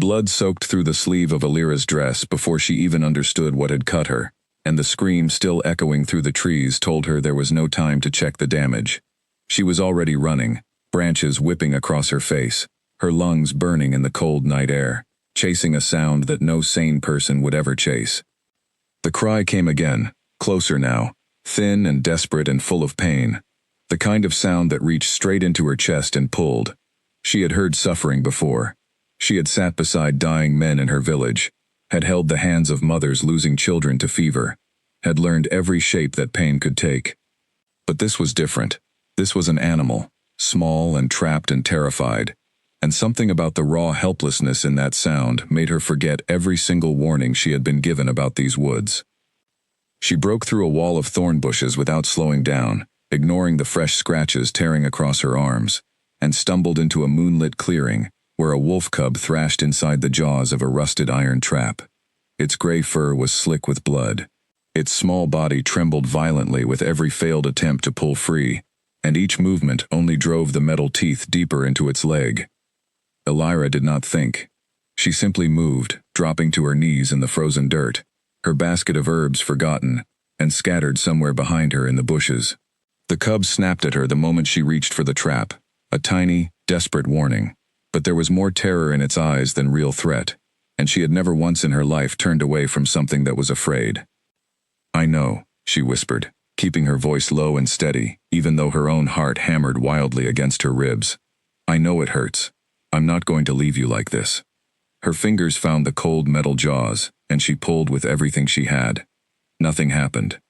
Blood soaked through the sleeve of Alira's dress before she even understood what had cut her, and the scream still echoing through the trees told her there was no time to check the damage. She was already running, branches whipping across her face, her lungs burning in the cold night air, chasing a sound that no sane person would ever chase. The cry came again, closer now, thin and desperate and full of pain, the kind of sound that reached straight into her chest and pulled. She had heard suffering before. She had sat beside dying men in her village, had held the hands of mothers losing children to fever, had learned every shape that pain could take. But this was different. This was an animal, small and trapped and terrified, and something about the raw helplessness in that sound made her forget every single warning she had been given about these woods. She broke through a wall of thorn bushes without slowing down, ignoring the fresh scratches tearing across her arms, and stumbled into a moonlit clearing where a wolf cub thrashed inside the jaws of a rusted iron trap. Its gray fur was slick with blood. Its small body trembled violently with every failed attempt to pull free, and each movement only drove the metal teeth deeper into its leg. Alira did not think. She simply moved, dropping to her knees in the frozen dirt, her basket of herbs forgotten and scattered somewhere behind her in the bushes. The cub snapped at her the moment she reached for the trap, a tiny, desperate warning, but there was more terror in its eyes than real threat, and she had never once in her life turned away from something that was afraid. "I know," she whispered, keeping her voice low and steady, even though her own heart hammered wildly against her ribs. "I know it hurts. I'm not going to leave you like this." Her fingers found the cold metal jaws, and she pulled with everything she had. Nothing happened.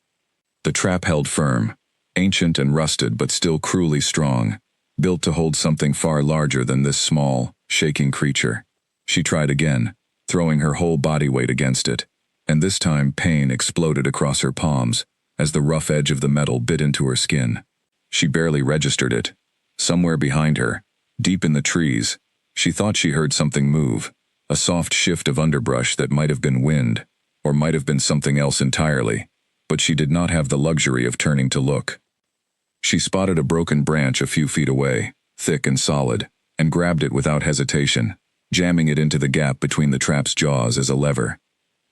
The trap held firm, ancient and rusted but still cruelly strong, built to hold something far larger than this small, shaking creature. She tried again, throwing her whole body weight against it, and this time pain exploded across her palms as the rough edge of the metal bit into her skin. She barely registered it. Somewhere behind her, deep in the trees, she thought she heard something move, a soft shift of underbrush that might have been wind, or might have been something else entirely, but she did not have the luxury of turning to look. She spotted a broken branch a few feet away, thick and solid, and grabbed it without hesitation, jamming it into the gap between the trap's jaws as a lever.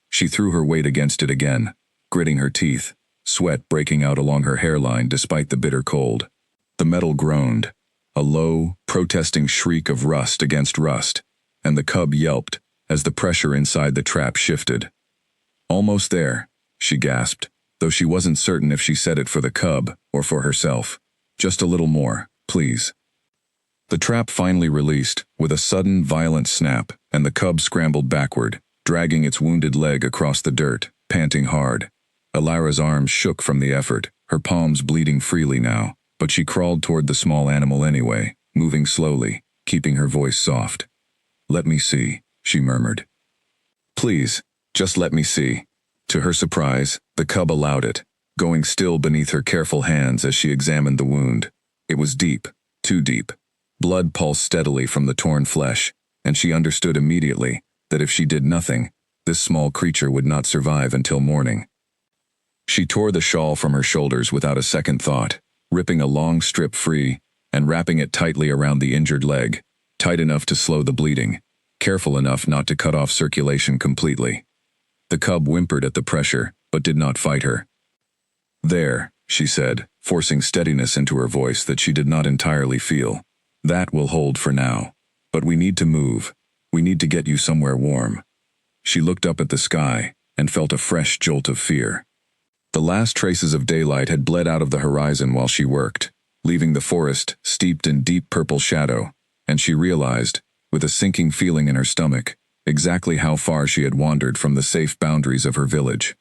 She threw her weight against it again, gritting her teeth, sweat breaking out along her hairline despite the bitter cold. The metal groaned, a low, protesting shriek of rust against rust, and the cub yelped as the pressure inside the trap shifted. "Almost there," she gasped, though she wasn't certain if she said it for the cub or for herself. "Just a little more, please." The trap finally released, with a sudden, violent snap, and the cub scrambled backward, dragging its wounded leg across the dirt, panting hard. Alira's arms shook from the effort, her palms bleeding freely now, but she crawled toward the small animal anyway, moving slowly, keeping her voice soft. "Let me see," she murmured. "Please, just let me see." To her surprise, the cub allowed it, going still beneath her careful hands as she examined the wound. It was deep, too deep. Blood pulsed steadily from the torn flesh, and she understood immediately that if she did nothing, this small creature would not survive until morning. She tore the shawl from her shoulders without a second thought, ripping a long strip free and wrapping it tightly around the injured leg, tight enough to slow the bleeding, careful enough not to cut off circulation completely. The cub whimpered at the pressure, but did not fight her. "There," she said, forcing steadiness into her voice that she did not entirely feel. "That will hold for now. But we need to move. We need to get you somewhere warm." She looked up at the sky and felt a fresh jolt of fear. The last traces of daylight had bled out of the horizon while she worked, leaving the forest steeped in deep purple shadow, and she realized, with a sinking feeling in her stomach, exactly how far she had wandered from the safe boundaries of her village.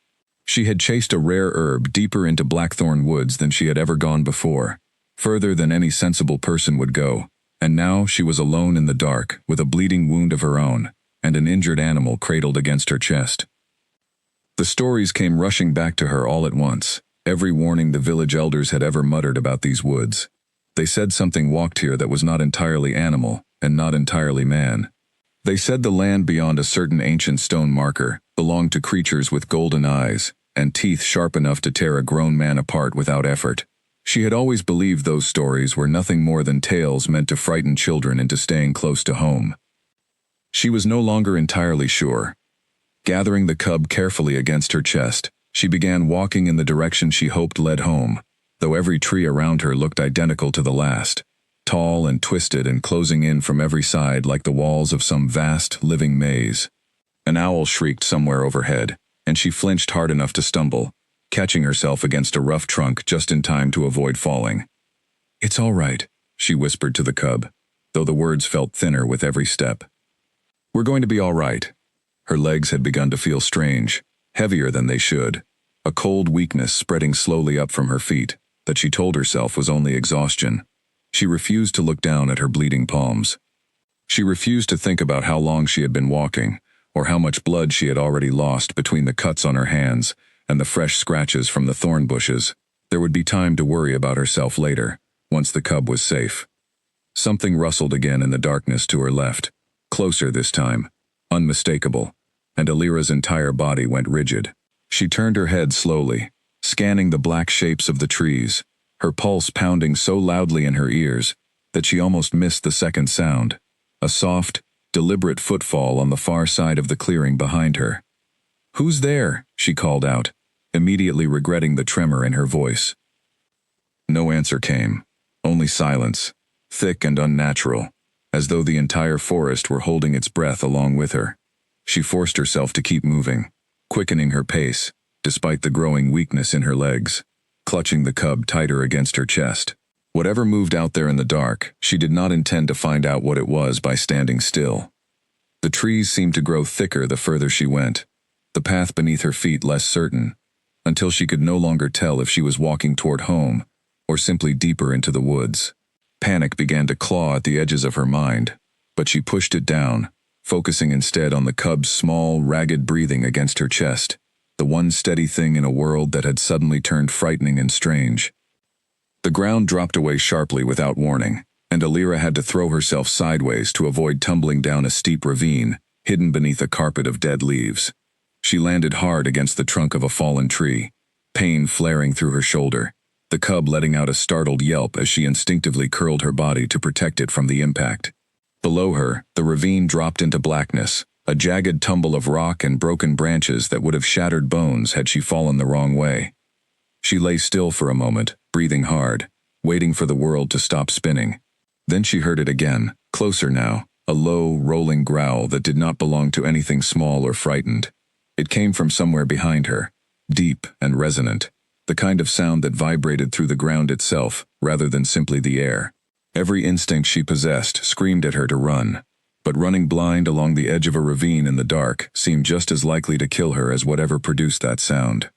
She had chased a rare herb deeper into blackthorn woods than she had ever gone before, further than any sensible person would go, and now she was alone in the dark with a bleeding wound of her own and an injured animal cradled against her chest. The stories came rushing back to her all at once, every warning the village elders had ever muttered about these woods. They said something walked here that was not entirely animal and not entirely man. They said the land beyond a certain ancient stone marker belonged to creatures with golden eyes and teeth sharp enough to tear a grown man apart without effort. She had always believed those stories were nothing more than tales meant to frighten children into staying close to home. She was no longer entirely sure. Gathering the cub carefully against her chest, she began walking in the direction she hoped led home, though every tree around her looked identical to the last, tall and twisted and closing in from every side like the walls of some vast, living maze. An owl shrieked somewhere overhead, and she flinched hard enough to stumble, catching herself against a rough trunk just in time to avoid falling. "It's all right," she whispered to the cub, though the words felt thinner with every step. "We're going to be all right." Her legs had begun to feel strange, heavier than they should, a cold weakness spreading slowly up from her feet that she told herself was only exhaustion. She refused to look down at her bleeding palms. She refused to think about how long she had been walking, or how much blood she had already lost between the cuts on her hands and the fresh scratches from the thorn bushes. There would be time to worry about herself later, once the cub was safe. Something rustled again in the darkness to her left, closer this time, unmistakable, and Alira's entire body went rigid. She turned her head slowly, scanning the black shapes of the trees, her pulse pounding so loudly in her ears that she almost missed the second sound, a soft, deliberate footfall on the far side of the clearing behind her. "Who's there?" she called out, immediately regretting the tremor in her voice. No answer came, only silence, thick and unnatural, as though the entire forest were holding its breath along with her. She forced herself to keep moving, quickening her pace, despite the growing weakness in her legs, clutching the cub tighter against her chest. Whatever moved out there in the dark, she did not intend to find out what it was by standing still. The trees seemed to grow thicker the further she went, the path beneath her feet less certain, until she could no longer tell if she was walking toward home or simply deeper into the woods. Panic began to claw at the edges of her mind, but she pushed it down, focusing instead on the cub's small, ragged breathing against her chest, the one steady thing in a world that had suddenly turned frightening and strange. The ground dropped away sharply without warning, and Alira had to throw herself sideways to avoid tumbling down a steep ravine, hidden beneath a carpet of dead leaves. She landed hard against the trunk of a fallen tree, pain flaring through her shoulder, the cub letting out a startled yelp as she instinctively curled her body to protect it from the impact. Below her, the ravine dropped into blackness, a jagged tumble of rock and broken branches that would have shattered bones had she fallen the wrong way. She lay still for a moment, breathing hard, waiting for the world to stop spinning. Then she heard it again, closer now, a low, rolling growl that did not belong to anything small or frightened. It came from somewhere behind her, deep and resonant, the kind of sound that vibrated through the ground itself rather than simply the air. Every instinct she possessed screamed at her to run, but running blind along the edge of a ravine in the dark seemed just as likely to kill her as whatever produced that sound.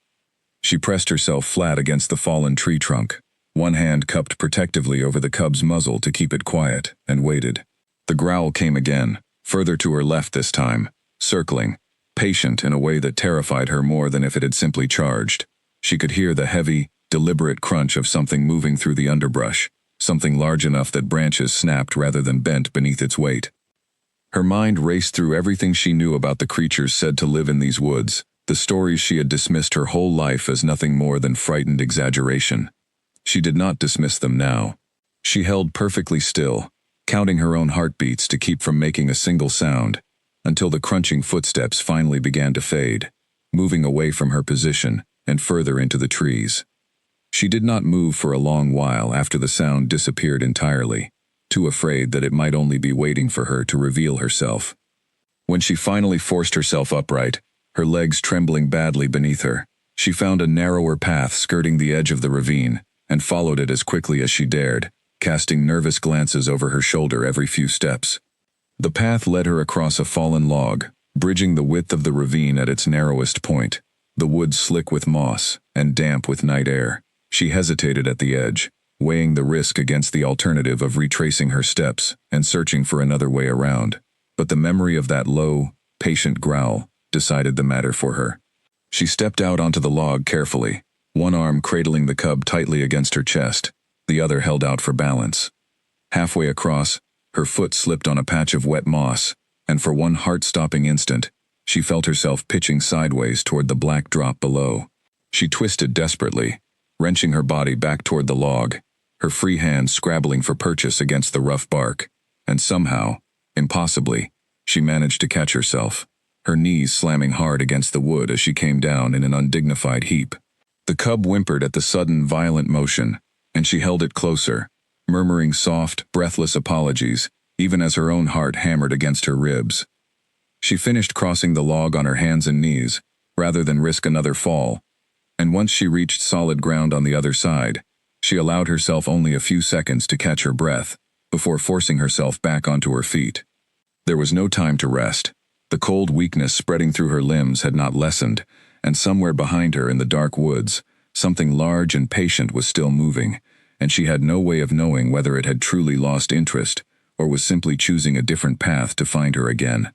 She pressed herself flat against the fallen tree trunk, one hand cupped protectively over the cub's muzzle to keep it quiet, and waited. The growl came again, further to her left this time, circling, patient in a way that terrified her more than if it had simply charged. She could hear the heavy, deliberate crunch of something moving through the underbrush, something large enough that branches snapped rather than bent beneath its weight. Her mind raced through everything she knew about the creatures said to live in these woods, the stories she had dismissed her whole life as nothing more than frightened exaggeration. She did not dismiss them now. She held perfectly still, counting her own heartbeats to keep from making a single sound, until the crunching footsteps finally began to fade, moving away from her position and further into the trees. She did not move for a long while after the sound disappeared entirely, too afraid that it might only be waiting for her to reveal herself. When she finally forced herself upright, her legs trembling badly beneath her, she found a narrower path skirting the edge of the ravine and followed it as quickly as she dared, casting nervous glances over her shoulder every few steps. The path led her across a fallen log, bridging the width of the ravine at its narrowest point, the woods slick with moss and damp with night air. She hesitated at the edge, weighing the risk against the alternative of retracing her steps and searching for another way around. But the memory of that low, patient growl decided the matter for her. She stepped out onto the log carefully, one arm cradling the cub tightly against her chest, the other held out for balance. Halfway across, her foot slipped on a patch of wet moss, and for one heart-stopping instant, she felt herself pitching sideways toward the black drop below. She twisted desperately, wrenching her body back toward the log, her free hand scrabbling for purchase against the rough bark, and somehow, impossibly, she managed to catch herself, her knees slamming hard against the wood as she came down in an undignified heap. The cub whimpered at the sudden, violent motion, and she held it closer, murmuring soft, breathless apologies, even as her own heart hammered against her ribs. She finished crossing the log on her hands and knees, rather than risk another fall, and once she reached solid ground on the other side, she allowed herself only a few seconds to catch her breath, before forcing herself back onto her feet. There was no time to rest. The cold weakness spreading through her limbs had not lessened, and somewhere behind her in the dark woods, something large and patient was still moving, and she had no way of knowing whether it had truly lost interest, or was simply choosing a different path to find her again.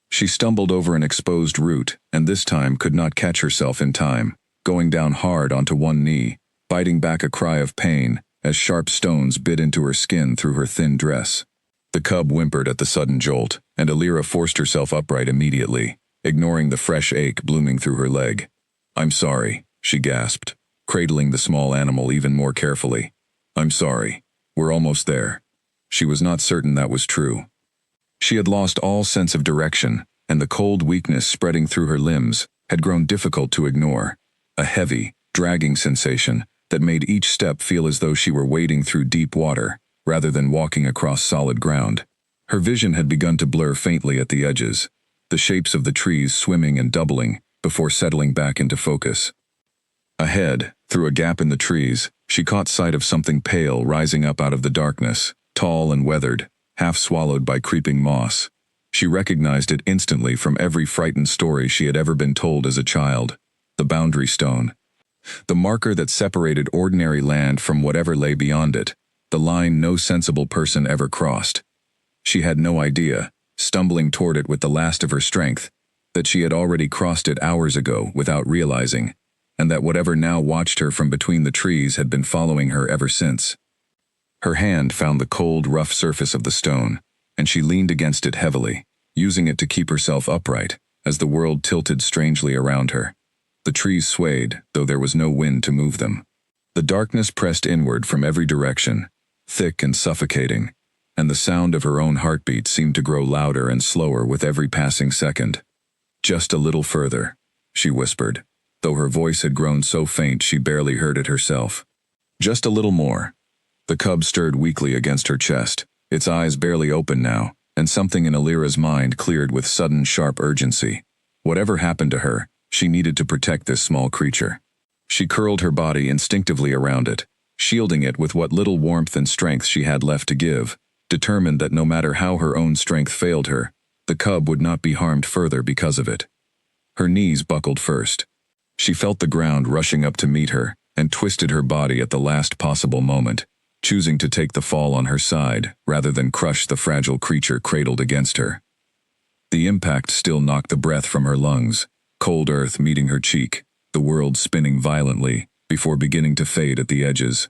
She stumbled over an exposed root, and this time could not catch herself in time, going down hard onto one knee, biting back a cry of pain as sharp stones bit into her skin through her thin dress. The cub whimpered at the sudden jolt, and Alira forced herself upright immediately, ignoring the fresh ache blooming through her leg. "I'm sorry," she gasped, cradling the small animal even more carefully. "I'm sorry. We're almost there." She was not certain that was true. She had lost all sense of direction, and the cold weakness spreading through her limbs had grown difficult to ignore, a heavy, dragging sensation that made each step feel as though she were wading through deep water, rather than walking across solid ground. Her vision had begun to blur faintly at the edges, the shapes of the trees swimming and doubling before settling back into focus. Ahead, through a gap in the trees, she caught sight of something pale rising up out of the darkness, tall and weathered, half swallowed by creeping moss. She recognized it instantly from every frightened story she had ever been told as a child: the boundary stone. The marker that separated ordinary land from whatever lay beyond it, the line no sensible person ever crossed. She had no idea, stumbling toward it with the last of her strength, that she had already crossed it hours ago without realizing, and that whatever now watched her from between the trees had been following her ever since. Her hand found the cold, rough surface of the stone, and she leaned against it heavily, using it to keep herself upright, as the world tilted strangely around her. The trees swayed, though there was no wind to move them. The darkness pressed inward from every direction, thick and suffocating, and the sound of her own heartbeat seemed to grow louder and slower with every passing second. "Just a little further," she whispered, though her voice had grown so faint she barely heard it herself. "Just a little more." The cub stirred weakly against her chest, its eyes barely open now, and something in Alira's mind cleared with sudden sharp urgency. Whatever happened to her, she needed to protect this small creature. She curled her body instinctively around it, shielding it with what little warmth and strength she had left to give, determined that no matter how her own strength failed her, the cub would not be harmed further because of it. Her knees buckled first. She felt the ground rushing up to meet her, and twisted her body at the last possible moment, choosing to take the fall on her side rather than crush the fragile creature cradled against her. The impact still knocked the breath from her lungs, cold earth meeting her cheek, the world spinning violently before beginning to fade at the edges.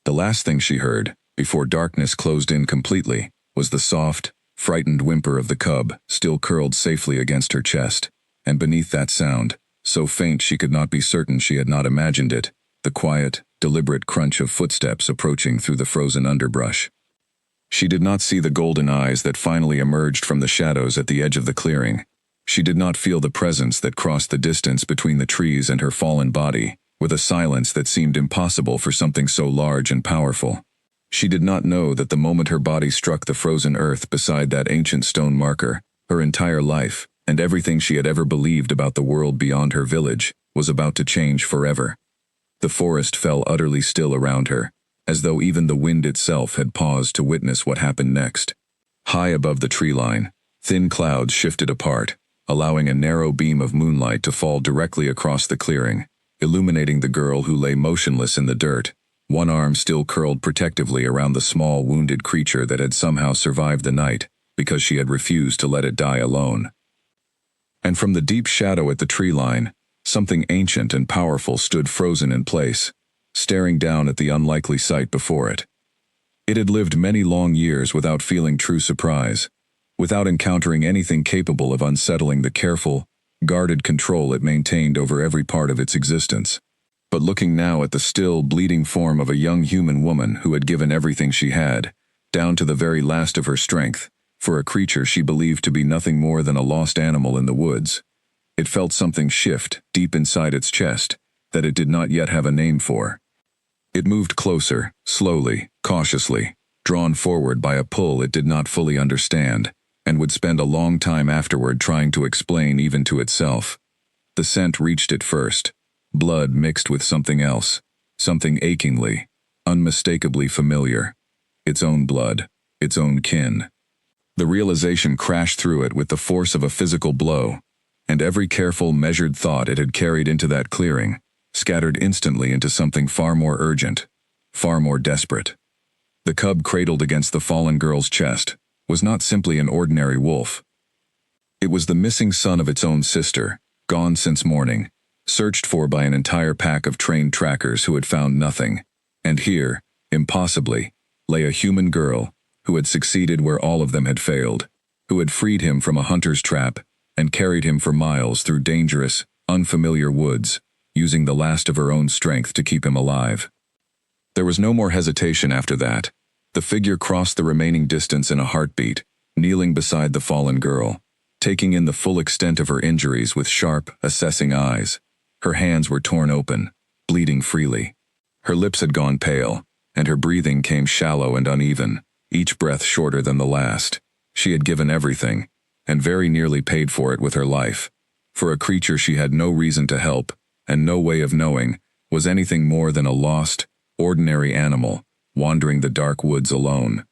The last thing she heard, before darkness closed in completely, was the soft, frightened whimper of the cub still curled safely against her chest, and beneath that sound, so faint she could not be certain she had not imagined it, the quiet, deliberate crunch of footsteps approaching through the frozen underbrush. She did not see the golden eyes that finally emerged from the shadows at the edge of the clearing. She did not feel the presence that crossed the distance between the trees and her fallen body, with a silence that seemed impossible for something so large and powerful. She did not know that the moment her body struck the frozen earth beside that ancient stone marker, her entire life, and everything she had ever believed about the world beyond her village, was about to change forever. The forest fell utterly still around her, as though even the wind itself had paused to witness what happened next. High above the tree line, thin clouds shifted apart, allowing a narrow beam of moonlight to fall directly across the clearing, illuminating the girl who lay motionless in the dirt, one arm still curled protectively around the small wounded creature that had somehow survived the night because she had refused to let it die alone. And from the deep shadow at the tree line, something ancient and powerful stood frozen in place, staring down at the unlikely sight before it. It had lived many long years without feeling true surprise, without encountering anything capable of unsettling the careful, guarded control it maintained over every part of its existence. But looking now at the still, bleeding form of a young human woman who had given everything she had, down to the very last of her strength, For a creature she believed to be nothing more than a lost animal in the woods. It felt something shift deep inside its chest that it did not yet have a name for. It moved closer, slowly, cautiously, drawn forward by a pull it did not fully understand, and would spend a long time afterward trying to explain even to itself. The scent reached it first, blood mixed with something else, something achingly, unmistakably familiar. Its own blood, its own kin. The realization crashed through it with the force of a physical blow, and every careful, measured thought it had carried into that clearing, scattered instantly into something far more urgent, far more desperate. The cub cradled against the fallen girl's chest was not simply an ordinary wolf. It was the missing son of its own sister, gone since morning, searched for by an entire pack of trained trackers who had found nothing. And here, impossibly, lay a human girl who had succeeded where all of them had failed, who had freed him from a hunter's trap and carried him for miles through dangerous, unfamiliar woods, using the last of her own strength to keep him alive. There was no more hesitation after that. The figure crossed the remaining distance in a heartbeat, kneeling beside the fallen girl, taking in the full extent of her injuries with sharp, assessing eyes. Her hands were torn open, bleeding freely. Her lips had gone pale, and her breathing came shallow and uneven, each breath shorter than the last. She had given everything, and very nearly paid for it with her life. For a creature she had no reason to help, and no way of knowing, was anything more than a lost, ordinary animal, wandering the dark woods alone.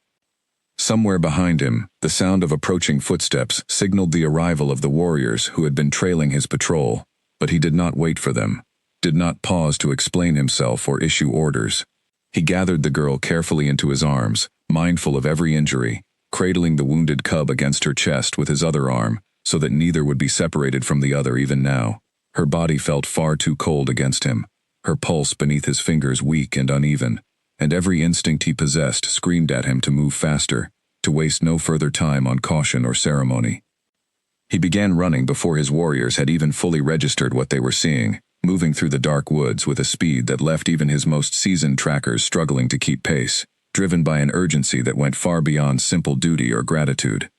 Somewhere behind him, the sound of approaching footsteps signaled the arrival of the warriors who had been trailing his patrol, but he did not wait for them, did not pause to explain himself or issue orders. He gathered the girl carefully into his arms, mindful of every injury, cradling the wounded cub against her chest with his other arm, so that neither would be separated from the other even now. Her body felt far too cold against him, her pulse beneath his fingers weak and uneven, and every instinct he possessed screamed at him to move faster, to waste no further time on caution or ceremony. He began running before his warriors had even fully registered what they were seeing, moving through the dark woods with a speed that left even his most seasoned trackers struggling to keep pace, driven by an urgency that went far beyond simple duty or gratitude.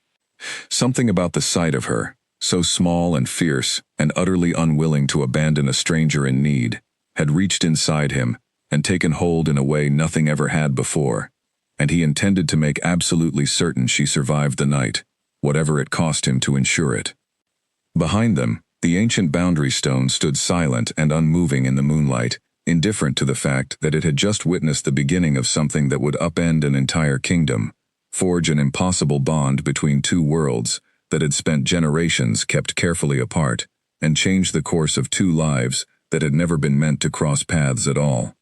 Something about the sight of her, so small and fierce and utterly unwilling to abandon a stranger in need, had reached inside him and taken hold in a way nothing ever had before, and he intended to make absolutely certain she survived the night, whatever it cost him to ensure it. Behind them, the ancient boundary stone stood silent and unmoving in the moonlight, indifferent to the fact that it had just witnessed the beginning of something that would upend an entire kingdom, forge an impossible bond between two worlds that had spent generations kept carefully apart, and change the course of two lives that had never been meant to cross paths at all.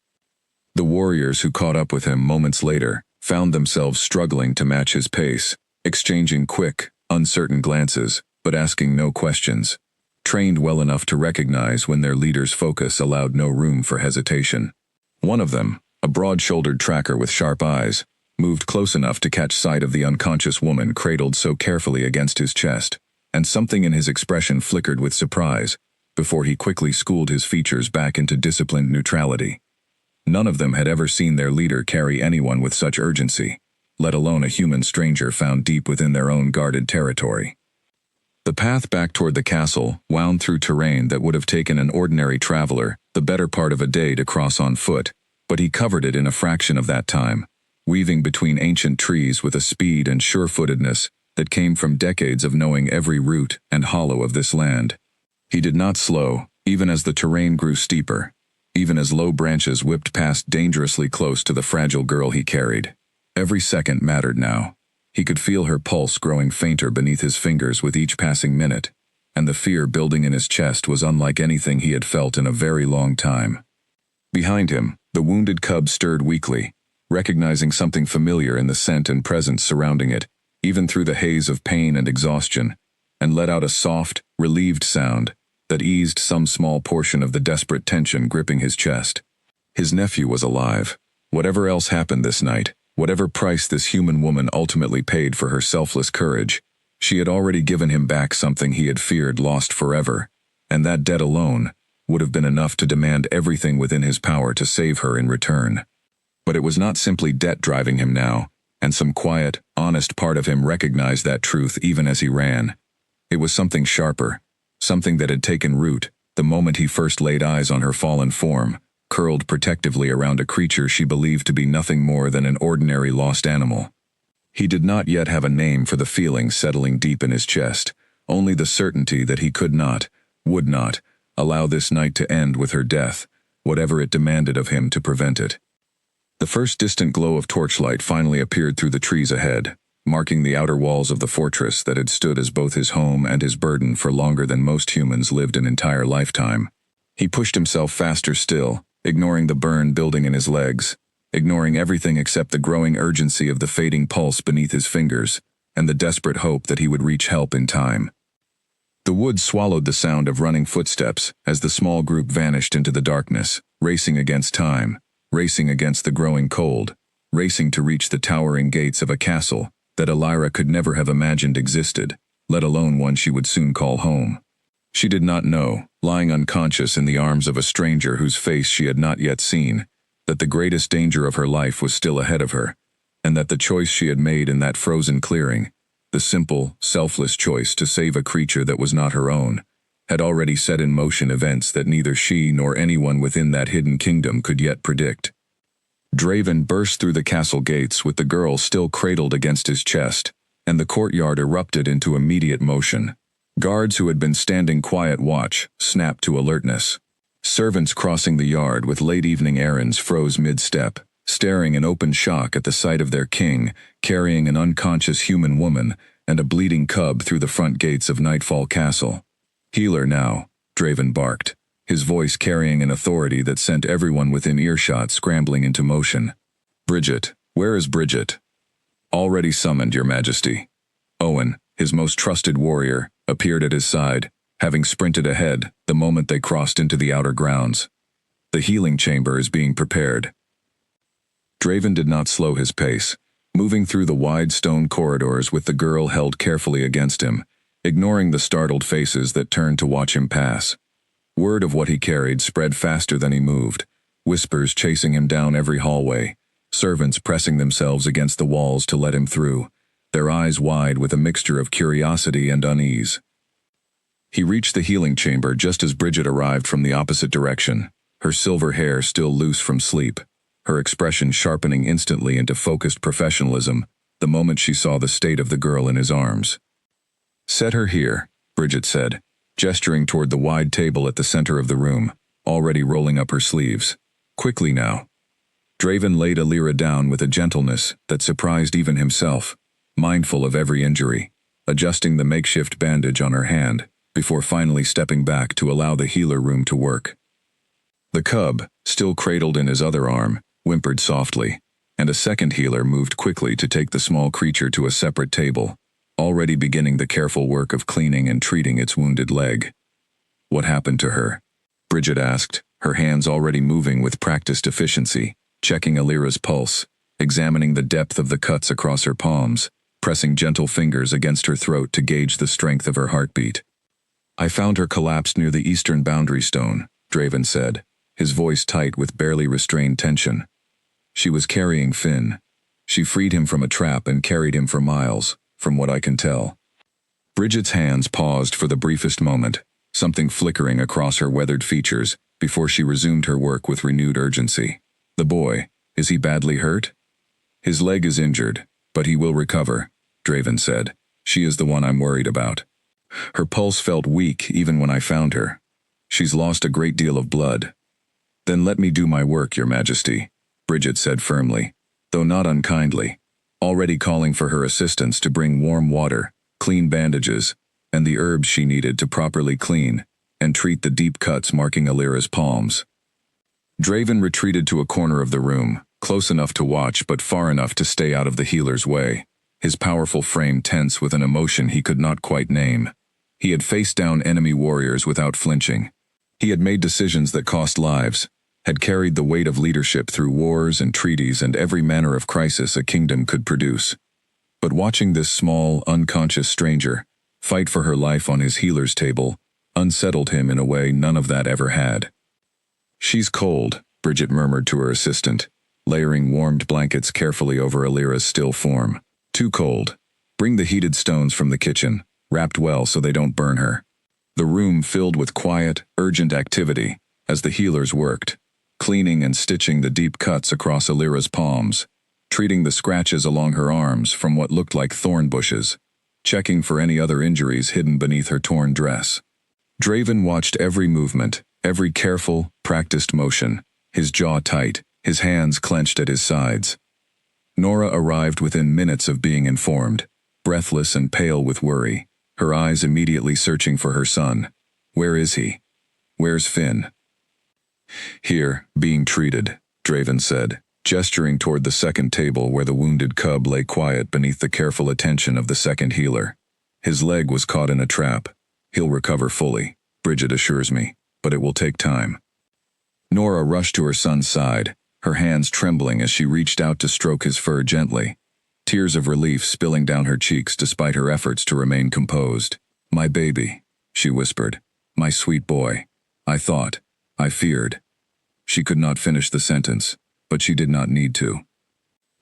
The warriors who caught up with him moments later found themselves struggling to match his pace, exchanging quick, uncertain glances, but asking no questions, trained well enough to recognize when their leader's focus allowed no room for hesitation. One of them, a broad-shouldered tracker with sharp eyes, moved close enough to catch sight of the unconscious woman cradled so carefully against his chest, and something in his expression flickered with surprise, before he quickly schooled his features back into disciplined neutrality. None of them had ever seen their leader carry anyone with such urgency, let alone a human stranger found deep within their own guarded territory. The path back toward the castle wound through terrain that would have taken an ordinary traveler the better part of a day to cross on foot, but he covered it in a fraction of that time, weaving between ancient trees with a speed and sure-footedness that came from decades of knowing every root and hollow of this land. He did not slow, even as the terrain grew steeper, even as low branches whipped past dangerously close to the fragile girl he carried. Every second mattered now. He could feel her pulse growing fainter beneath his fingers with each passing minute, and the fear building in his chest was unlike anything he had felt in a very long time. Behind him, the wounded cub stirred weakly, recognizing something familiar in the scent and presence surrounding it, even through the haze of pain and exhaustion, and let out a soft, relieved sound that eased some small portion of the desperate tension gripping his chest. His nephew was alive. Whatever else happened this night, whatever price this human woman ultimately paid for her selfless courage, she had already given him back something he had feared lost forever, and that debt alone would have been enough to demand everything within his power to save her in return. But it was not simply debt driving him now, and some quiet, honest part of him recognized that truth even as he ran. It was something sharper, something that had taken root the moment he first laid eyes on her fallen form, curled protectively around a creature she believed to be nothing more than an ordinary lost animal. He did not yet have a name for the feeling settling deep in his chest, only the certainty that he could not, would not, allow this night to end with her death, whatever it demanded of him to prevent it. The first distant glow of torchlight finally appeared through the trees ahead, marking the outer walls of the fortress that had stood as both his home and his burden for longer than most humans lived an entire lifetime. He pushed himself faster still, ignoring the burn building in his legs, ignoring everything except the growing urgency of the fading pulse beneath his fingers, and the desperate hope that he would reach help in time. The woods swallowed the sound of running footsteps as the small group vanished into the darkness, racing against time, racing against the growing cold, racing to reach the towering gates of a castle that Elira could never have imagined existed, let alone one she would soon call home. She did not know, lying unconscious in the arms of a stranger whose face she had not yet seen, that the greatest danger of her life was still ahead of her, and that the choice she had made in that frozen clearing, the simple, selfless choice to save a creature that was not her own, had already set in motion events that neither she nor anyone within that hidden kingdom could yet predict. Draven burst through the castle gates with the girl still cradled against his chest, and the courtyard erupted into immediate motion. Guards who had been standing quiet watch snapped to alertness. Servants crossing the yard with late-evening errands froze mid-step, staring in open shock at the sight of their king carrying an unconscious human woman and a bleeding cub through the front gates of Nightfall Castle. "Healer now," Draven barked, his voice carrying an authority that sent everyone within earshot scrambling into motion. "Bridget, where is Bridget?" "Already summoned, Your Majesty." Owen, his most trusted warrior, appeared at his side, having sprinted ahead the moment they crossed into the outer grounds. "The healing chamber is being prepared." Draven did not slow his pace, moving through the wide stone corridors with the girl held carefully against him, ignoring the startled faces that turned to watch him pass. Word of what he carried spread faster than he moved, whispers chasing him down every hallway, servants pressing themselves against the walls to let him through, their eyes wide with a mixture of curiosity and unease. He reached the healing chamber just as Bridget arrived from the opposite direction, her silver hair still loose from sleep, her expression sharpening instantly into focused professionalism the moment she saw the state of the girl in his arms. "Set her here," Bridget said, gesturing toward the wide table at the center of the room, already rolling up her sleeves. "Quickly now." Draven laid Elira down with a gentleness that surprised even himself, mindful of every injury, adjusting the makeshift bandage on her hand, before finally stepping back to allow the healer room to work. The cub, still cradled in his other arm, whimpered softly, and a second healer moved quickly to take the small creature to a separate table, already beginning the careful work of cleaning and treating its wounded leg. "What happened to her?" Bridget asked, her hands already moving with practiced efficiency, checking Elira's pulse, examining the depth of the cuts across her palms, pressing gentle fingers against her throat to gauge the strength of her heartbeat. "I found her collapsed near the eastern boundary stone," Draven said, his voice tight with barely restrained tension. "She was carrying Finn. She freed him from a trap and carried him for miles, from what I can tell." Bridget's hands paused for the briefest moment, something flickering across her weathered features, before she resumed her work with renewed urgency. "The boy, is he badly hurt?" "His leg is injured, but he will recover," Draven said. "She is the one I'm worried about. Her pulse felt weak even when I found her. She's lost a great deal of blood." "Then let me do my work, Your Majesty," Bridget said firmly, though not unkindly, already calling for her assistants to bring warm water, clean bandages, and the herbs she needed to properly clean and treat the deep cuts marking Elira's palms. Draven retreated to a corner of the room, close enough to watch but far enough to stay out of the healer's way, his powerful frame tense with an emotion he could not quite name. He had faced down enemy warriors without flinching. He had made decisions that cost lives, had carried the weight of leadership through wars and treaties and every manner of crisis a kingdom could produce. But watching this small, unconscious stranger fight for her life on his healer's table unsettled him in a way none of that ever had. "She's cold," Bridget murmured to her assistant, layering warmed blankets carefully over Alira's still form. Too cold. Bring the heated stones from the kitchen, wrapped well so they don't burn her. The room filled with quiet, urgent activity as the healers worked, cleaning and stitching the deep cuts across Alira's palms, treating the scratches along her arms from what looked like thorn bushes, checking for any other injuries hidden beneath her torn dress. Draven watched every movement, every careful, practiced motion, his jaw tight, his hands clenched at his sides. Nora arrived within minutes of being informed, breathless and pale with worry, her eyes immediately searching for her son. Where is he? Where's Finn? Here, being treated, Draven said, gesturing toward the second table where the wounded cub lay quiet beneath the careful attention of the second healer. His leg was caught in a trap. He'll recover fully, Bridget assures me, but it will take time. Nora rushed to her son's side, her hands trembling as she reached out to stroke his fur gently, tears of relief spilling down her cheeks despite her efforts to remain composed. My baby, she whispered. My sweet boy. I feared. She could not finish the sentence, but she did not need to.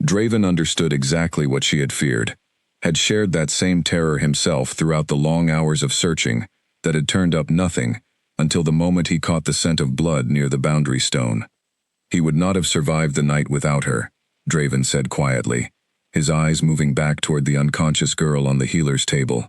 Draven understood exactly what she had feared, had shared that same terror himself throughout the long hours of searching that had turned up nothing until the moment he caught the scent of blood near the boundary stone. He would not have survived the night without her, Draven said quietly, his eyes moving back toward the unconscious girl on the healer's table.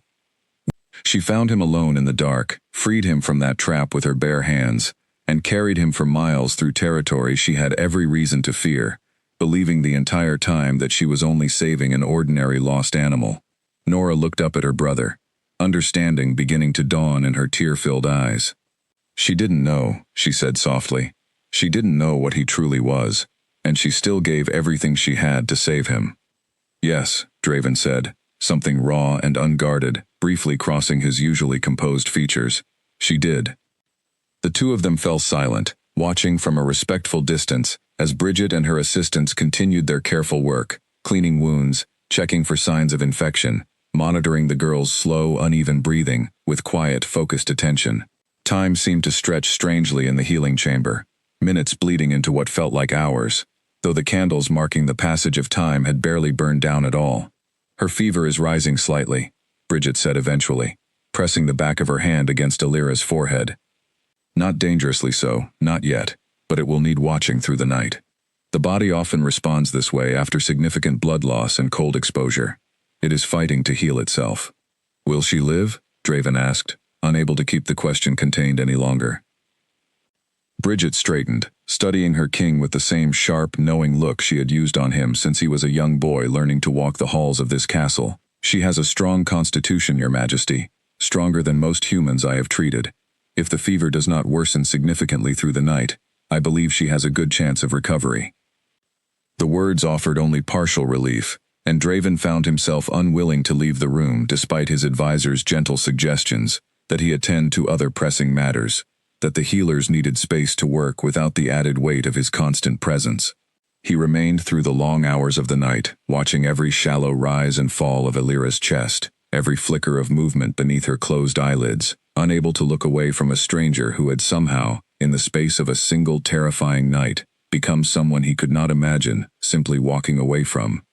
She found him alone in the dark, freed him from that trap with her bare hands, and carried him for miles through territory she had every reason to fear, believing the entire time that she was only saving an ordinary lost animal. Nora looked up at her brother, understanding beginning to dawn in her tear-filled eyes. She didn't know, she said softly. She didn't know what he truly was, and she still gave everything she had to save him. Yes, Draven said, something raw and unguarded, briefly crossing his usually composed features. She did. The two of them fell silent, watching from a respectful distance as Bridget and her assistants continued their careful work, cleaning wounds, checking for signs of infection, monitoring the girl's slow, uneven breathing with quiet, focused attention. Time seemed to stretch strangely in the healing chamber, minutes bleeding into what felt like hours, though the candles marking the passage of time had barely burned down at all. Her fever is rising slightly, Bridget said eventually, pressing the back of her hand against Alira's forehead. Not dangerously so, not yet, but it will need watching through the night. The body often responds this way after significant blood loss and cold exposure. It is fighting to heal itself. Will she live? Draven asked, unable to keep the question contained any longer. Bridget straightened, studying her king with the same sharp, knowing look she had used on him since he was a young boy learning to walk the halls of this castle. She has a strong constitution, Your Majesty, stronger than most humans I have treated. If the fever does not worsen significantly through the night, I believe she has a good chance of recovery. The words offered only partial relief, and Draven found himself unwilling to leave the room despite his advisor's gentle suggestions that he attend to other pressing matters, that the healers needed space to work without the added weight of his constant presence. He remained through the long hours of the night, watching every shallow rise and fall of Alira's chest, every flicker of movement beneath her closed eyelids, unable to look away from a stranger who had somehow, in the space of a single terrifying night, become someone he could not imagine simply walking away from.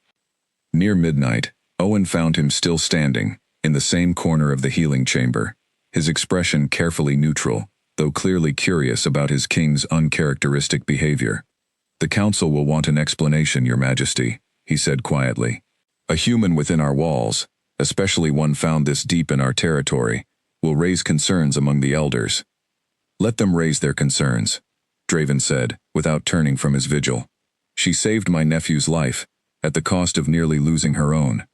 Near midnight, Owen found him still standing, in the same corner of the healing chamber, his expression carefully neutral, though clearly curious about his king's uncharacteristic behavior. The council will want an explanation, Your Majesty, he said quietly. A human within our walls, especially one found this deep in our territory, will raise concerns among the elders. Let them raise their concerns, Draven said, without turning from his vigil. She saved my nephew's life, at the cost of nearly losing her own.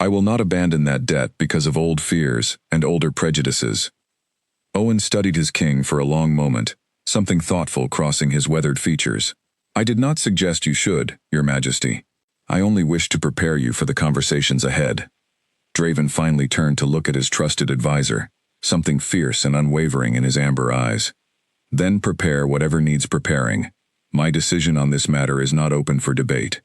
I will not abandon that debt because of old fears and older prejudices. Owen studied his king for a long moment, something thoughtful crossing his weathered features. I did not suggest you should, Your Majesty. I only wished to prepare you for the conversations ahead. Draven finally turned to look at his trusted advisor, something fierce and unwavering in his amber eyes. Then prepare whatever needs preparing. My decision on this matter is not open for debate.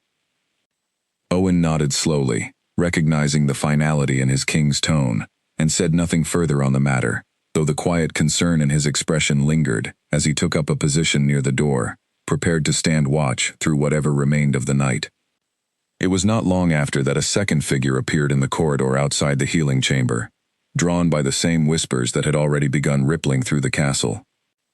Owen nodded slowly, recognizing the finality in his king's tone, and said nothing further on the matter, though the quiet concern in his expression lingered as he took up a position near the door, prepared to stand watch through whatever remained of the night. It was not long after that a second figure appeared in the corridor outside the healing chamber, drawn by the same whispers that had already begun rippling through the castle.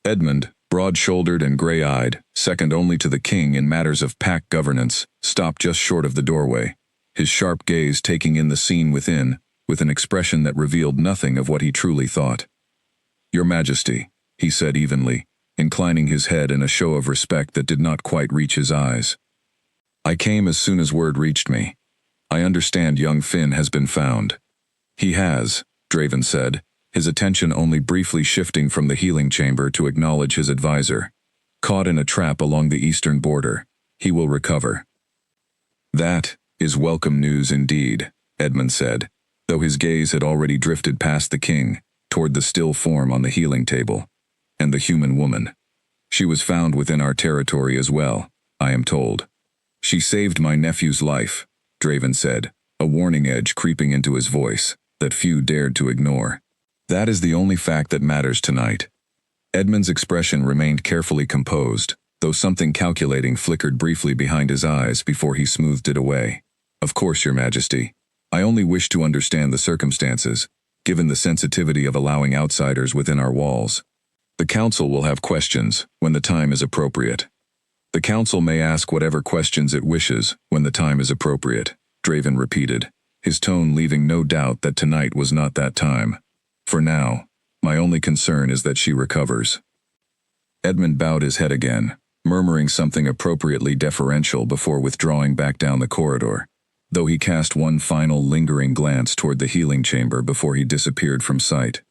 Edmund, broad-shouldered and gray-eyed, second only to the king in matters of pack governance, stopped just short of the doorway, his sharp gaze taking in the scene within, with an expression that revealed nothing of what he truly thought. "Your Majesty," he said evenly, inclining his head in a show of respect that did not quite reach his eyes. "I came as soon as word reached me. I understand young Finn has been found." "He has," Draven said, his attention only briefly shifting from the healing chamber to acknowledge his advisor. "Caught in a trap along the eastern border. He will recover." "That is welcome news indeed," Edmund said, though his gaze had already drifted past the king, toward the still form on the healing table. "And the human woman. She was found within our territory as well, I am told." "She saved my nephew's life," Draven said, a warning edge creeping into his voice that few dared to ignore. "That is the only fact that matters tonight." Edmund's expression remained carefully composed, though something calculating flickered briefly behind his eyes before he smoothed it away. "Of course, Your Majesty. I only wish to understand the circumstances, given the sensitivity of allowing outsiders within our walls. The Council will have questions when the time is appropriate." "The Council may ask whatever questions it wishes when the time is appropriate," Draven repeated, his tone leaving no doubt that tonight was not that time. "For now, my only concern is that she recovers." Edmund bowed his head again, murmuring something appropriately deferential before withdrawing back down the corridor, though he cast one final lingering glance toward the healing chamber before he disappeared from sight.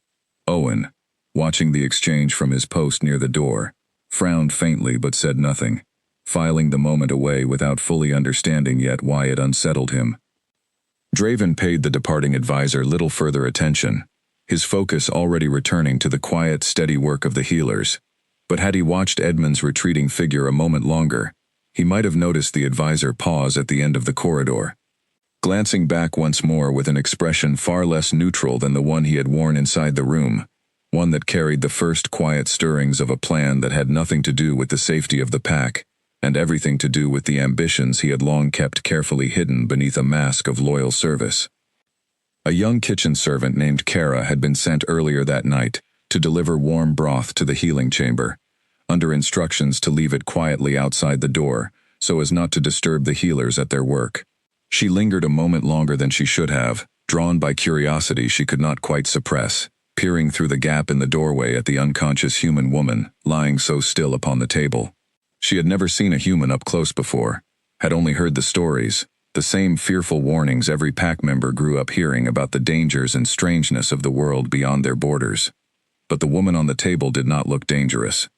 Owen, watching the exchange from his post near the door, frowned faintly but said nothing, filing the moment away without fully understanding yet why it unsettled him. Draven paid the departing advisor little further attention, his focus already returning to the quiet, steady work of the healers. But had he watched Edmund's retreating figure a moment longer, he might have noticed the advisor pause at the end of the corridor. Glancing back once more with an expression far less neutral than the one he had worn inside the room, one that carried the first quiet stirrings of a plan that had nothing to do with the safety of the pack, and everything to do with the ambitions he had long kept carefully hidden beneath a mask of loyal service. A young kitchen servant named Kara had been sent earlier that night to deliver warm broth to the healing chamber, under instructions to leave it quietly outside the door so as not to disturb the healers at their work. She lingered a moment longer than she should have, drawn by curiosity she could not quite suppress, peering through the gap in the doorway at the unconscious human woman lying so still upon the table. She had never seen a human up close before, had only heard the stories, the same fearful warnings every pack member grew up hearing about the dangers and strangeness of the world beyond their borders. But the woman on the table did not look dangerous.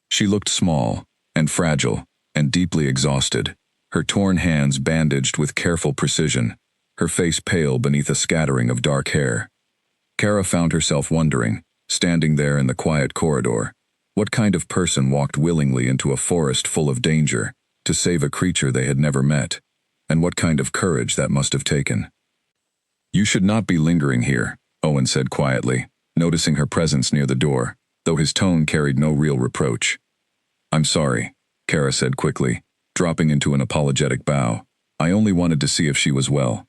She looked small, and fragile, and deeply exhausted, her torn hands bandaged with careful precision, her face pale beneath a scattering of dark hair. Kara found herself wondering, standing there in the quiet corridor, what kind of person walked willingly into a forest full of danger to save a creature they had never met, and what kind of courage that must have taken. "You should not be lingering here," Owen said quietly, noticing her presence near the door, though his tone carried no real reproach. "I'm sorry," Kara said quickly, dropping into an apologetic bow. "I only wanted to see if she was well."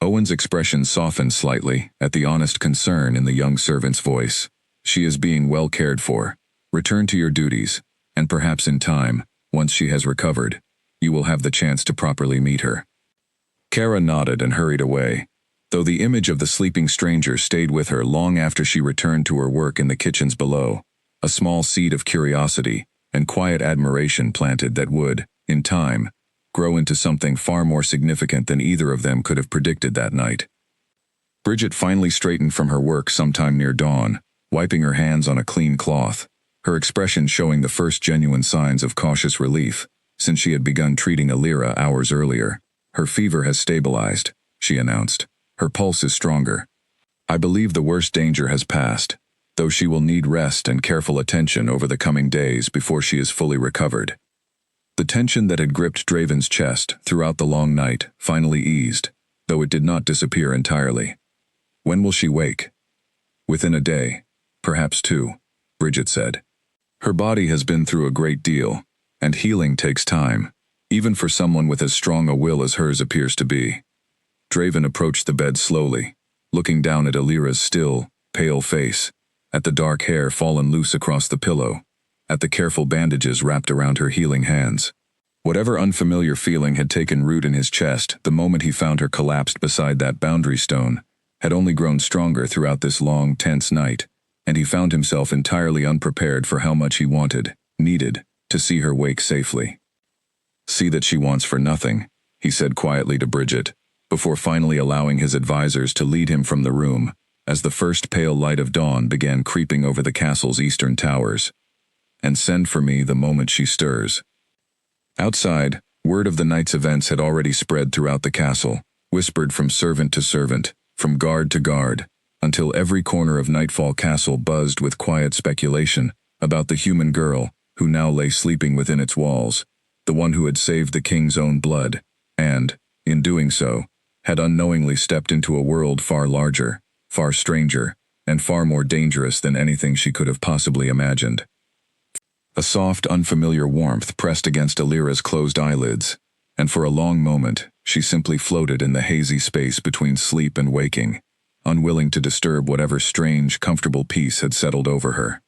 Owen's expression softened slightly at the honest concern in the young servant's voice. "She is being well cared for. Return to your duties, and perhaps in time, once she has recovered, you will have the chance to properly meet her." Kara nodded and hurried away, though the image of the sleeping stranger stayed with her long after she returned to her work in the kitchens below, a small seed of curiosity and quiet admiration planted that would, in time, grow into something far more significant than either of them could have predicted that night. Bridget finally straightened from her work sometime near dawn, wiping her hands on a clean cloth, her expression showing the first genuine signs of cautious relief since she had begun treating Alira hours earlier. "Her fever has stabilized," she announced. "Her pulse is stronger. I believe the worst danger has passed, though she will need rest and careful attention over the coming days before she is fully recovered." The tension that had gripped Draven's chest throughout the long night finally eased, though it did not disappear entirely. "When will she wake?" "Within a day, perhaps two," Bridget said. "Her body has been through a great deal, and healing takes time, even for someone with as strong a will as hers appears to be. Draven approached the bed slowly, looking down at Alira's still, pale face, at the dark hair fallen loose across the pillow, at the careful bandages wrapped around her healing hands. Whatever unfamiliar feeling had taken root in his chest the moment he found her collapsed beside that boundary stone had only grown stronger throughout this long, tense night, and he found himself entirely unprepared for how much he needed, to see her wake safely. "See that she wants for nothing," he said quietly to Bridget, before finally allowing his advisors to lead him from the room as the first pale light of dawn began creeping over the castle's eastern towers. "And send for me the moment she stirs." Outside, word of the night's events had already spread throughout the castle, whispered from servant to servant, from guard to guard, until every corner of Nightfall Castle buzzed with quiet speculation about the human girl who now lay sleeping within its walls, the one who had saved the king's own blood, and, in doing so, had unknowingly stepped into a world far larger, far stranger, and far more dangerous than anything she could have possibly imagined. A soft, unfamiliar warmth pressed against Alira's closed eyelids, and for a long moment she simply floated in the hazy space between sleep and waking, unwilling to disturb whatever strange, comfortable peace had settled over her.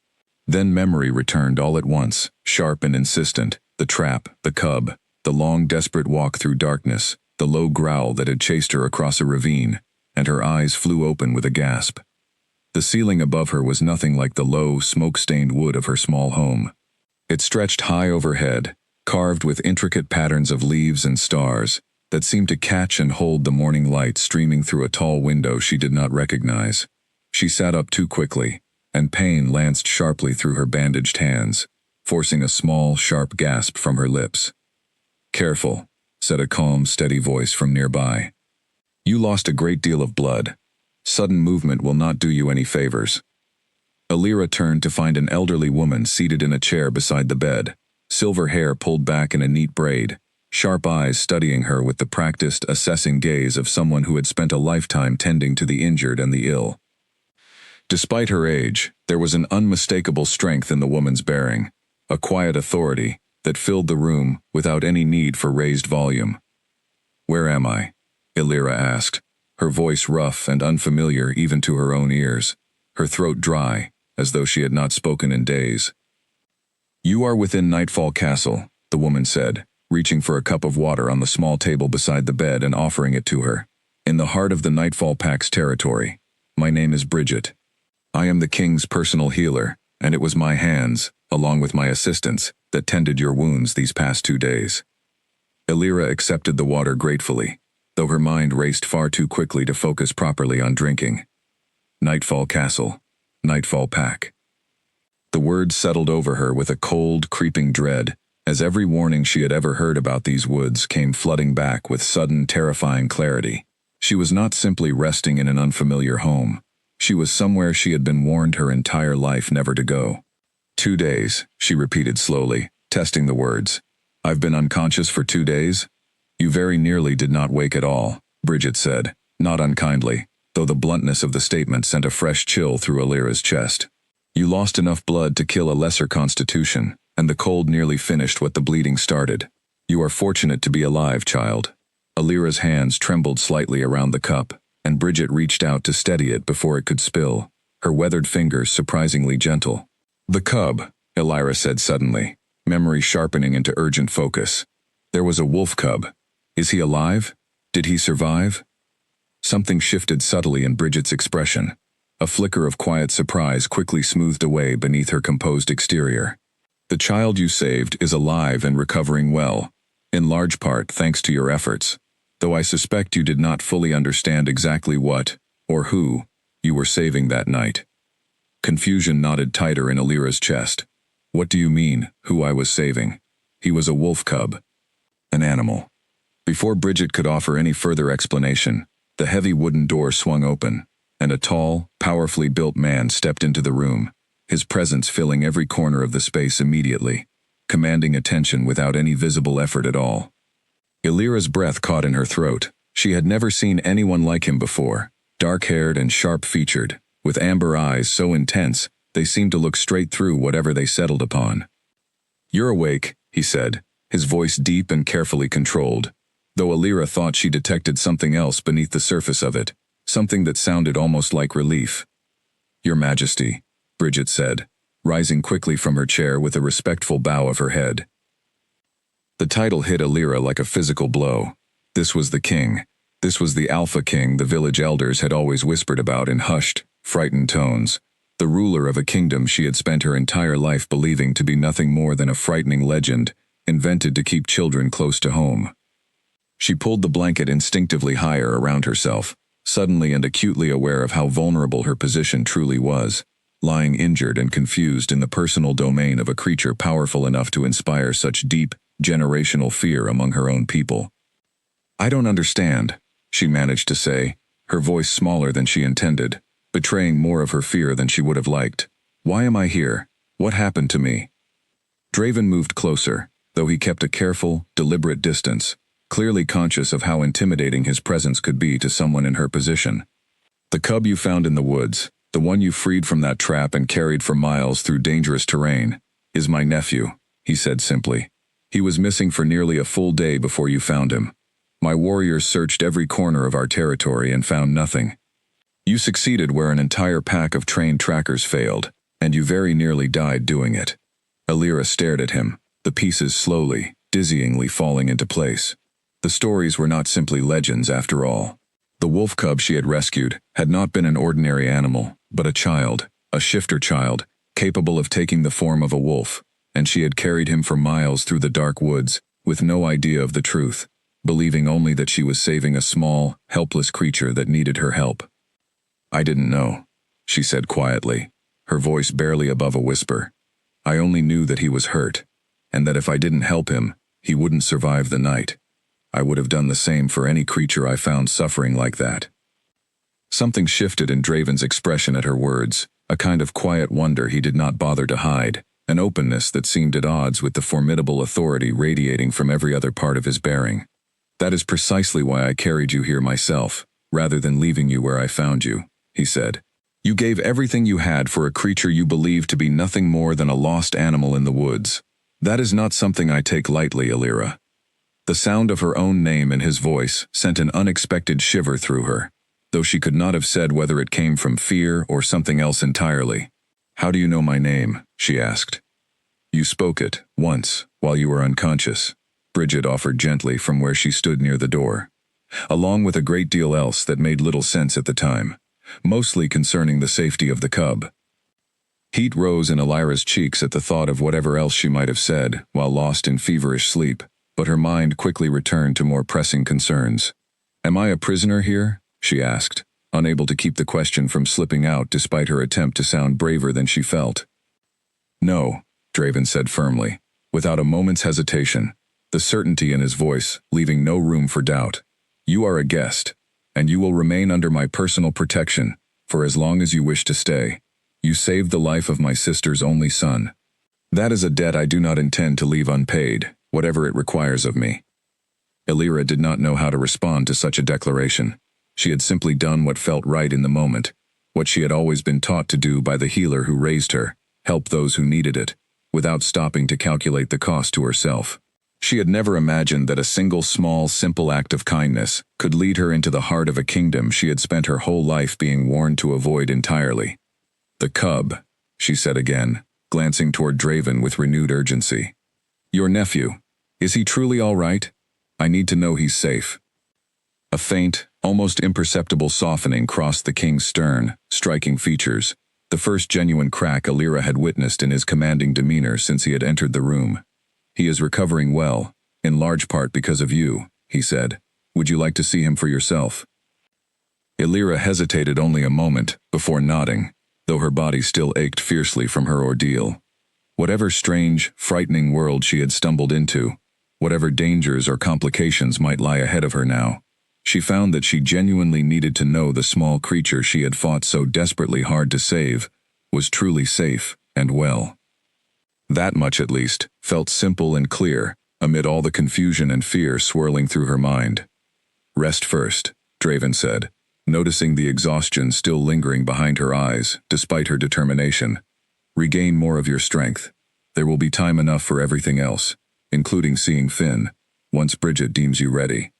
Then memory returned all at once, sharp and insistent, the trap, the cub, the long, desperate walk through darkness, the low growl that had chased her across a ravine, and her eyes flew open with a gasp. The ceiling above her was nothing like the low, smoke-stained wood of her small home. It stretched high overhead, carved with intricate patterns of leaves and stars that seemed to catch and hold the morning light streaming through a tall window she did not recognize. She sat up too quickly, and pain lanced sharply through her bandaged hands, forcing a small, sharp gasp from her lips. "Careful," said a calm, steady voice from nearby. "You lost a great deal of blood. Sudden movement will not do you any favors." Alira turned to find an elderly woman seated in a chair beside the bed, silver hair pulled back in a neat braid, sharp eyes studying her with the practiced, assessing gaze of someone who had spent a lifetime tending to the injured and the ill. Despite her age, there was an unmistakable strength in the woman's bearing, a quiet authority that filled the room without any need for raised volume. "Where am I?" Alira asked, her voice rough and unfamiliar even to her own ears, her throat dry, as though she had not spoken in days. "You are within Nightfall Castle," the woman said, reaching for a cup of water on the small table beside the bed and offering it to her. "In the heart of the Nightfall Pack's territory. My name is Bridget. I am the king's personal healer, and it was my hands, along with my assistants, that tended your wounds these past 2 days." Alira accepted the water gratefully, though her mind raced far too quickly to focus properly on drinking. Nightfall Castle. Nightfall Pack. The words settled over her with a cold, creeping dread, as every warning she had ever heard about these woods came flooding back with sudden, terrifying clarity. She was not simply resting in an unfamiliar home. She was somewhere she had been warned her entire life never to go. 2 days, she repeated slowly, testing the words. "I've been unconscious for 2 days?" "You very nearly did not wake at all," Bridget said, not unkindly, though the bluntness of the statement sent a fresh chill through Alira's chest. "You lost enough blood to kill a lesser constitution, and the cold nearly finished what the bleeding started. You are fortunate to be alive, child." Alira's hands trembled slightly around the cup, and Bridget reached out to steady it before it could spill, her weathered fingers surprisingly gentle. "The cub," Alira said suddenly, memory sharpening into urgent focus. "There was a wolf cub. Is he alive? Did he survive?" Something shifted subtly in Bridget's expression. A flicker of quiet surprise quickly smoothed away beneath her composed exterior. "The child you saved is alive and recovering well, in large part thanks to your efforts, though I suspect you did not fully understand exactly what, or who, you were saving that night." Confusion knotted tighter in Alira's chest. "What do you mean, who I was saving?" "He was a wolf cub. An animal." Before Bridget could offer any further explanation, the heavy wooden door swung open, and a tall, powerfully built man stepped into the room, his presence filling every corner of the space immediately, commanding attention without any visible effort at all. Alira's breath caught in her throat. She had never seen anyone like him before, dark-haired and sharp-featured, with amber eyes so intense they seemed to look straight through whatever they settled upon. "You're awake," he said, his voice deep and carefully controlled, though Alira thought she detected something else beneath the surface of it, something that sounded almost like relief. "Your Majesty," Bridget said, rising quickly from her chair with a respectful bow of her head. The title hit Alira like a physical blow. This was the king. This was the Alpha King the village elders had always whispered about in hushed, frightened tones, the ruler of a kingdom she had spent her entire life believing to be nothing more than a frightening legend, invented to keep children close to home. She pulled the blanket instinctively higher around herself, suddenly and acutely aware of how vulnerable her position truly was, lying injured and confused in the personal domain of a creature powerful enough to inspire such deep, generational fear among her own people. "I don't understand," she managed to say, her voice smaller than she intended, betraying more of her fear than she would have liked. "Why am I here? What happened to me?" Draven moved closer, though he kept a careful, deliberate distance, clearly conscious of how intimidating his presence could be to someone in her position. "The cub you found in the woods, the one you freed from that trap and carried for miles through dangerous terrain, is my nephew," he said simply. "He was missing for nearly a full day before you found him. My warriors searched every corner of our territory and found nothing. You succeeded where an entire pack of trained trackers failed, and you very nearly died doing it." Alira stared at him, the pieces slowly, dizzyingly falling into place. The stories were not simply legends after all. The wolf cub she had rescued had not been an ordinary animal, but a child, a shifter child, capable of taking the form of a wolf, and she had carried him for miles through the dark woods, with no idea of the truth, believing only that she was saving a small, helpless creature that needed her help. "I didn't know," she said quietly, her voice barely above a whisper. "I only knew that he was hurt, and that if I didn't help him, he wouldn't survive the night. I would have done the same for any creature I found suffering like that." Something shifted in Draven's expression at her words, a kind of quiet wonder he did not bother to hide, an openness that seemed at odds with the formidable authority radiating from every other part of his bearing. "That is precisely why I carried you here myself, rather than leaving you where I found you," he said. "You gave everything you had for a creature you believed to be nothing more than a lost animal in the woods. That is not something I take lightly, Alira." The sound of her own name in his voice sent an unexpected shiver through her, though she could not have said whether it came from fear or something else entirely. "How do you know my name?" she asked. "You spoke it, once, while you were unconscious," Bridget offered gently from where she stood near the door, along with a great deal else that made little sense at the time, mostly concerning the safety of the cub. Heat rose in Alira's cheeks at the thought of whatever else she might have said while lost in feverish sleep, but her mind quickly returned to more pressing concerns. "Am I a prisoner here?" she asked, unable to keep the question from slipping out despite her attempt to sound braver than she felt. "No," Draven said firmly, without a moment's hesitation, the certainty in his voice leaving no room for doubt. "You are a guest, and you will remain under my personal protection for as long as you wish to stay. You saved the life of my sister's only son. That is a debt I do not intend to leave unpaid, whatever it requires of me." Alira did not know how to respond to such a declaration. She had simply done what felt right in the moment, what she had always been taught to do by the healer who raised her, help those who needed it, without stopping to calculate the cost to herself. She had never imagined that a single small, simple act of kindness could lead her into the heart of a kingdom she had spent her whole life being warned to avoid entirely. "The cub," she said again, glancing toward Draven with renewed urgency. "Your nephew, is he truly all right? I need to know he's safe." A faint, almost imperceptible softening crossed the king's stern, striking features, the first genuine crack Alira had witnessed in his commanding demeanor since he had entered the room. "He is recovering well, in large part because of you," he said. "Would you like to see him for yourself?" Alira hesitated only a moment before nodding, though her body still ached fiercely from her ordeal. Whatever strange, frightening world she had stumbled into, whatever dangers or complications might lie ahead of her now, she found that she genuinely needed to know the small creature she had fought so desperately hard to save was truly safe and well. That much, at least, felt simple and clear amid all the confusion and fear swirling through her mind. "Rest first," Draven said, noticing the exhaustion still lingering behind her eyes despite her determination. "Regain more of your strength. There will be time enough for everything else. including seeing Finn, once Bridget deems you ready.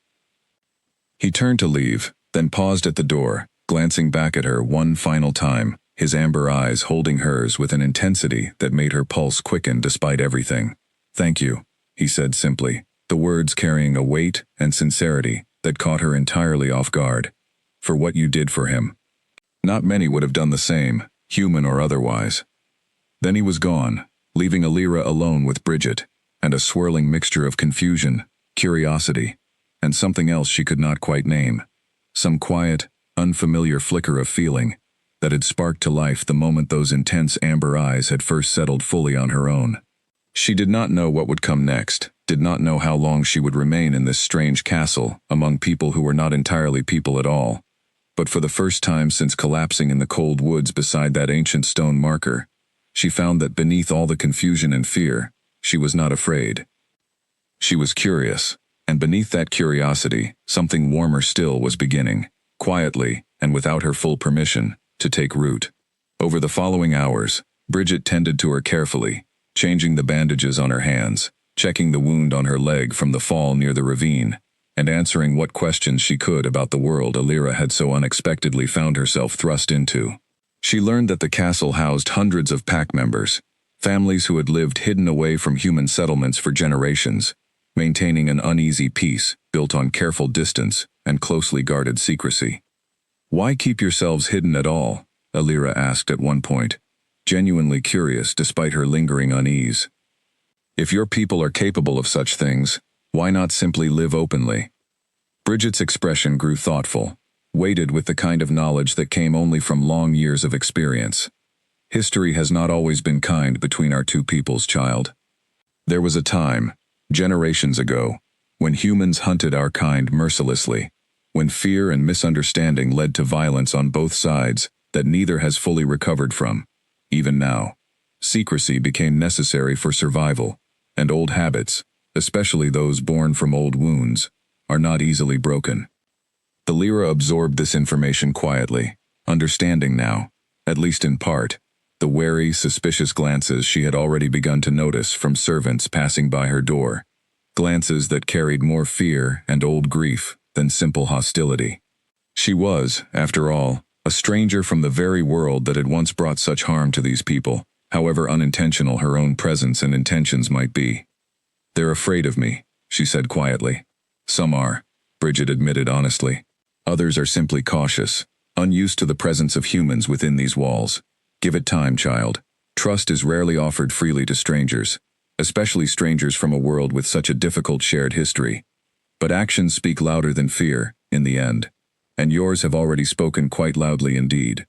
He turned to leave, then paused at the door, glancing back at her one final time, his amber eyes holding hers with an intensity that made her pulse quicken despite everything. "Thank you," he said simply, the words carrying a weight and sincerity that caught her entirely off guard. "For what you did for him. Not many would have done the same, human or otherwise." Then he was gone, leaving Alira alone with Bridget, and a swirling mixture of confusion, curiosity, and something else she could not quite name. Some quiet, unfamiliar flicker of feeling that had sparked to life the moment those intense amber eyes had first settled fully on her own. She did not know what would come next, did not know how long she would remain in this strange castle among people who were not entirely people at all. But for the first time since collapsing in the cold woods beside that ancient stone marker, she found that beneath all the confusion and fear, she was not afraid. She was curious, and beneath that curiosity, something warmer still was beginning, quietly, and without her full permission, to take root. Over the following hours, Bridget tended to her carefully, changing the bandages on her hands, checking the wound on her leg from the fall near the ravine, and answering what questions she could about the world Alira had so unexpectedly found herself thrust into. She learned that the castle housed hundreds of pack members, families who had lived hidden away from human settlements for generations, maintaining an uneasy peace built on careful distance and closely guarded secrecy. "Why keep yourselves hidden at all?" Alira asked at one point, genuinely curious despite her lingering unease. "If your people are capable of such things, why not simply live openly?" Bridget's expression grew thoughtful, weighted with the kind of knowledge that came only from long years of experience. "History has not always been kind between our two peoples, child. There was a time, generations ago, when humans hunted our kind mercilessly, when fear and misunderstanding led to violence on both sides that neither has fully recovered from. Even now, secrecy became necessary for survival, and old habits, especially those born from old wounds, are not easily broken." Alira absorbed this information quietly, understanding now, at least in part, the wary, suspicious glances she had already begun to notice from servants passing by her door, glances that carried more fear and old grief than simple hostility. She was, after all, a stranger from the very world that had once brought such harm to these people, however unintentional her own presence and intentions might be. "They're afraid of me," she said quietly. "Some are," Bridget admitted honestly. "Others are simply cautious, unused to the presence of humans within these walls. Give it time, child. Trust is rarely offered freely to strangers, especially strangers from a world with such a difficult shared history. But actions speak louder than fear, in the end, and yours have already spoken quite loudly indeed."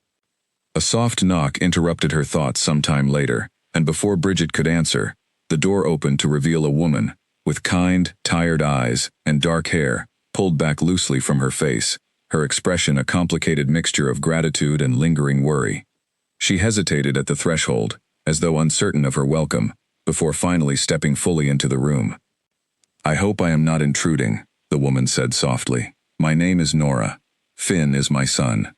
A soft knock interrupted her thoughts some time later, and before Bridget could answer, the door opened to reveal a woman, with kind, tired eyes and dark hair, pulled back loosely from her face, her expression a complicated mixture of gratitude and lingering worry. She hesitated at the threshold, as though uncertain of her welcome, before finally stepping fully into the room. "I hope I am not intruding," the woman said softly. "My name is Nora. Finn is my son."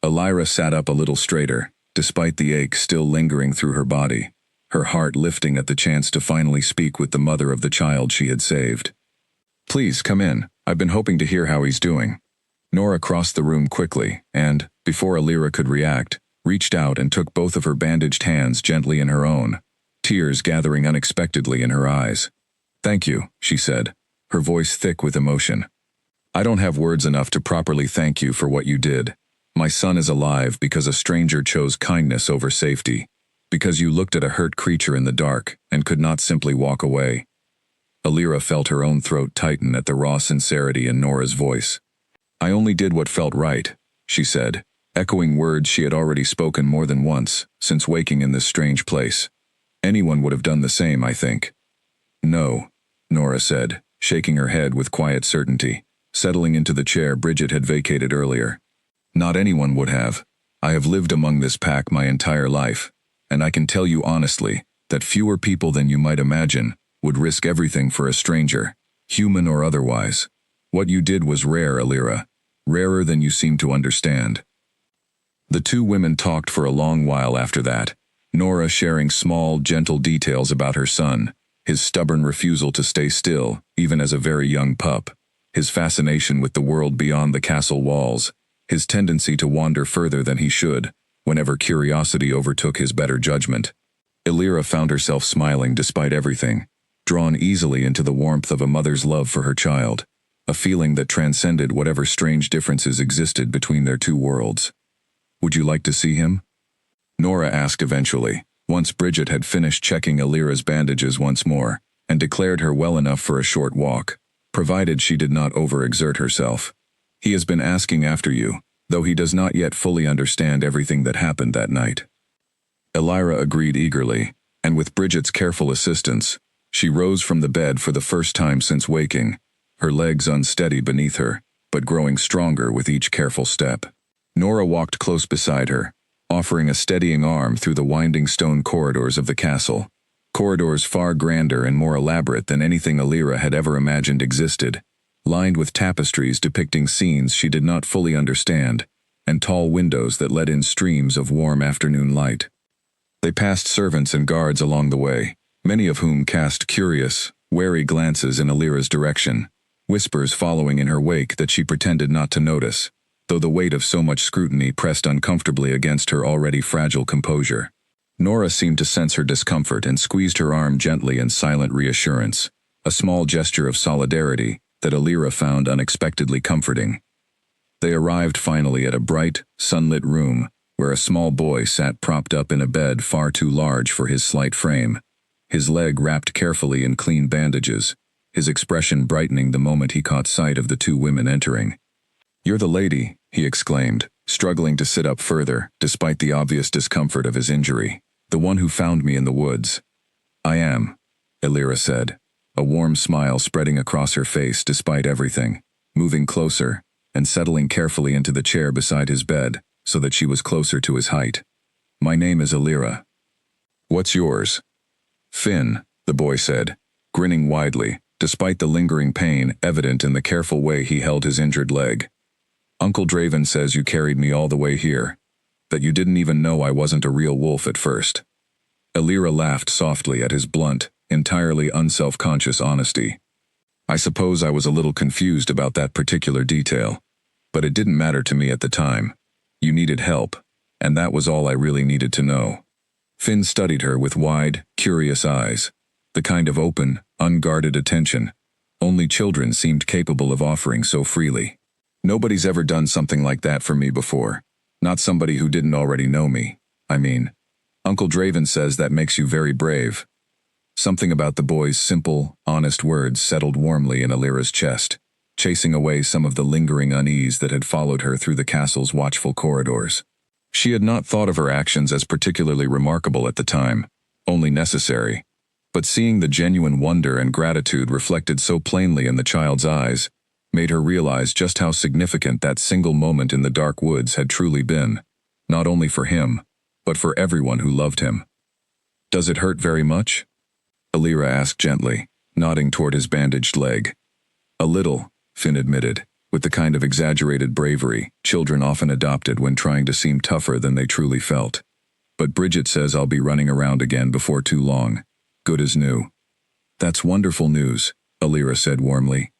Alira sat up a little straighter, despite the ache still lingering through her body, her heart lifting at the chance to finally speak with the mother of the child she had saved. "Please, come in. I've been hoping to hear how he's doing." Nora crossed the room quickly and, before Alira could react, reached out and took both of her bandaged hands gently in her own, tears gathering unexpectedly in her eyes. "Thank you," she said, her voice thick with emotion. "I don't have words enough to properly thank you for what you did. My son is alive because a stranger chose kindness over safety, because you looked at a hurt creature in the dark and could not simply walk away." Alira felt her own throat tighten at the raw sincerity in Nora's voice. "I only did what felt right," she said, echoing words she had already spoken more than once since waking in this strange place. "Anyone would have done the same, I think." "No," Nora said, shaking her head with quiet certainty, settling into the chair Bridget had vacated earlier. "Not anyone would have. I have lived among this pack my entire life, and I can tell you honestly that fewer people than you might imagine would risk everything for a stranger, human or otherwise. What you did was rare, Alira, rarer than you seem to understand." The two women talked for a long while after that, Nora sharing small, gentle details about her son, his stubborn refusal to stay still, even as a very young pup, his fascination with the world beyond the castle walls, his tendency to wander further than he should, whenever curiosity overtook his better judgment. Illyra found herself smiling despite everything, drawn easily into the warmth of a mother's love for her child, a feeling that transcended whatever strange differences existed between their two worlds. "Would you like to see him?" Nora asked eventually, once Bridget had finished checking Illyra's bandages once more, and declared her well enough for a short walk, provided she did not overexert herself. "He has been asking after you, though he does not yet fully understand everything that happened that night." Illyra agreed eagerly, and with Bridget's careful assistance, she rose from the bed for the first time since waking, her legs unsteady beneath her, but growing stronger with each careful step. Nora walked close beside her, offering a steadying arm through the winding stone corridors of the castle, corridors far grander and more elaborate than anything Illyra had ever imagined existed, lined with tapestries depicting scenes she did not fully understand, and tall windows that let in streams of warm afternoon light. They passed servants and guards along the way, many of whom cast curious, wary glances in Illyra's direction, whispers following in her wake that she pretended not to notice, though the weight of so much scrutiny pressed uncomfortably against her already fragile composure. Nora seemed to sense her discomfort and squeezed her arm gently in silent reassurance, a small gesture of solidarity that Illyra found unexpectedly comforting. They arrived finally at a bright, sunlit room where a small boy sat propped up in a bed far too large for his slight frame, his leg wrapped carefully in clean bandages, his expression brightening the moment he caught sight of the two women entering. "You're the lady," he exclaimed, struggling to sit up further, despite the obvious discomfort of his injury. "The one who found me in the woods." "I am," Illyra said, a warm smile spreading across her face despite everything, moving closer and settling carefully into the chair beside his bed so that she was closer to his height. "My name is Illyra." "What's yours?" "Finn," the boy said, grinning widely, despite the lingering pain evident in the careful way he held his injured leg. "Uncle Draven says you carried me all the way here, that you didn't even know I wasn't a real wolf at first." Illyra laughed softly at his blunt, entirely unself-conscious honesty. "I suppose I was a little confused about that particular detail, but it didn't matter to me at the time. You needed help, and that was all I really needed to know." Finn studied her with wide, curious eyes, the kind of open, unguarded attention only children seemed capable of offering so freely. "Nobody's ever done something like that for me before. Not somebody who didn't already know me. I mean, Uncle Draven says that makes you very brave." Something about the boy's simple, honest words settled warmly in Illyra's chest, chasing away some of the lingering unease that had followed her through the castle's watchful corridors. She had not thought of her actions as particularly remarkable at the time, only necessary, but seeing the genuine wonder and gratitude reflected so plainly in the child's eyes made her realize just how significant that single moment in the dark woods had truly been, not only for him, but for everyone who loved him. "Does it hurt very much?" Illyra asked gently, nodding toward his bandaged leg. "A little," Finn admitted, with the kind of exaggerated bravery children often adopted when trying to seem tougher than they truly felt. "But Bridget says I'll be running around again before too long. Good as new." "That's wonderful news," Illyra said warmly.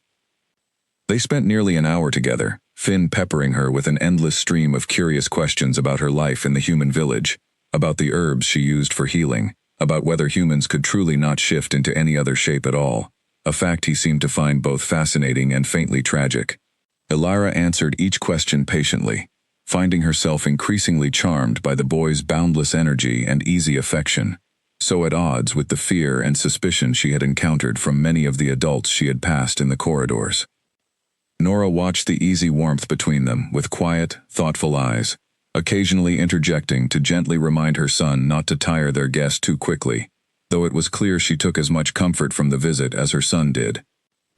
They spent nearly an hour together, Finn peppering her with an endless stream of curious questions about her life in the human village, about the herbs she used for healing, about whether humans could truly not shift into any other shape at all, a fact he seemed to find both fascinating and faintly tragic. Illyra answered each question patiently, finding herself increasingly charmed by the boy's boundless energy and easy affection, so at odds with the fear and suspicion she had encountered from many of the adults she had passed in the corridors. Nora watched the easy warmth between them with quiet, thoughtful eyes, occasionally interjecting to gently remind her son not to tire their guest too quickly, though it was clear she took as much comfort from the visit as her son did.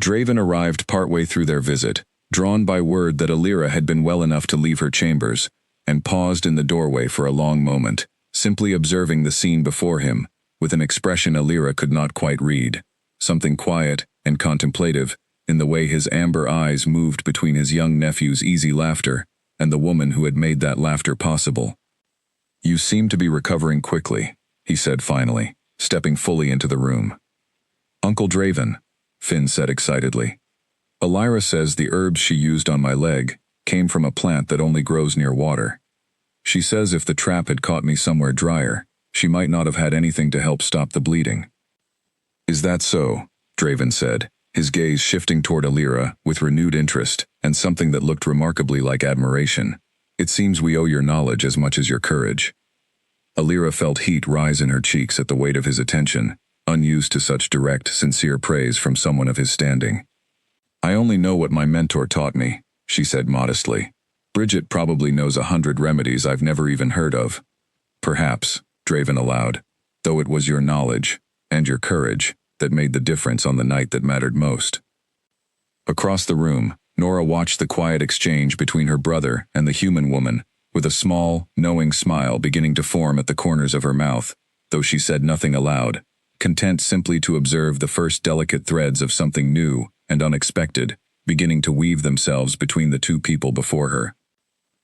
Draven arrived partway through their visit, drawn by word that Illyra had been well enough to leave her chambers, and paused in the doorway for a long moment, simply observing the scene before him, with an expression Illyra could not quite read, something quiet and contemplative in the way his amber eyes moved between his young nephew's easy laughter and the woman who had made that laughter possible. "You seem to be recovering quickly," he said finally, stepping fully into the room. Uncle Draven, Finn said excitedly. Elira says the herbs she used on my leg came from a plant that only grows near water. She says if the trap had caught me somewhere drier, she might not have had anything to help stop the bleeding. Is that so? Draven said, his gaze shifting toward Elira with renewed interest and something that looked remarkably like admiration. It seems we owe your knowledge as much as your courage. Elira felt heat rise in her cheeks at the weight of his attention, unused to such direct, sincere praise from someone of his standing. I only know what my mentor taught me, she said modestly. Bridget probably knows 100 remedies I've never even heard of. Perhaps, Draven allowed, though it was your knowledge, and your courage, that made the difference on the night that mattered most. Across the room, Nora watched the quiet exchange between her brother and the human woman, with a small, knowing smile beginning to form at the corners of her mouth, though she said nothing aloud, content simply to observe the first delicate threads of something new and unexpected, beginning to weave themselves between the two people before her.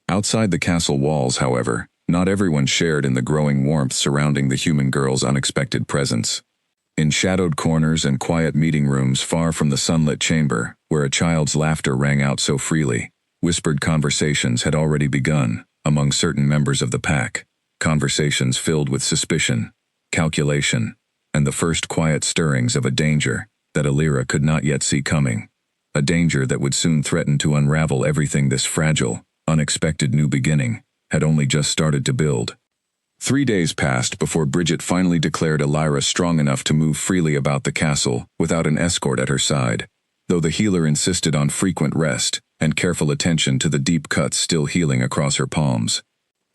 Outside the castle walls, however, not everyone shared in the growing warmth surrounding the human girl's unexpected presence. In shadowed corners and quiet meeting rooms far from the sunlit chamber, where a child's laughter rang out so freely, whispered conversations had already begun among certain members of the pack, conversations filled with suspicion, calculation, and the first quiet stirrings of a danger that Elira could not yet see coming, a danger that would soon threaten to unravel everything this fragile, unexpected new beginning had only just started to build. 3 days passed before Bridget finally declared Elira strong enough to move freely about the castle without an escort at her side, though the healer insisted on frequent rest and careful attention to the deep cuts still healing across her palms.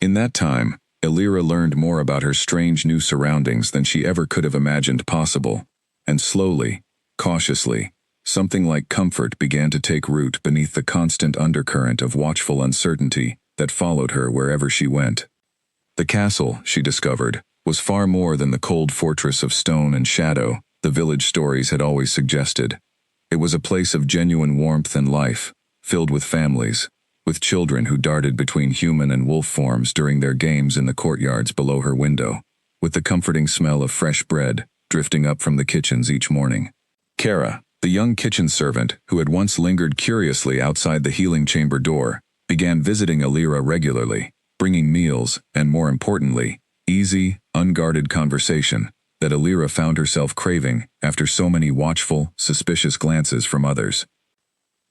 In that time, Elira learned more about her strange new surroundings than she ever could have imagined possible, and slowly, cautiously, something like comfort began to take root beneath the constant undercurrent of watchful uncertainty that followed her wherever she went. The castle, she discovered, was far more than the cold fortress of stone and shadow the village stories had always suggested. It was a place of genuine warmth and life, filled with families, with children who darted between human and wolf forms during their games in the courtyards below her window, with the comforting smell of fresh bread drifting up from the kitchens each morning. Kara, the young kitchen servant who had once lingered curiously outside the healing chamber door, began visiting Elira regularly, bringing meals and, more importantly, easy, unguarded conversation that Elira found herself craving after so many watchful, suspicious glances from others.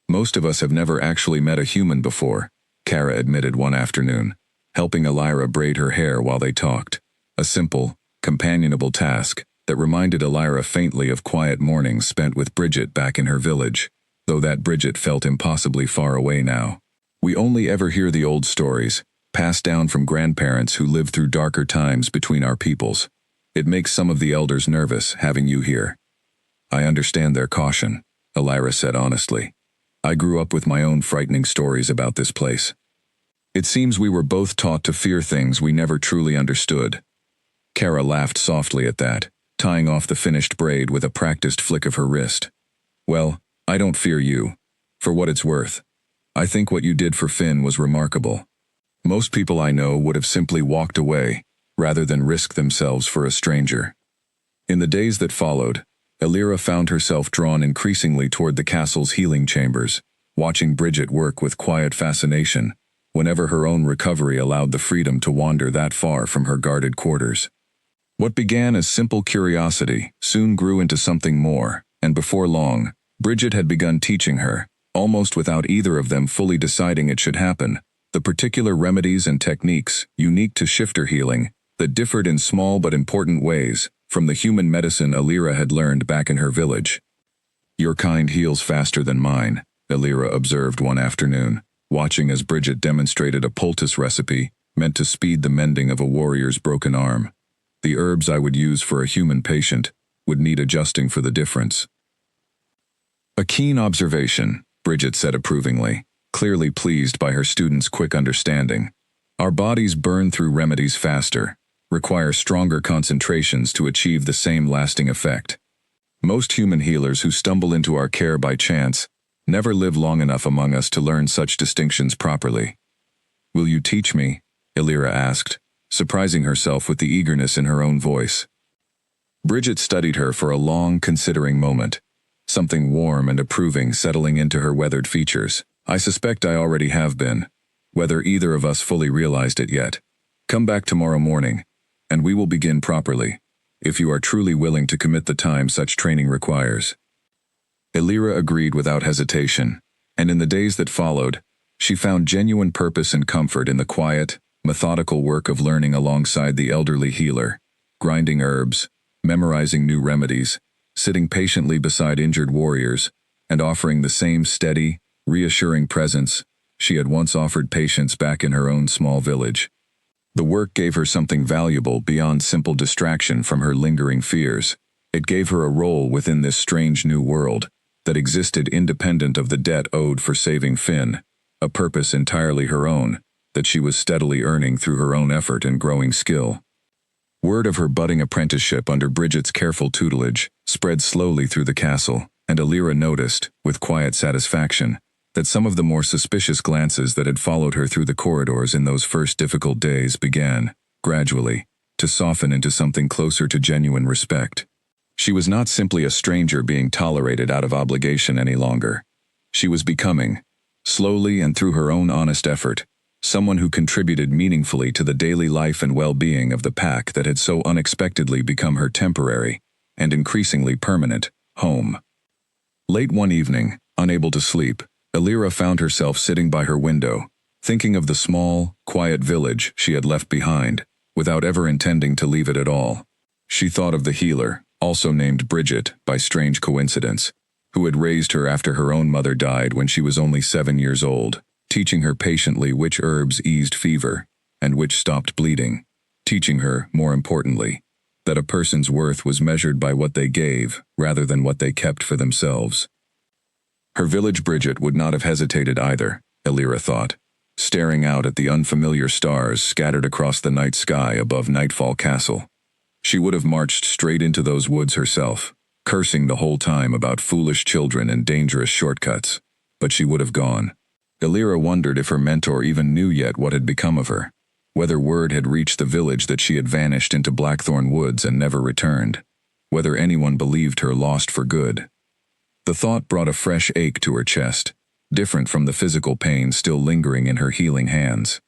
Most of us have never actually met a human before, Kara admitted one afternoon, helping Elira braid her hair while they talked, a simple, companionable task that reminded Elira faintly of quiet mornings spent with Bridget back in her village, though that Bridget felt impossibly far away now. We only ever hear the old stories, passed down from grandparents who lived through darker times between our peoples. It makes some of the elders nervous having you here. I understand their caution, Elira said honestly. I grew up with my own frightening stories about this place. It seems we were both taught to fear things we never truly understood. Kara laughed softly at that, tying off the finished braid with a practiced flick of her wrist. Well, I don't fear you. For what it's worth, I think what you did for Finn was remarkable. Most people I know would have simply walked away, rather than risk themselves for a stranger. In the days that followed, Elira found herself drawn increasingly toward the castle's healing chambers, watching Bridget work with quiet fascination, whenever her own recovery allowed the freedom to wander that far from her guarded quarters. What began as simple curiosity soon grew into something more, and before long, Bridget had begun teaching her, almost without either of them fully deciding it should happen, the particular remedies and techniques unique to shifter healing that differed in small but important ways from the human medicine Elira had learned back in her village. Your kind heals faster than mine, Elira observed one afternoon, watching as Bridget demonstrated a poultice recipe meant to speed the mending of a warrior's broken arm. The herbs I would use for a human patient would need adjusting for the difference. A keen observation, Bridget said approvingly, clearly pleased by her student's quick understanding. Our bodies burn through remedies faster, require stronger concentrations to achieve the same lasting effect. Most human healers who stumble into our care by chance never live long enough among us to learn such distinctions properly. Will you teach me? Elira asked, surprising herself with the eagerness in her own voice. Bridget studied her for a long, considering moment. Something warm and approving settling into her weathered features. I suspect I already have been, whether either of us fully realized it yet. Come back tomorrow morning, and we will begin properly, if you are truly willing to commit the time such training requires. Elira agreed without hesitation, and in the days that followed, she found genuine purpose and comfort in the quiet, methodical work of learning alongside the elderly healer, grinding herbs, memorizing new remedies, sitting patiently beside injured warriors, and offering the same steady, reassuring presence she had once offered patients back in her own small village. The work gave her something valuable beyond simple distraction from her lingering fears. It gave her a role within this strange new world that existed independent of the debt owed for saving Finn, a purpose entirely her own, that she was steadily earning through her own effort and growing skill. Word of her budding apprenticeship under Bridget's careful tutelage spread slowly through the castle, and Elira noticed, with quiet satisfaction, that some of the more suspicious glances that had followed her through the corridors in those first difficult days began, gradually, to soften into something closer to genuine respect. She was not simply a stranger being tolerated out of obligation any longer. She was becoming, slowly and through her own honest effort, someone who contributed meaningfully to the daily life and well-being of the pack that had so unexpectedly become her temporary, and increasingly permanent, home. Late one evening, unable to sleep, Elira found herself sitting by her window, thinking of the small, quiet village she had left behind, without ever intending to leave it at all. She thought of the healer, also named Bridget by strange coincidence, who had raised her after her own mother died when she was only 7 years old, teaching her patiently which herbs eased fever and which stopped bleeding, teaching her, more importantly, that a person's worth was measured by what they gave rather than what they kept for themselves. Her village Bridget would not have hesitated either, Elira thought, staring out at the unfamiliar stars scattered across the night sky above Nightfall Castle. She would have marched straight into those woods herself, cursing the whole time about foolish children and dangerous shortcuts, but she would have gone. Elira wondered if her mentor even knew yet what had become of her, whether word had reached the village that she had vanished into Blackthorn Woods and never returned, whether anyone believed her lost for good. The thought brought a fresh ache to her chest, different from the physical pain still lingering in her healing hands.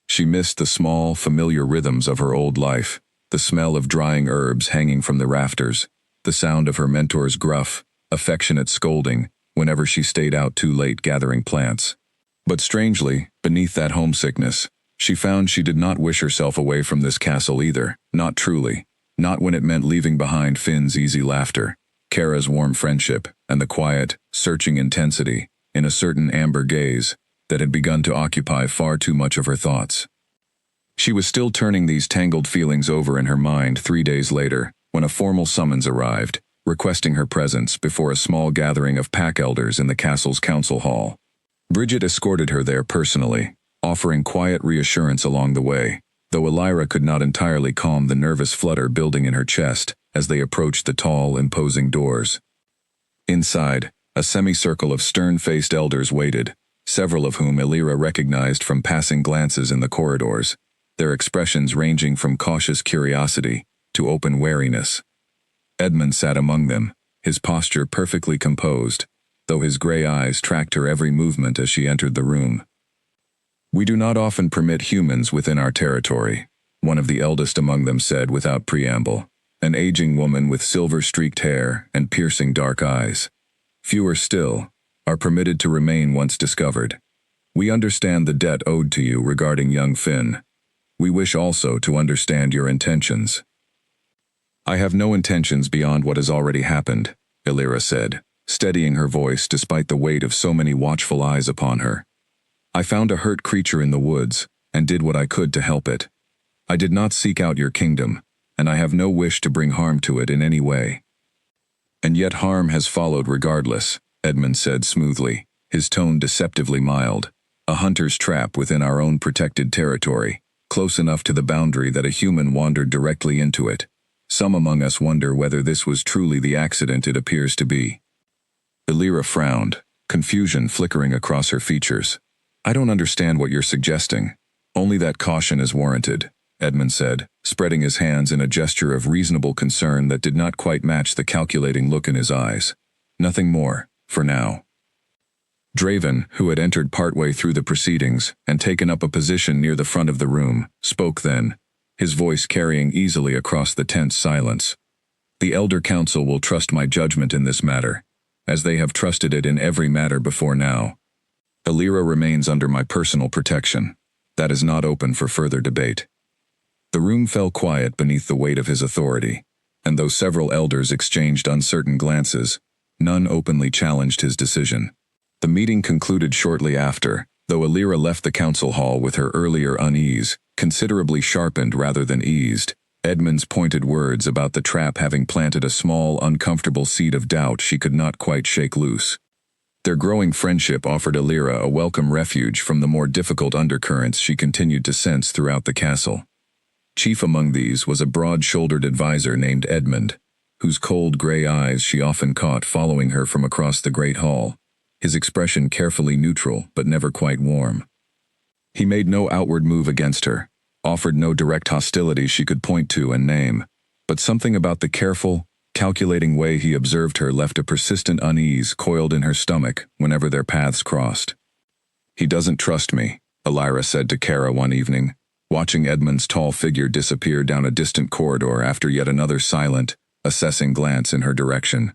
She missed the small, familiar rhythms of her old life, the smell of drying herbs hanging from the rafters, the sound of her mentor's gruff, affectionate scolding whenever she stayed out too late gathering plants. But strangely, beneath that homesickness, she found she did not wish herself away from this castle either, not truly, not when it meant leaving behind Finn's easy laughter, Kara's warm friendship, and the quiet, searching intensity, in a certain amber gaze, that had begun to occupy far too much of her thoughts. She was still turning these tangled feelings over in her mind 3 days later, when a formal summons arrived, requesting her presence before a small gathering of pack elders in the castle's council hall. Bridget escorted her there personally, offering quiet reassurance along the way, though Elira could not entirely calm the nervous flutter building in her chest as they approached the tall, imposing doors. Inside, a semicircle of stern-faced elders waited, several of whom Elira recognized from passing glances in the corridors, their expressions ranging from cautious curiosity to open wariness. Edmund sat among them, his posture perfectly composed, though his gray eyes tracked her every movement as she entered the room. "We do not often permit humans within our territory," one of the eldest among them said without preamble, an aging woman with silver-streaked hair and piercing dark eyes. "Fewer still are permitted to remain once discovered. We understand the debt owed to you regarding young Finn. We wish also to understand your intentions." "I have no intentions beyond what has already happened," Elira said, steadying her voice despite the weight of so many watchful eyes upon her. "I found a hurt creature in the woods, and did what I could to help it. I did not seek out your kingdom, and I have no wish to bring harm to it in any way." "And yet harm has followed regardless," Edmund said smoothly, his tone deceptively mild. "A hunter's trap within our own protected territory, close enough to the boundary that a human wandered directly into it. Some among us wonder whether this was truly the accident it appears to be." Elira frowned, confusion flickering across her features. "I don't understand what you're suggesting. Only that caution is warranted. Edmund said, spreading his hands in a gesture of reasonable concern that did not quite match the calculating look in his eyes. Nothing more, for now. Draven, who had entered partway through the proceedings and taken up a position near the front of the room, spoke then, his voice carrying easily across the tense silence. The Elder Council will trust my judgment in this matter, as they have trusted it in every matter before now. Alira remains under my personal protection. That is not open for further debate. The room fell quiet beneath the weight of his authority, and though several elders exchanged uncertain glances, none openly challenged his decision. The meeting concluded shortly after, though Alira left the council hall with her earlier unease, considerably sharpened rather than eased. Edmund's pointed words about the trap having planted a small, uncomfortable seed of doubt she could not quite shake loose. Their growing friendship offered Alira a welcome refuge from the more difficult undercurrents she continued to sense throughout the castle. Chief among these was a broad-shouldered advisor named Edmund, whose cold gray eyes she often caught following her from across the great hall, his expression carefully neutral but never quite warm. He made no outward move against her, offered no direct hostility she could point to and name, but something about the careful, calculating way he observed her left a persistent unease coiled in her stomach whenever their paths crossed. "He doesn't trust me," Alira said to Kara one evening, watching Edmund's tall figure disappear down a distant corridor after yet another silent, assessing glance in her direction.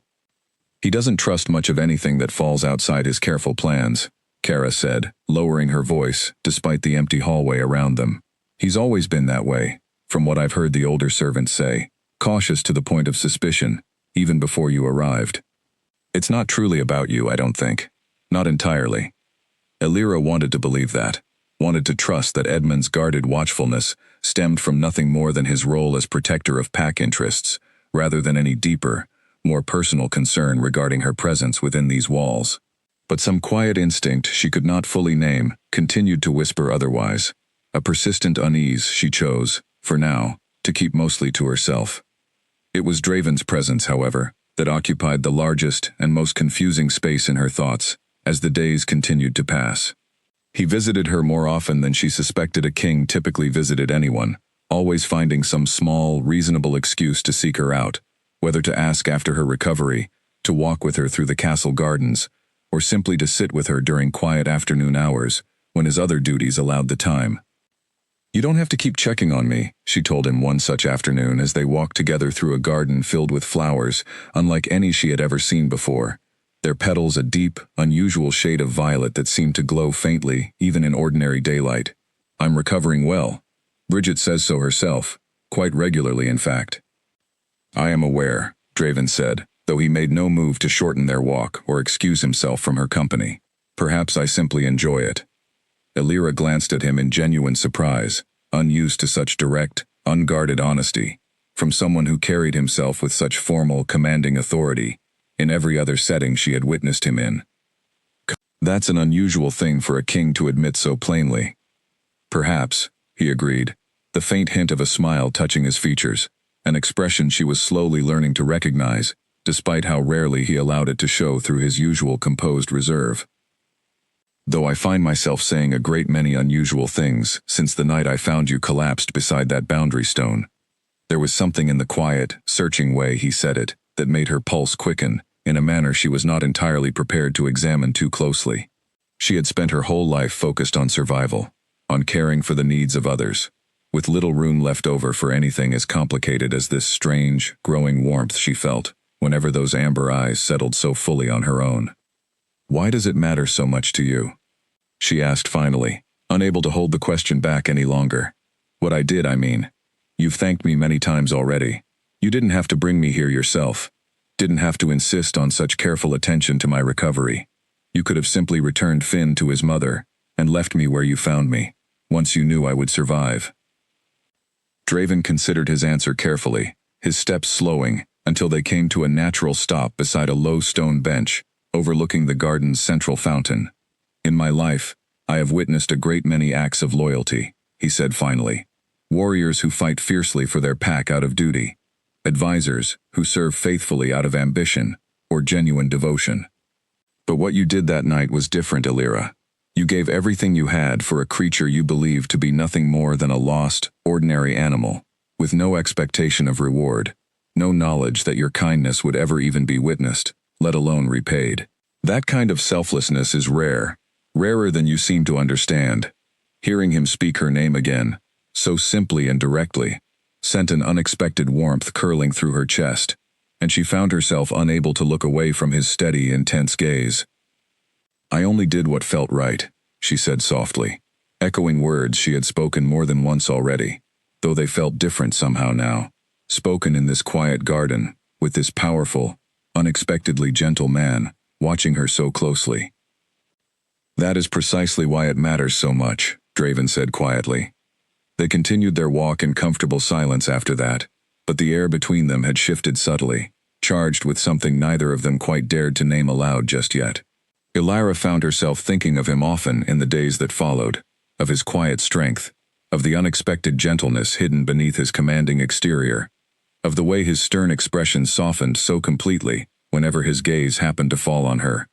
"He doesn't trust much of anything that falls outside his careful plans," Kara said, lowering her voice despite the empty hallway around them. "He's always been that way, from what I've heard the older servants say, cautious to the point of suspicion, even before you arrived. It's not truly about you, I don't think. Not entirely." Alira wanted to believe that, wanted to trust that Edmund's guarded watchfulness stemmed from nothing more than his role as protector of pack interests, rather than any deeper, more personal concern regarding her presence within these walls. But some quiet instinct she could not fully name continued to whisper otherwise. A persistent unease she chose, for now, to keep mostly to herself. It was Draven's presence, however, that occupied the largest and most confusing space in her thoughts as the days continued to pass. He visited her more often than she suspected a king typically visited anyone, always finding some small, reasonable excuse to seek her out, whether to ask after her recovery, to walk with her through the castle gardens, or simply to sit with her during quiet afternoon hours, when his other duties allowed the time. "You don't have to keep checking on me," she told him one such afternoon as they walked together through a garden filled with flowers, unlike any she had ever seen before, their petals a deep, unusual shade of violet that seemed to glow faintly, even in ordinary daylight. "I'm recovering well. Bridget says so herself, quite regularly in fact." "I am aware," Draven said, though he made no move to shorten their walk or excuse himself from her company. "Perhaps I simply enjoy it." Alira glanced at him in genuine surprise, unused to such direct, unguarded honesty, from someone who carried himself with such formal, commanding authority, in every other setting she had witnessed him in. "That's an unusual thing for a king to admit so plainly." "Perhaps," he agreed, the faint hint of a smile touching his features, an expression she was slowly learning to recognize, despite how rarely he allowed it to show through his usual composed reserve. "Though I find myself saying a great many unusual things since the night I found you collapsed beside that boundary stone." There was something in the quiet, searching way he said it that made her pulse quicken, in a manner she was not entirely prepared to examine too closely. She had spent her whole life focused on survival, on caring for the needs of others, with little room left over for anything as complicated as this strange, growing warmth she felt whenever those amber eyes settled so fully on her own. "Why does it matter so much to you?" she asked finally, unable to hold the question back any longer. "What I did, I mean. You've thanked me many times already. You didn't have to bring me here yourself. Didn't have to insist on such careful attention to my recovery. You could have simply returned Finn to his mother and left me where you found me, once you knew I would survive." Draven considered his answer carefully, his steps slowing until they came to a natural stop beside a low stone bench overlooking the garden's central fountain. "In my life, I have witnessed a great many acts of loyalty," he said finally. "Warriors who fight fiercely for their pack out of duty. Advisors who serve faithfully out of ambition or genuine devotion. But what you did that night was different, Alira. You gave everything you had for a creature you believed to be nothing more than a lost, ordinary animal, with no expectation of reward, no knowledge that your kindness would ever even be witnessed, let alone repaid. That kind of selflessness is rare, rarer than you seem to understand. Hearing him speak her name again, so simply and directly, sent an unexpected warmth curling through her chest, and she found herself unable to look away from his steady, intense gaze. "I only did what felt right," she said softly, echoing words she had spoken more than once already, though they felt different somehow now, spoken in this quiet garden, with this powerful, unexpectedly gentle man, watching her so closely. "That is precisely why it matters so much," Draven said quietly. They continued their walk in comfortable silence after that, but the air between them had shifted subtly, charged with something neither of them quite dared to name aloud just yet. Elira found herself thinking of him often in the days that followed, of his quiet strength, of the unexpected gentleness hidden beneath his commanding exterior, of the way his stern expression softened so completely whenever his gaze happened to fall on her.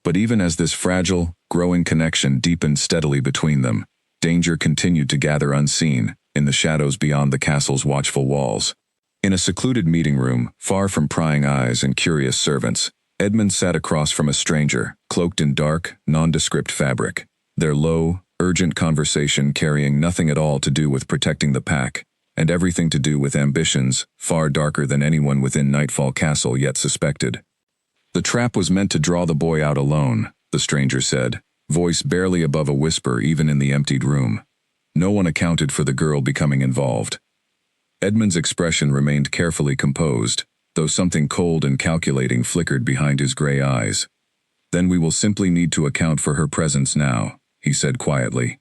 But even as this fragile, growing connection deepened steadily between them, danger continued to gather unseen in the shadows beyond the castle's watchful walls. In a secluded meeting room, far from prying eyes and curious servants, Edmund sat across from a stranger, cloaked in dark, nondescript fabric, their low, urgent conversation carrying nothing at all to do with protecting the pack, and everything to do with ambitions far darker than anyone within Nightfall Castle yet suspected. "The trap was meant to draw the boy out alone," the stranger said, voice barely above a whisper even in the emptied room. No one accounted for the girl becoming involved. Edmund's expression remained carefully composed, though something cold and calculating flickered behind his gray eyes. "Then we will simply need to account for her presence now," he said quietly.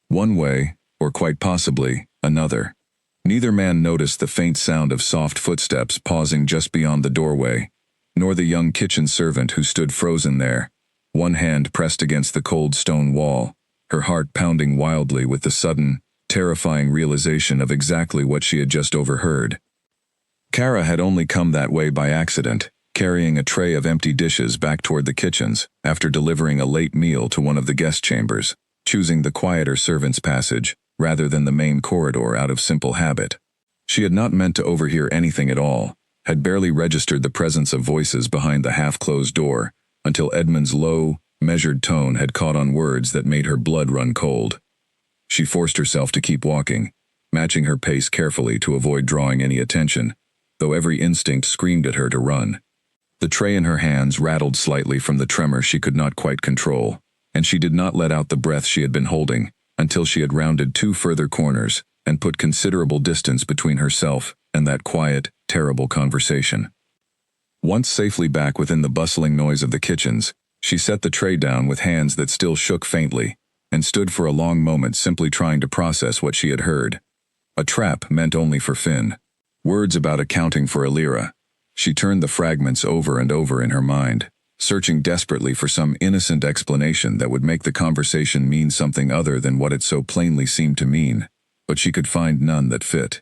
"One way, or quite possibly, another." Neither man noticed the faint sound of soft footsteps pausing just beyond the doorway, nor the young kitchen servant who stood frozen there, one hand pressed against the cold stone wall, her heart pounding wildly with the sudden, terrifying realization of exactly what she had just overheard. Kara had only come that way by accident, carrying a tray of empty dishes back toward the kitchens after delivering a late meal to one of the guest chambers, choosing the quieter servants' passage rather than the main corridor out of simple habit. She had not meant to overhear anything at all, had barely registered the presence of voices behind the half-closed door, until Edmund's low, measured tone had caught on words that made her blood run cold. She forced herself to keep walking, matching her pace carefully to avoid drawing any attention, though every instinct screamed at her to run. The tray in her hands rattled slightly from the tremor she could not quite control, and she did not let out the breath she had been holding until she had rounded 2 further corners and put considerable distance between herself and that quiet, terrible conversation. Once safely back within the bustling noise of the kitchens, she set the tray down with hands that still shook faintly, and stood for a long moment simply trying to process what she had heard. A trap meant only for Finn. Words about accounting for Elira. She turned the fragments over and over in her mind, searching desperately for some innocent explanation that would make the conversation mean something other than what it so plainly seemed to mean, but she could find none that fit.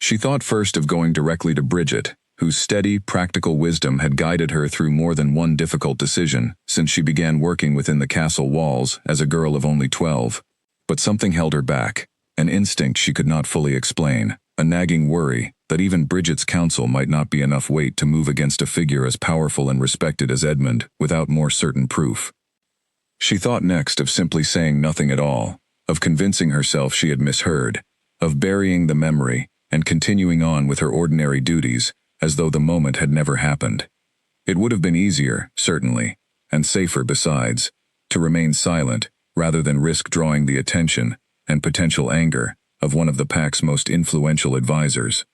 She thought first of going directly to Bridget, whose steady, practical wisdom had guided her through more than one difficult decision since she began working within the castle walls as a girl of only 12. But something held her back, an instinct she could not fully explain, a nagging worry that even Bridget's counsel might not be enough weight to move against a figure as powerful and respected as Edmund without more certain proof. She thought next of simply saying nothing at all, of convincing herself she had misheard, of burying the memory and continuing on with her ordinary duties, as though the moment had never happened. It would have been easier, certainly, and safer besides, to remain silent rather than risk drawing the attention and potential anger of one of the pack's most influential advisors.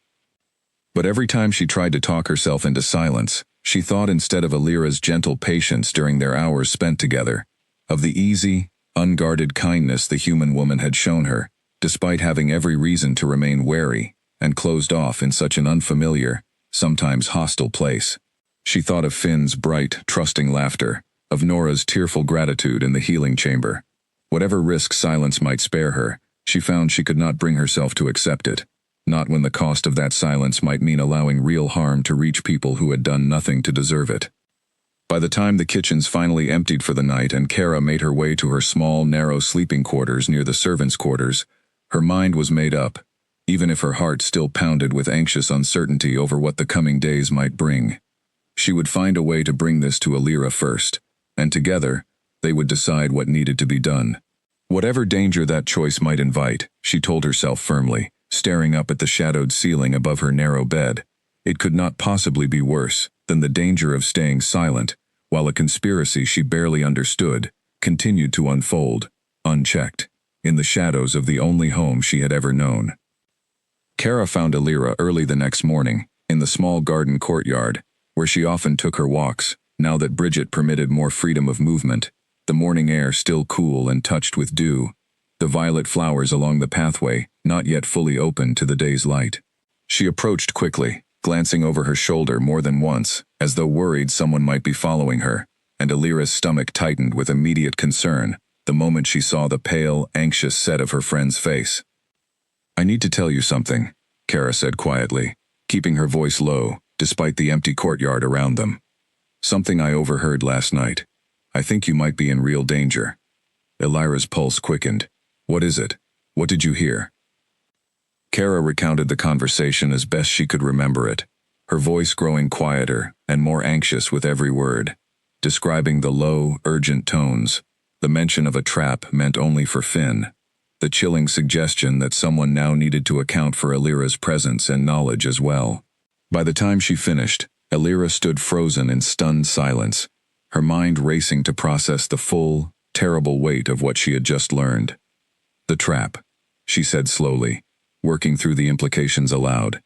But every time she tried to talk herself into silence, she thought instead of Elira's gentle patience during their hours spent together, of the easy, unguarded kindness the human woman had shown her, despite having every reason to remain wary and closed off in such an unfamiliar, sometimes hostile place. She thought of Finn's bright, trusting laughter, of Nora's tearful gratitude in the healing chamber. Whatever risk silence might spare her, she found she could not bring herself to accept it, not when the cost of that silence might mean allowing real harm to reach people who had done nothing to deserve it. By the time the kitchens finally emptied for the night and Kara made her way to her small, narrow sleeping quarters near the servants' quarters, her mind was made up, even if her heart still pounded with anxious uncertainty over what the coming days might bring. She would find a way to bring this to Alira first, and together, they would decide what needed to be done. Whatever danger that choice might invite, she told herself firmly, staring up at the shadowed ceiling above her narrow bed, it could not possibly be worse than the danger of staying silent, while a conspiracy she barely understood continued to unfold, unchecked, in the shadows of the only home she had ever known. Kara found Alira early the next morning, in the small garden courtyard, where she often took her walks, now that Bridget permitted more freedom of movement, the morning air still cool and touched with dew, the violet flowers along the pathway not yet fully open to the day's light. She approached quickly, glancing over her shoulder more than once, as though worried someone might be following her, and Alira's stomach tightened with immediate concern the moment she saw the pale, anxious set of her friend's face. "I need to tell you something," Kara said quietly, keeping her voice low, despite the empty courtyard around them. "Something I overheard last night. I think you might be in real danger." Alira's pulse quickened. "What is it? What did you hear?" Kara recounted the conversation as best she could remember it, her voice growing quieter and more anxious with every word, describing the low, urgent tones, the mention of a trap meant only for Finn, the chilling suggestion that someone now needed to account for Alira's presence and knowledge as well. By the time she finished, Alira stood frozen in stunned silence, her mind racing to process the full, terrible weight of what she had just learned. "The trap," she said slowly, working through the implications aloud.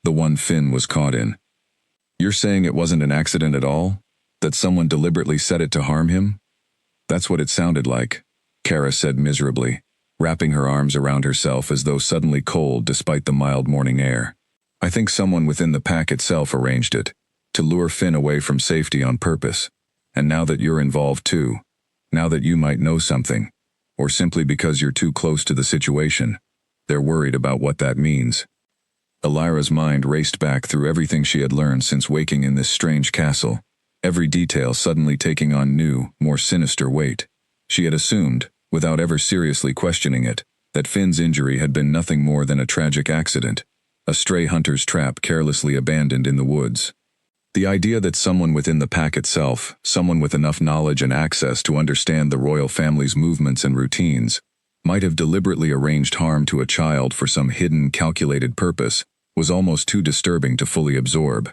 "The one Finn was caught in. You're saying it wasn't an accident at all? That someone deliberately set it to harm him?" "That's what it sounded like," Kara said miserably, wrapping her arms around herself as though suddenly cold despite the mild morning air. "I think someone within the pack itself arranged it, to lure Finn away from safety on purpose. And now that you're involved too, now that you might know something, or simply because you're too close to the situation, they're worried about what that means." Alira's mind raced back through everything she had learned since waking in this strange castle, every detail suddenly taking on new, more sinister weight. She had assumed, without ever seriously questioning it, that Finn's injury had been nothing more than a tragic accident, a stray hunter's trap carelessly abandoned in the woods. The idea that someone within the pack itself, someone with enough knowledge and access to understand the royal family's movements and routines, might have deliberately arranged harm to a child for some hidden, calculated purpose, was almost too disturbing to fully absorb.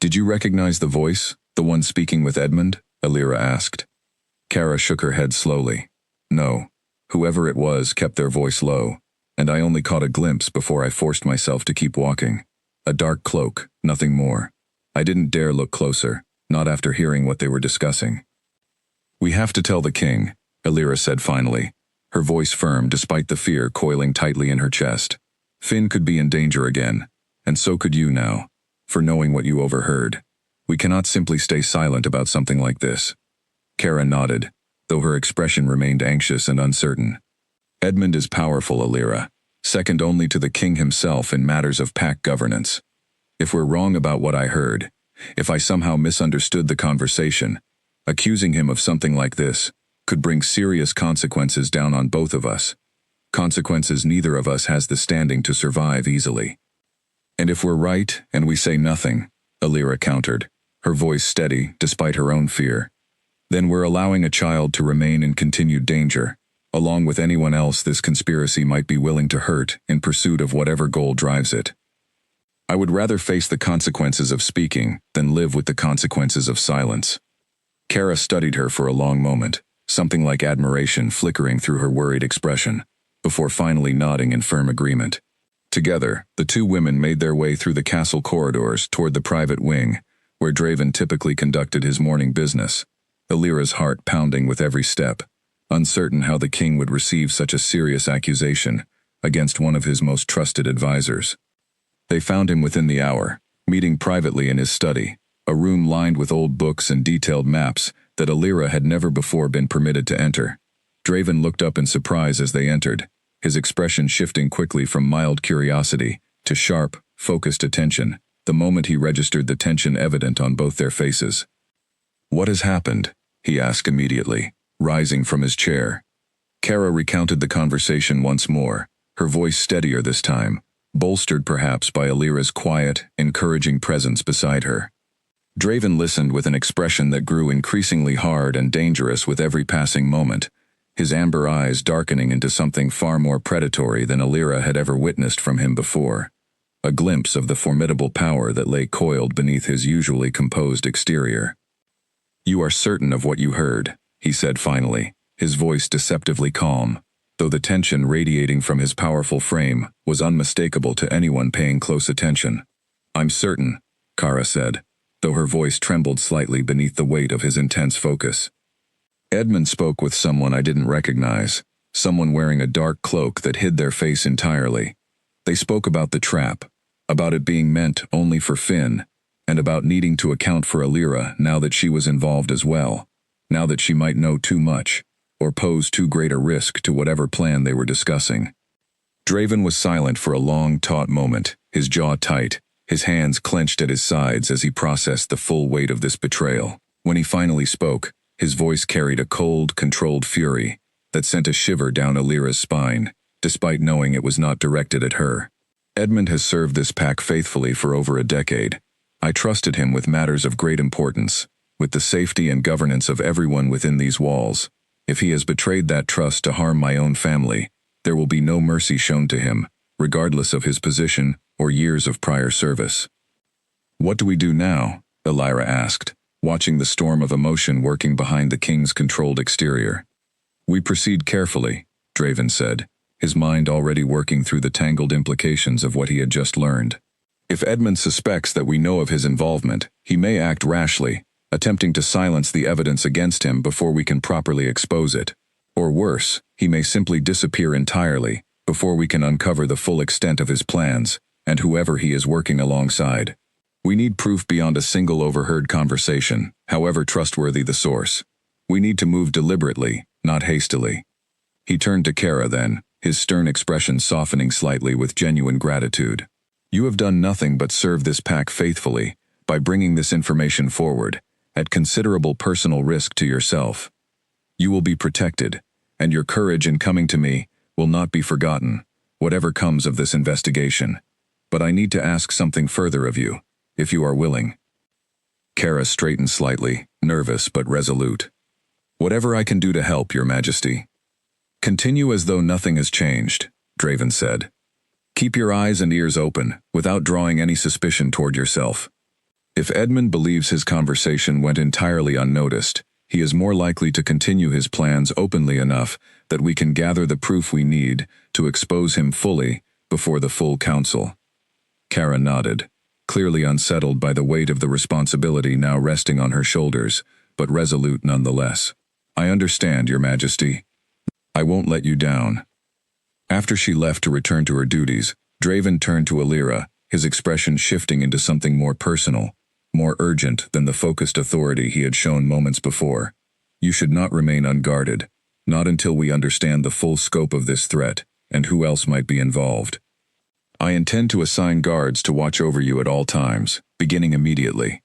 "Did you recognize the voice, the one speaking with Edmund?" Alira asked. Kara shook her head slowly. "No. Whoever it was kept their voice low, and I only caught a glimpse before I forced myself to keep walking. A dark cloak, nothing more. I didn't dare look closer, not after hearing what they were discussing." "We have to tell the king," Alira said finally, her voice firm despite the fear coiling tightly in her chest. "Finn could be in danger again, and so could you now, for knowing what you overheard. We cannot simply stay silent about something like this." Kara nodded, though her expression remained anxious and uncertain. "Edmund is powerful, Alira, second only to the king himself in matters of pack governance. If we're wrong about what I heard, if I somehow misunderstood the conversation, accusing him of something like this could bring serious consequences down on both of us. Consequences neither of us has the standing to survive easily." "And if we're right and we say nothing," Alira countered, her voice steady despite her own fear, "then we're allowing a child to remain in continued danger, along with anyone else this conspiracy might be willing to hurt in pursuit of whatever goal drives it. I would rather face the consequences of speaking than live with the consequences of silence." Kara studied her for a long moment, something like admiration flickering through her worried expression, before finally nodding in firm agreement. Together, the two women made their way through the castle corridors toward the private wing, where Draven typically conducted his morning business, Alira's heart pounding with every step, uncertain how the king would receive such a serious accusation against one of his most trusted advisors. They found him within the hour, meeting privately in his study, a room lined with old books and detailed maps that Alira had never before been permitted to enter. Draven looked up in surprise as they entered, his expression shifting quickly from mild curiosity to sharp, focused attention, the moment he registered the tension evident on both their faces. "What has happened?" he asked immediately, rising from his chair. Kara recounted the conversation once more, her voice steadier this time, bolstered perhaps by Alira's quiet, encouraging presence beside her. Draven listened with an expression that grew increasingly hard and dangerous with every passing moment, his amber eyes darkening into something far more predatory than Alira had ever witnessed from him before, a glimpse of the formidable power that lay coiled beneath his usually composed exterior. "You are certain of what you heard," he said finally, his voice deceptively calm, though the tension radiating from his powerful frame was unmistakable to anyone paying close attention. "I'm certain," Kara said, though her voice trembled slightly beneath the weight of his intense focus. "Edmund spoke with someone I didn't recognize, someone wearing a dark cloak that hid their face entirely. They spoke about the trap, about it being meant only for Finn, and about needing to account for Alira now that she was involved as well, now that she might know too much, or pose too great a risk to whatever plan they were discussing." Draven was silent for a long, taut moment, his jaw tight, his hands clenched at his sides as he processed the full weight of this betrayal. When he finally spoke, his voice carried a cold, controlled fury that sent a shiver down Alira's spine, despite knowing it was not directed at her. "Edmund has served this pack faithfully for over a decade. I trusted him with matters of great importance, with the safety and governance of everyone within these walls. If he has betrayed that trust to harm my own family, there will be no mercy shown to him, regardless of his position or years of prior service." "What do we do now?" Alira asked, watching the storm of emotion working behind the king's controlled exterior. "We proceed carefully," Draven said, his mind already working through the tangled implications of what he had just learned. "If Edmund suspects that we know of his involvement, he may act rashly, attempting to silence the evidence against him before we can properly expose it. Or worse, he may simply disappear entirely, before we can uncover the full extent of his plans, and whoever he is working alongside. We need proof beyond a single overheard conversation, however trustworthy the source. We need to move deliberately, not hastily." He turned to Kara then, his stern expression softening slightly with genuine gratitude. "You have done nothing but serve this pack faithfully, by bringing this information forward, at considerable personal risk to yourself. You will be protected, and your courage in coming to me will not be forgotten, whatever comes of this investigation. But I need to ask something further of you, if you are willing." Kara straightened slightly, nervous but resolute. "Whatever I can do to help, Your Majesty." "Continue as though nothing has changed," Draven said. "Keep your eyes and ears open, without drawing any suspicion toward yourself. If Edmund believes his conversation went entirely unnoticed, he is more likely to continue his plans openly enough that we can gather the proof we need to expose him fully before the full council." Kara nodded, clearly unsettled by the weight of the responsibility now resting on her shoulders, but resolute nonetheless. "I understand, Your Majesty. I won't let you down." After she left to return to her duties, Draven turned to Alira, his expression shifting into something more personal, more urgent than the focused authority he had shown moments before. "You should not remain unguarded, not until we understand the full scope of this threat, and who else might be involved. I intend to assign guards to watch over you at all times, beginning immediately."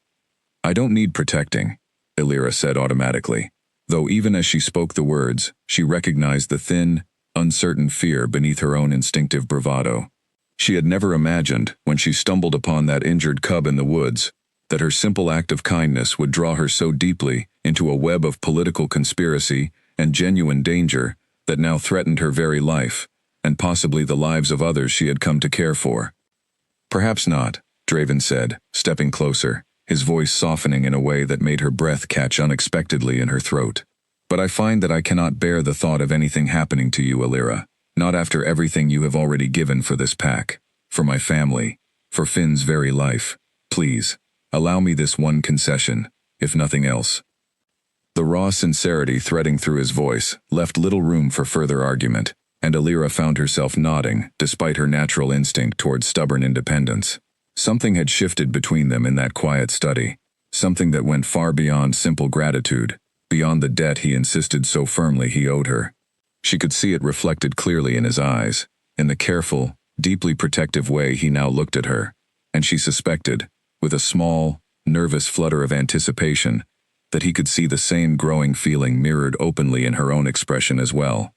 "I don't need protecting," Alira said automatically, though even as she spoke the words, she recognized the thin, uncertain fear beneath her own instinctive bravado. She had never imagined, when she stumbled upon that injured cub in the woods, that her simple act of kindness would draw her so deeply into a web of political conspiracy and genuine danger that now threatened her very life, and possibly the lives of others she had come to care for. "Perhaps not," Draven said, stepping closer, his voice softening in a way that made her breath catch unexpectedly in her throat. "But I find that I cannot bear the thought of anything happening to you, Alira, not after everything you have already given for this pack, for my family, for Finn's very life. Please, allow me this one concession, if nothing else." The raw sincerity threading through his voice left little room for further argument, and Alira found herself nodding, despite her natural instinct towards stubborn independence. Something had shifted between them in that quiet study, something that went far beyond simple gratitude, beyond the debt he insisted so firmly he owed her. She could see it reflected clearly in his eyes, in the careful, deeply protective way he now looked at her, and she suspected, with a small, nervous flutter of anticipation, that he could see the same growing feeling mirrored openly in her own expression as well.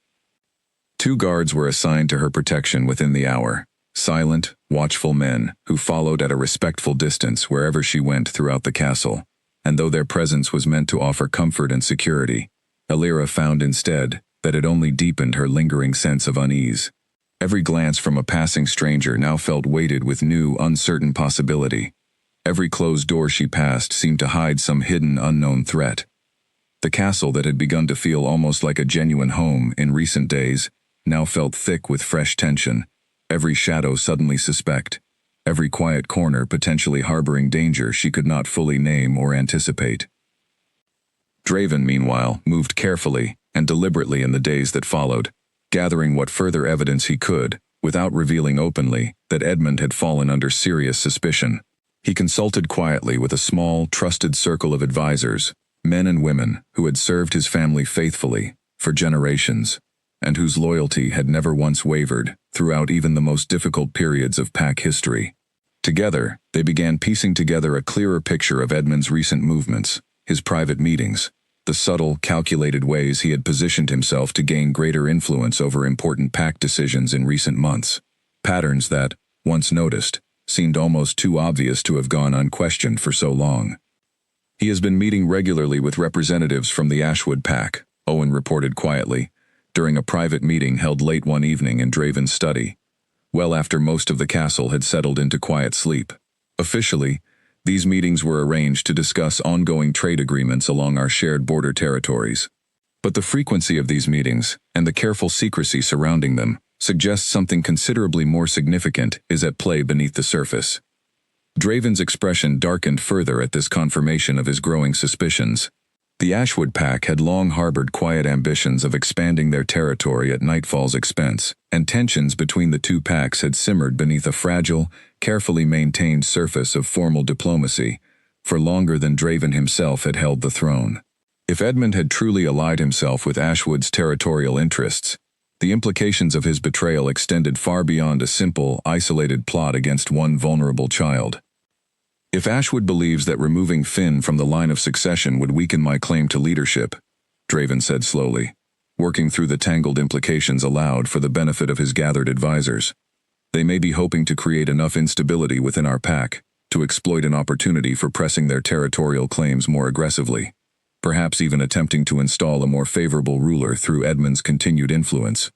2 guards were assigned to her protection within the hour, silent, watchful men who followed at a respectful distance wherever she went throughout the castle, and though their presence was meant to offer comfort and security, Alira found instead that it only deepened her lingering sense of unease. Every glance from a passing stranger now felt weighted with new, uncertain possibility. Every closed door she passed seemed to hide some hidden, unknown threat. The castle that had begun to feel almost like a genuine home in recent days now felt thick with fresh tension, every shadow suddenly suspect, every quiet corner potentially harboring danger she could not fully name or anticipate. Draven, meanwhile, moved carefully and deliberately in the days that followed, gathering what further evidence he could, without revealing openly that Edmund had fallen under serious suspicion. He consulted quietly with a small, trusted circle of advisors, men and women who had served his family faithfully for generations, and whose loyalty had never once wavered throughout even the most difficult periods of Pack history. Together, they began piecing together a clearer picture of Edmund's recent movements, his private meetings, the subtle, calculated ways he had positioned himself to gain greater influence over important Pack decisions in recent months, patterns that, once noticed, seemed almost too obvious to have gone unquestioned for so long. He has been meeting regularly with representatives from the Ashwood Pack, Owen reported quietly, during a private meeting held late one evening in Draven's study, well after most of the castle had settled into quiet sleep. Officially, these meetings were arranged to discuss ongoing trade agreements along our shared border territories. But the frequency of these meetings, and the careful secrecy surrounding them, suggests something considerably more significant is at play beneath the surface. Draven's expression darkened further at this confirmation of his growing suspicions. The Ashwood Pack had long harbored quiet ambitions of expanding their territory at Nightfall's expense, and tensions between the 2 packs had simmered beneath a fragile, carefully maintained surface of formal diplomacy, for longer than Draven himself had held the throne. If Edmund had truly allied himself with Ashwood's territorial interests, the implications of his betrayal extended far beyond a simple, isolated plot against one vulnerable child. If Ashwood believes that removing Finn from the line of succession would weaken my claim to leadership, Draven said slowly, working through the tangled implications aloud for the benefit of his gathered advisors, they may be hoping to create enough instability within our pack to exploit an opportunity for pressing their territorial claims more aggressively, perhaps even attempting to install a more favorable ruler through Edmund's continued influence.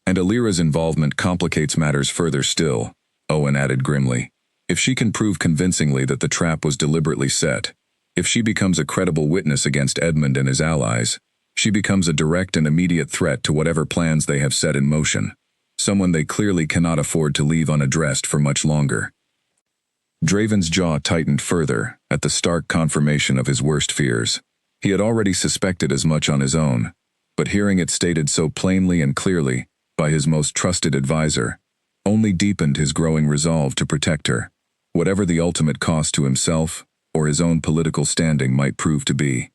And Alira's involvement complicates matters further still, Owen added grimly. If she can prove convincingly that the trap was deliberately set, if she becomes a credible witness against Edmund and his allies, she becomes a direct and immediate threat to whatever plans they have set in motion, someone they clearly cannot afford to leave unaddressed for much longer. Draven's jaw tightened further at the stark confirmation of his worst fears. He had already suspected as much on his own, but hearing it stated so plainly and clearly by his most trusted advisor only deepened his growing resolve to protect her, whatever the ultimate cost to himself or his own political standing might prove to be.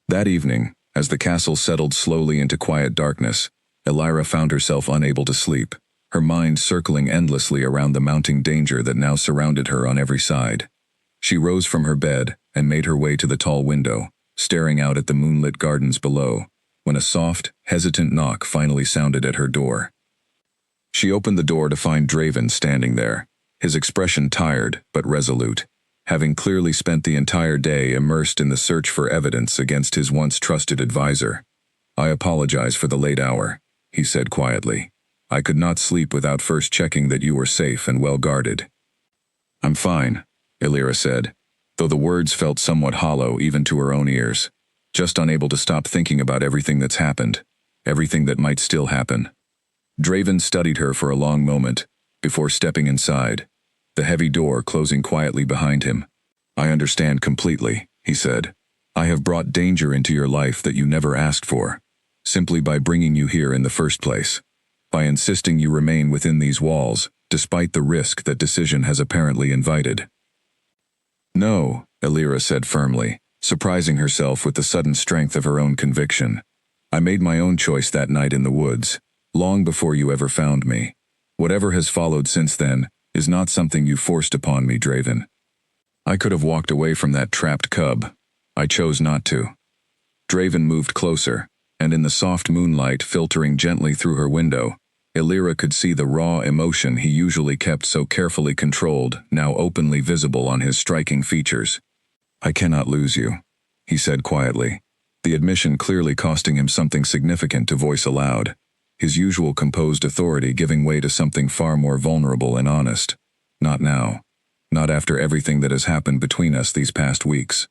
That evening, as the castle settled slowly into quiet darkness, Alira found herself unable to sleep, her mind circling endlessly around the mounting danger that now surrounded her on every side. She rose from her bed and made her way to the tall window, staring out at the moonlit gardens below, when a soft, hesitant knock finally sounded at her door. She opened the door to find Draven standing there, his expression tired but resolute, having clearly spent the entire day immersed in the search for evidence against his once trusted advisor. "I apologize for the late hour," he said quietly. "I could not sleep without first checking that you were safe and well guarded." "I'm fine," Alira said, though the words felt somewhat hollow even to her own ears, just unable to stop thinking about everything that's happened, everything that might still happen. Draven studied her for a long moment, before stepping inside, the heavy door closing quietly behind him. "I understand completely," he said. "I have brought danger into your life that you never asked for, simply by bringing you here in the first place, by insisting you remain within these walls, despite the risk that decision has apparently invited." "No," Alira said firmly, surprising herself with the sudden strength of her own conviction. "I made my own choice that night in the woods, long before you ever found me. Whatever has followed since then is not something you forced upon me, Draven." I could have walked away from that trapped cub. I chose not to. Draven moved closer, and in the soft moonlight filtering gently through her window, Illyra could see the raw emotion he usually kept so carefully controlled, now openly visible on his striking features. I cannot lose you, he said quietly, the admission clearly costing him something significant to voice aloud, his usual composed authority giving way to something far more vulnerable and honest. Not now. Not after everything that has happened between us these past weeks.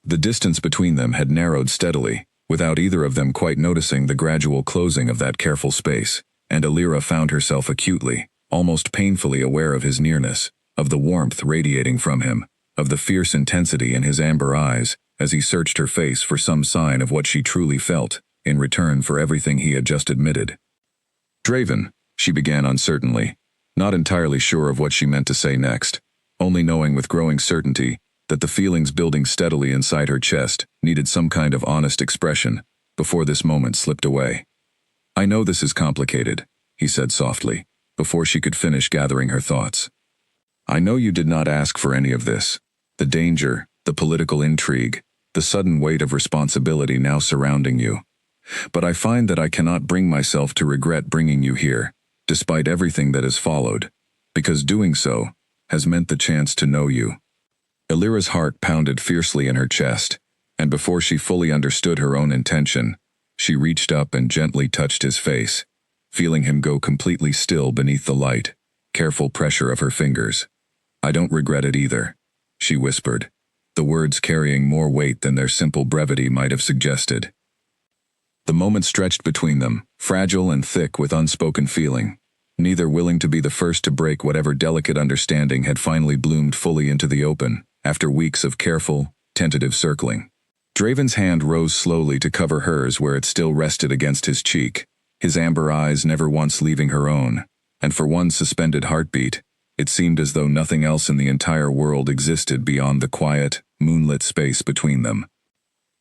The distance between them had narrowed steadily, without either of them quite noticing the gradual closing of that careful space, and Illyra found herself acutely, almost painfully aware of his nearness, of the warmth radiating from him, of the fierce intensity in his amber eyes, as he searched her face for some sign of what she truly felt, in return for everything he had just admitted. Draven, she began uncertainly, not entirely sure of what she meant to say next, only knowing with growing certainty that the feelings building steadily inside her chest needed some kind of honest expression before this moment slipped away. I know this is complicated, he said softly, before she could finish gathering her thoughts. I know you did not ask for any of this. The danger, the political intrigue, the sudden weight of responsibility now surrounding you. But I find that I cannot bring myself to regret bringing you here, despite everything that has followed, because doing so has meant the chance to know you. Illyra's heart pounded fiercely in her chest, and before she fully understood her own intention, she reached up and gently touched his face, feeling him go completely still beneath the light, careful pressure of her fingers. I don't regret it either, she whispered, the words carrying more weight than their simple brevity might have suggested. The moment stretched between them, fragile and thick with unspoken feeling, neither willing to be the first to break whatever delicate understanding had finally bloomed fully into the open, after weeks of careful, tentative circling. Draven's hand rose slowly to cover hers where it still rested against his cheek, his amber eyes never once leaving her own, and for one suspended heartbeat, it seemed as though nothing else in the entire world existed beyond the quiet, moonlit space between them.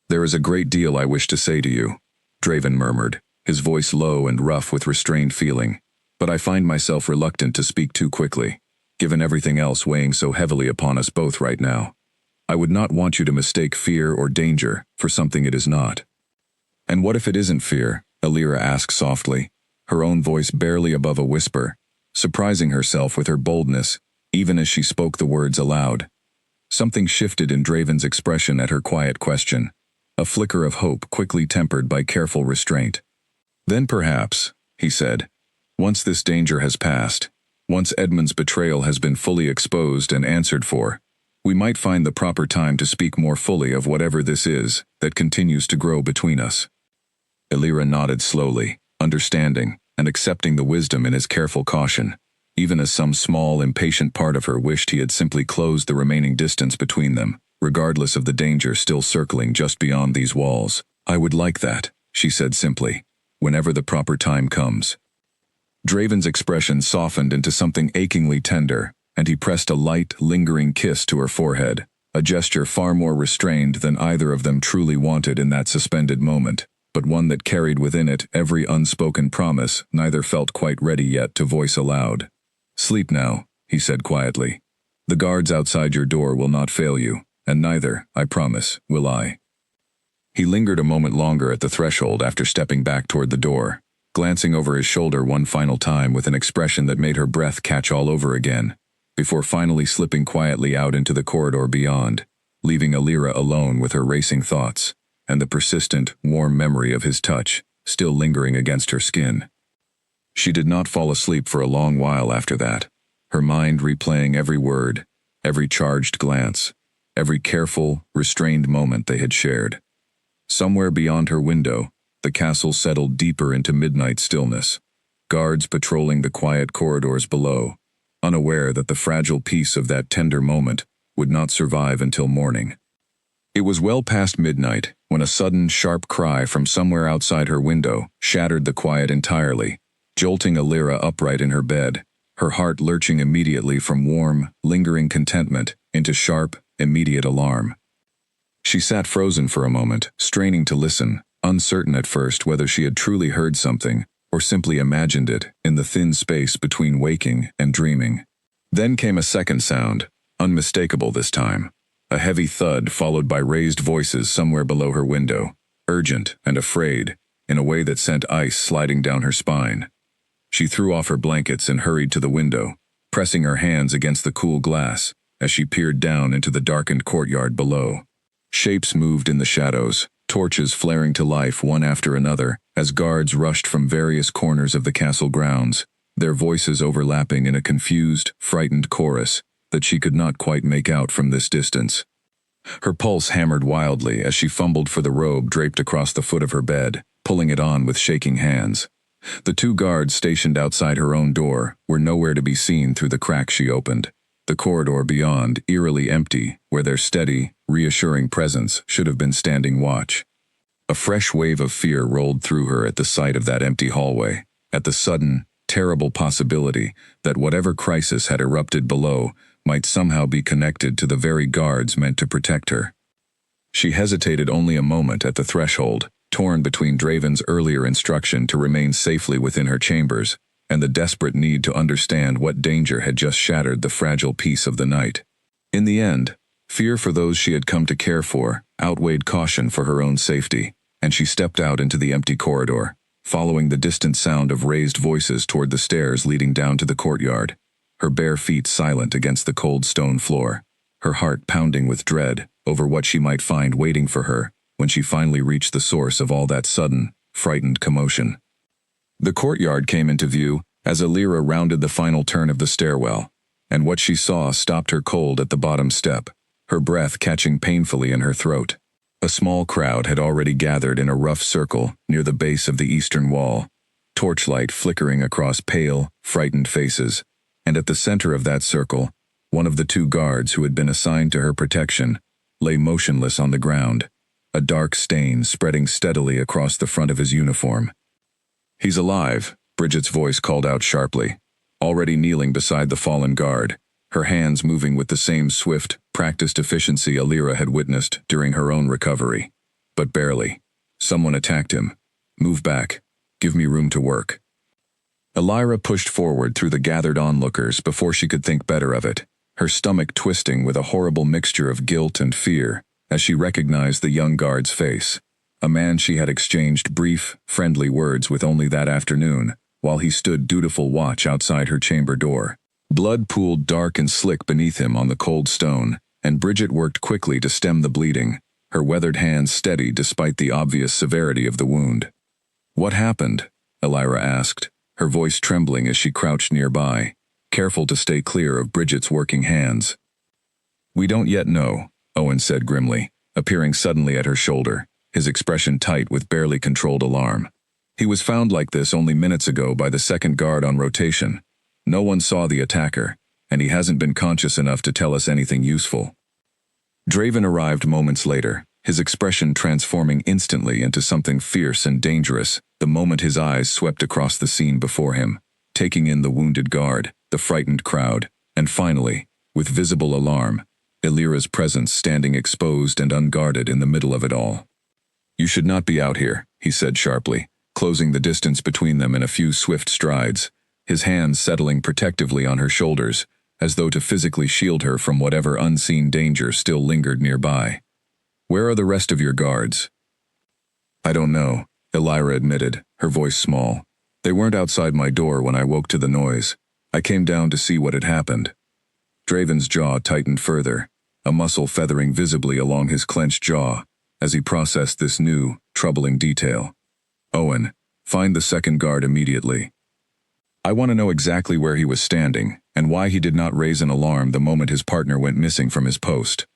There is a great deal I wish to say to you, Draven murmured, his voice low and rough with restrained feeling, but I find myself reluctant to speak too quickly, given everything else weighing so heavily upon us both right now. I would not want you to mistake fear or danger for something it is not. And what if it isn't fear? Illyra asked softly, her own voice barely above a whisper, surprising herself with her boldness, even as she spoke the words aloud. Something shifted in Draven's expression at her quiet question, a flicker of hope quickly tempered by careful restraint. Then perhaps, he said, once this danger has passed, once Edmund's betrayal has been fully exposed and answered for, we might find the proper time to speak more fully of whatever this is that continues to grow between us. Illyra nodded slowly, understanding and accepting the wisdom in his careful caution, even as some small, impatient part of her wished he had simply closed the remaining distance between them, regardless of the danger still circling just beyond these walls. I would like that, she said simply, whenever the proper time comes. Draven's expression softened into something achingly tender, and he pressed a light, lingering kiss to her forehead, a gesture far more restrained than either of them truly wanted in that suspended moment, but one that carried within it every unspoken promise neither felt quite ready yet to voice aloud. Sleep now, he said quietly. The guards outside your door will not fail you, and neither, I promise, will I. He lingered a moment longer at the threshold after stepping back toward the door, glancing over his shoulder one final time with an expression that made her breath catch all over again, before finally slipping quietly out into the corridor beyond, leaving Illyra alone with her racing thoughts, and the persistent, warm memory of his touch still lingering against her skin. She did not fall asleep for a long while after that, her mind replaying every word, every charged glance, every careful, restrained moment they had shared. Somewhere beyond her window, the castle settled deeper into midnight stillness, guards patrolling the quiet corridors below, unaware that the fragile peace of that tender moment would not survive until morning. It was well past midnight when a sudden, sharp cry from somewhere outside her window shattered the quiet entirely, jolting Illyra upright in her bed, her heart lurching immediately from warm, lingering contentment into sharp, immediate alarm. She sat frozen for a moment, straining to listen, uncertain at first whether she had truly heard something or simply imagined it in the thin space between waking and dreaming. Then came a second sound, unmistakable this time. A heavy thud followed by raised voices somewhere below her window, urgent and afraid, in a way that sent ice sliding down her spine. She threw off her blankets and hurried to the window, pressing her hands against the cool glass as she peered down into the darkened courtyard below. Shapes moved in the shadows, torches flaring to life one after another as guards rushed from various corners of the castle grounds, their voices overlapping in a confused, frightened chorus that she could not quite make out from this distance. Her pulse hammered wildly as she fumbled for the robe draped across the foot of her bed, pulling it on with shaking hands. The 2 guards stationed outside her own door were nowhere to be seen through the crack she opened, the corridor beyond eerily empty where their steady, reassuring presence should have been standing watch. A fresh wave of fear rolled through her at the sight of that empty hallway, at the sudden, terrible possibility that whatever crisis had erupted below might somehow be connected to the very guards meant to protect her. She hesitated only a moment at the threshold, torn between Draven's earlier instruction to remain safely within her chambers and the desperate need to understand what danger had just shattered the fragile peace of the night. In the end, fear for those she had come to care for outweighed caution for her own safety, and she stepped out into the empty corridor, following the distant sound of raised voices toward the stairs leading down to the courtyard, her bare feet silent against the cold stone floor, her heart pounding with dread over what she might find waiting for her when she finally reached the source of all that sudden, frightened commotion. The courtyard came into view as Alira rounded the final turn of the stairwell, and what she saw stopped her cold at the bottom step, her breath catching painfully in her throat. A small crowd had already gathered in a rough circle near the base of the eastern wall, torchlight flickering across pale, frightened faces, and at the center of that circle, one of the 2 guards who had been assigned to her protection lay motionless on the ground, a dark stain spreading steadily across the front of his uniform. "He's alive," Bridget's voice called out sharply, already kneeling beside the fallen guard, her hands moving with the same swift, practiced efficiency Alira had witnessed during her own recovery. But barely. Someone attacked him. "Move back. Give me room to work." Alira pushed forward through the gathered onlookers before she could think better of it, her stomach twisting with a horrible mixture of guilt and fear as she recognized the young guard's face, a man she had exchanged brief, friendly words with only that afternoon, while he stood dutiful watch outside her chamber door. Blood pooled dark and slick beneath him on the cold stone, and Bridget worked quickly to stem the bleeding, her weathered hands steady despite the obvious severity of the wound. "What happened?" Alira asked, her voice trembling as she crouched nearby, careful to stay clear of Bridget's working hands. "We don't yet know," Owen said grimly, appearing suddenly at her shoulder, his expression tight with barely controlled alarm. "He was found like this only minutes ago by the 2nd guard on rotation. No one saw the attacker, and he hasn't been conscious enough to tell us anything useful." Draven arrived moments later, his expression transforming instantly into something fierce and dangerous the moment his eyes swept across the scene before him, taking in the wounded guard, the frightened crowd, and finally, with visible alarm, Alira's presence standing exposed and unguarded in the middle of it all. "You should not be out here," he said sharply, closing the distance between them in a few swift strides, his hands settling protectively on her shoulders, as though to physically shield her from whatever unseen danger still lingered nearby. "Where are the rest of your guards?" "I don't know," Alira admitted, her voice small. "They weren't outside my door when I woke to the noise. I came down to see what had happened." Draven's jaw tightened further, a muscle feathering visibly along his clenched jaw as he processed this new, troubling detail. "Owen, find the 2nd guard immediately. I want to know exactly where he was standing and why he did not raise an alarm the moment his partner went missing from his post."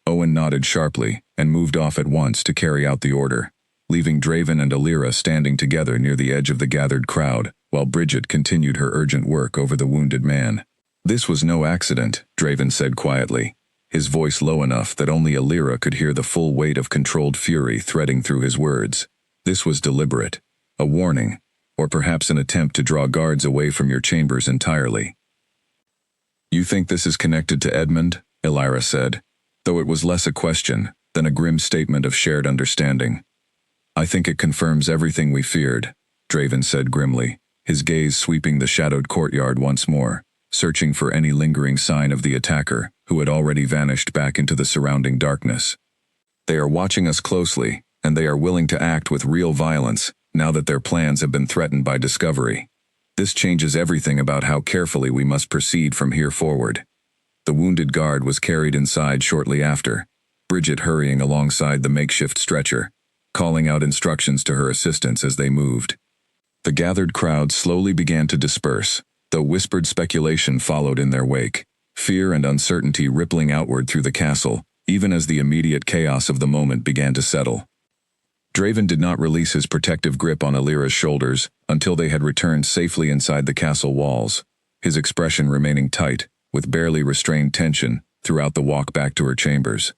Owen nodded sharply and moved off at once to carry out the order, leaving Draven and Alira standing together near the edge of the gathered crowd while Bridget continued her urgent work over the wounded man. "This was no accident," Draven said quietly, his voice low enough that only Alira could hear the full weight of controlled fury threading through his words. "This was deliberate, a warning, or perhaps an attempt to draw guards away from your chambers entirely." "You think this is connected to Edmund?" Alira said, though it was less a question than a grim statement of shared understanding. "I think it confirms everything we feared," Draven said grimly, his gaze sweeping the shadowed courtyard once more, searching for any lingering sign of the attacker, who had already vanished back into the surrounding darkness. They are watching us closely, and they are willing to act with real violence, now that their plans have been threatened by discovery. This changes everything about how carefully we must proceed from here forward. The wounded guard was carried inside shortly after, Bridget hurrying alongside the makeshift stretcher, calling out instructions to her assistants as they moved. The gathered crowd slowly began to disperse, though whispered speculation followed in their wake, fear and uncertainty rippling outward through the castle, even as the immediate chaos of the moment began to settle. Draven did not release his protective grip on Alira's shoulders until they had returned safely inside the castle walls, his expression remaining tight, with barely restrained tension, throughout the walk back to her chambers.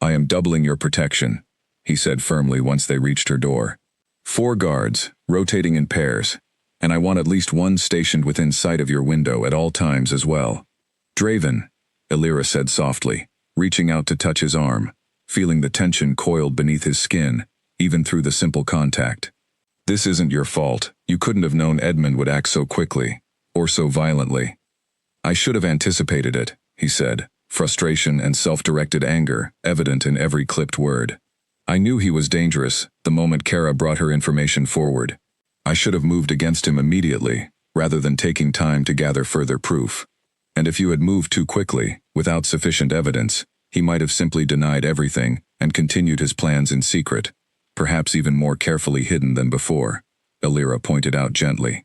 "I am doubling your protection," he said firmly once they reached her door. "4 guards, rotating in pairs, and I want at least one stationed within sight of your window at all times as well." "Draven," Alira said softly, reaching out to touch his arm, feeling the tension coiled beneath his skin, even through the simple contact. "This isn't your fault. You couldn't have known Edmund would act so quickly, or so violently." "I should have anticipated it," he said, frustration and self-directed anger evident in every clipped word. "I knew he was dangerous the moment Kara brought her information forward. I should have moved against him immediately, rather than taking time to gather further proof. And if you had moved too quickly, without sufficient evidence, he might have simply denied everything and continued his plans in secret, perhaps even more carefully hidden than before," Alira pointed out gently.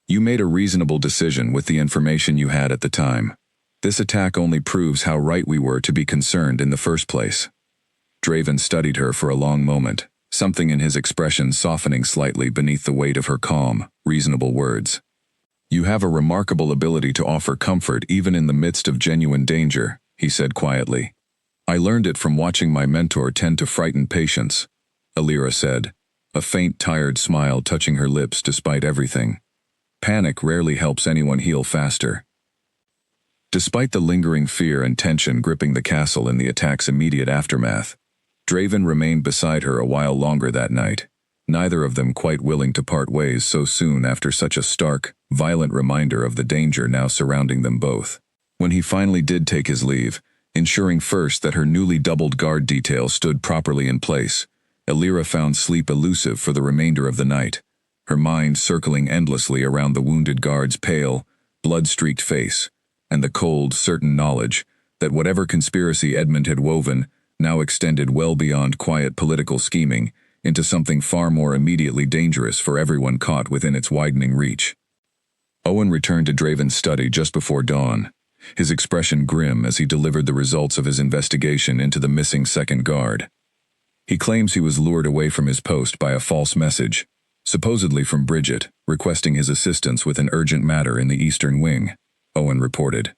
"You made a reasonable decision with the information you had at the time. This attack only proves how right we were to be concerned in the first place." Draven studied her for a long moment, something in his expression softening slightly beneath the weight of her calm, reasonable words. "You have a remarkable ability to offer comfort even in the midst of genuine danger," he said quietly. "I learned it from watching my mentor tend to frighten patients," Alira said, a faint tired smile touching her lips despite everything. "Panic rarely helps anyone heal faster." Despite the lingering fear and tension gripping the castle in the attack's immediate aftermath, Draven remained beside her a while longer that night, neither of them quite willing to part ways so soon after such a stark, violent reminder of the danger now surrounding them both. When he finally did take his leave, ensuring first that her newly doubled guard detail stood properly in place, Alira found sleep elusive for the remainder of the night, her mind circling endlessly around the wounded guard's pale, blood-streaked face, and the cold, certain knowledge that whatever conspiracy Edmund had woven now extended well beyond quiet political scheming into something far more immediately dangerous for everyone caught within its widening reach. Owen returned to Draven's study just before dawn, his expression grim as he delivered the results of his investigation into the missing second guard. He claims he was lured away from his post by a false message, supposedly from Bridget, requesting his assistance with an urgent matter in the Eastern Wing, Owen reported.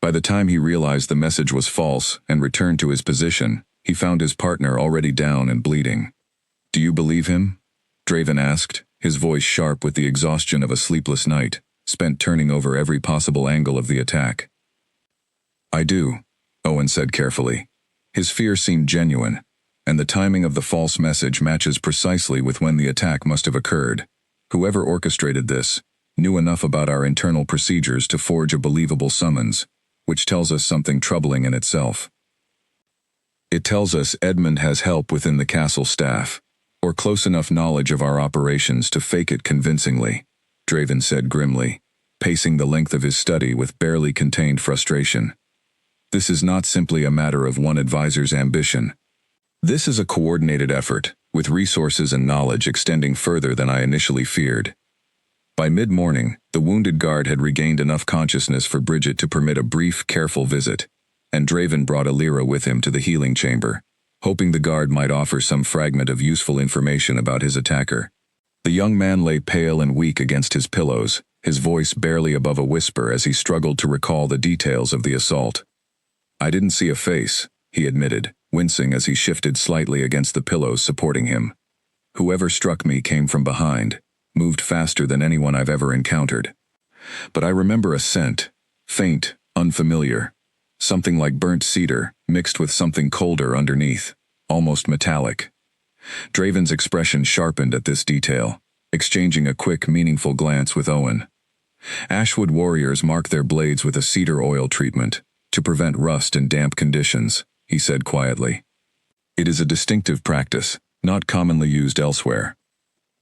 By the time he realized the message was false and returned to his position, he found his partner already down and bleeding. "Do you believe him?" Draven asked, his voice sharp with the exhaustion of a sleepless night, spent turning over every possible angle of the attack. "I do," Owen said carefully. His fear seemed genuine, and the timing of the false message matches precisely with when the attack must have occurred. Whoever orchestrated this knew enough about our internal procedures to forge a believable summons, which tells us something troubling in itself. It tells us Edmund has help within the castle staff, or close enough knowledge of our operations to fake it convincingly, Draven said grimly, pacing the length of his study with barely contained frustration. This is not simply a matter of one advisor's ambition. This is a coordinated effort, with resources and knowledge extending further than I initially feared. By mid-morning, the wounded guard had regained enough consciousness for Bridget to permit a brief, careful visit, and Draven brought Alira with him to the healing chamber, hoping the guard might offer some fragment of useful information about his attacker. The young man lay pale and weak against his pillows, his voice barely above a whisper as he struggled to recall the details of the assault. "I didn't see a face," he admitted, wincing as he shifted slightly against the pillows supporting him. "Whoever struck me came from behind, moved faster than anyone I've ever encountered. But I remember a scent, faint, unfamiliar, something like burnt cedar mixed with something colder underneath, almost metallic." Draven's expression sharpened at this detail, exchanging a quick, meaningful glance with Owen. Ashwood warriors mark their blades with a cedar oil treatment to prevent rust in damp conditions, he said quietly. It is a distinctive practice, not commonly used elsewhere.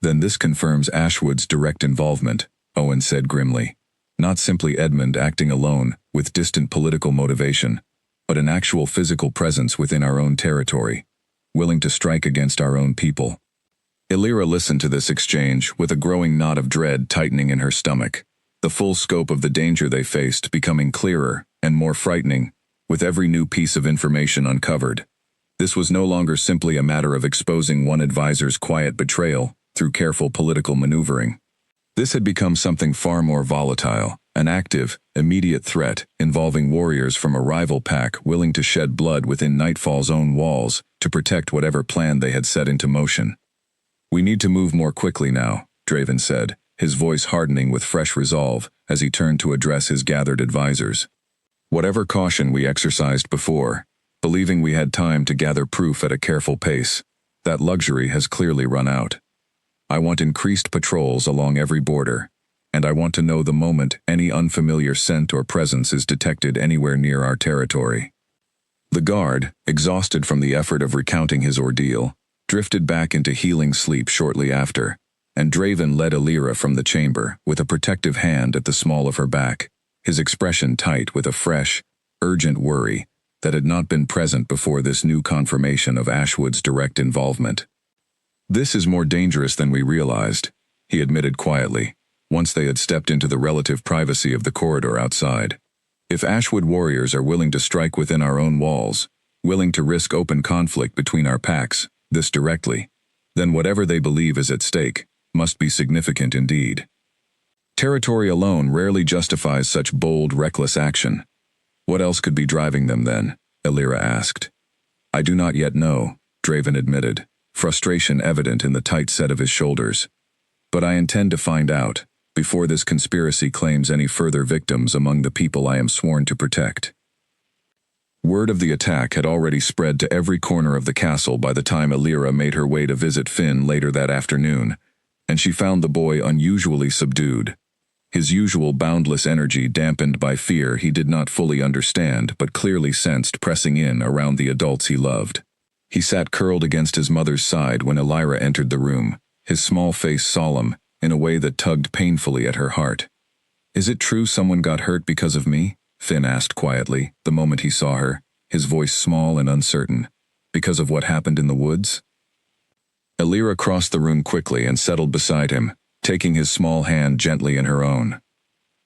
Then this confirms Ashwood's direct involvement, Owen said grimly. Not simply Edmund acting alone, with distant political motivation, but an actual physical presence within our own territory, willing to strike against our own people. Illyra listened to this exchange with a growing knot of dread tightening in her stomach, the full scope of the danger they faced becoming clearer and more frightening with every new piece of information uncovered. This was no longer simply a matter of exposing one advisor's quiet betrayal through careful political maneuvering. This had become something far more volatile, an active, immediate threat involving warriors from a rival pack willing to shed blood within Nightfall's own walls to protect whatever plan they had set into motion. We need to move more quickly now, Draven said, his voice hardening with fresh resolve as he turned to address his gathered advisors. Whatever caution we exercised before, believing we had time to gather proof at a careful pace, that luxury has clearly run out. I want increased patrols along every border, and I want to know the moment any unfamiliar scent or presence is detected anywhere near our territory. The guard, exhausted from the effort of recounting his ordeal, drifted back into healing sleep shortly after, and Draven led Illyra from the chamber with a protective hand at the small of her back, his expression tight with a fresh, urgent worry that had not been present before this new confirmation of Ashwood's direct involvement. This is more dangerous than we realized, he admitted quietly, once they had stepped into the relative privacy of the corridor outside. If Ashwood warriors are willing to strike within our own walls, willing to risk open conflict between our packs, this directly, then whatever they believe is at stake must be significant indeed. Territory alone rarely justifies such bold, reckless action. What else could be driving them then? Illyra asked. I do not yet know, Draven admitted, frustration evident in the tight set of his shoulders. But I intend to find out, before this conspiracy claims any further victims among the people I am sworn to protect. Word of the attack had already spread to every corner of the castle by the time Illyra made her way to visit Finn later that afternoon, and she found the boy unusually subdued. His usual boundless energy dampened by fear he did not fully understand but clearly sensed pressing in around the adults he loved. He sat curled against his mother's side when Illyra entered the room, his small face solemn, in a way that tugged painfully at her heart. Is it true someone got hurt because of me? Finn asked quietly, the moment he saw her, his voice small and uncertain. Because of what happened in the woods? Illyra crossed the room quickly and settled beside him, taking his small hand gently in her own.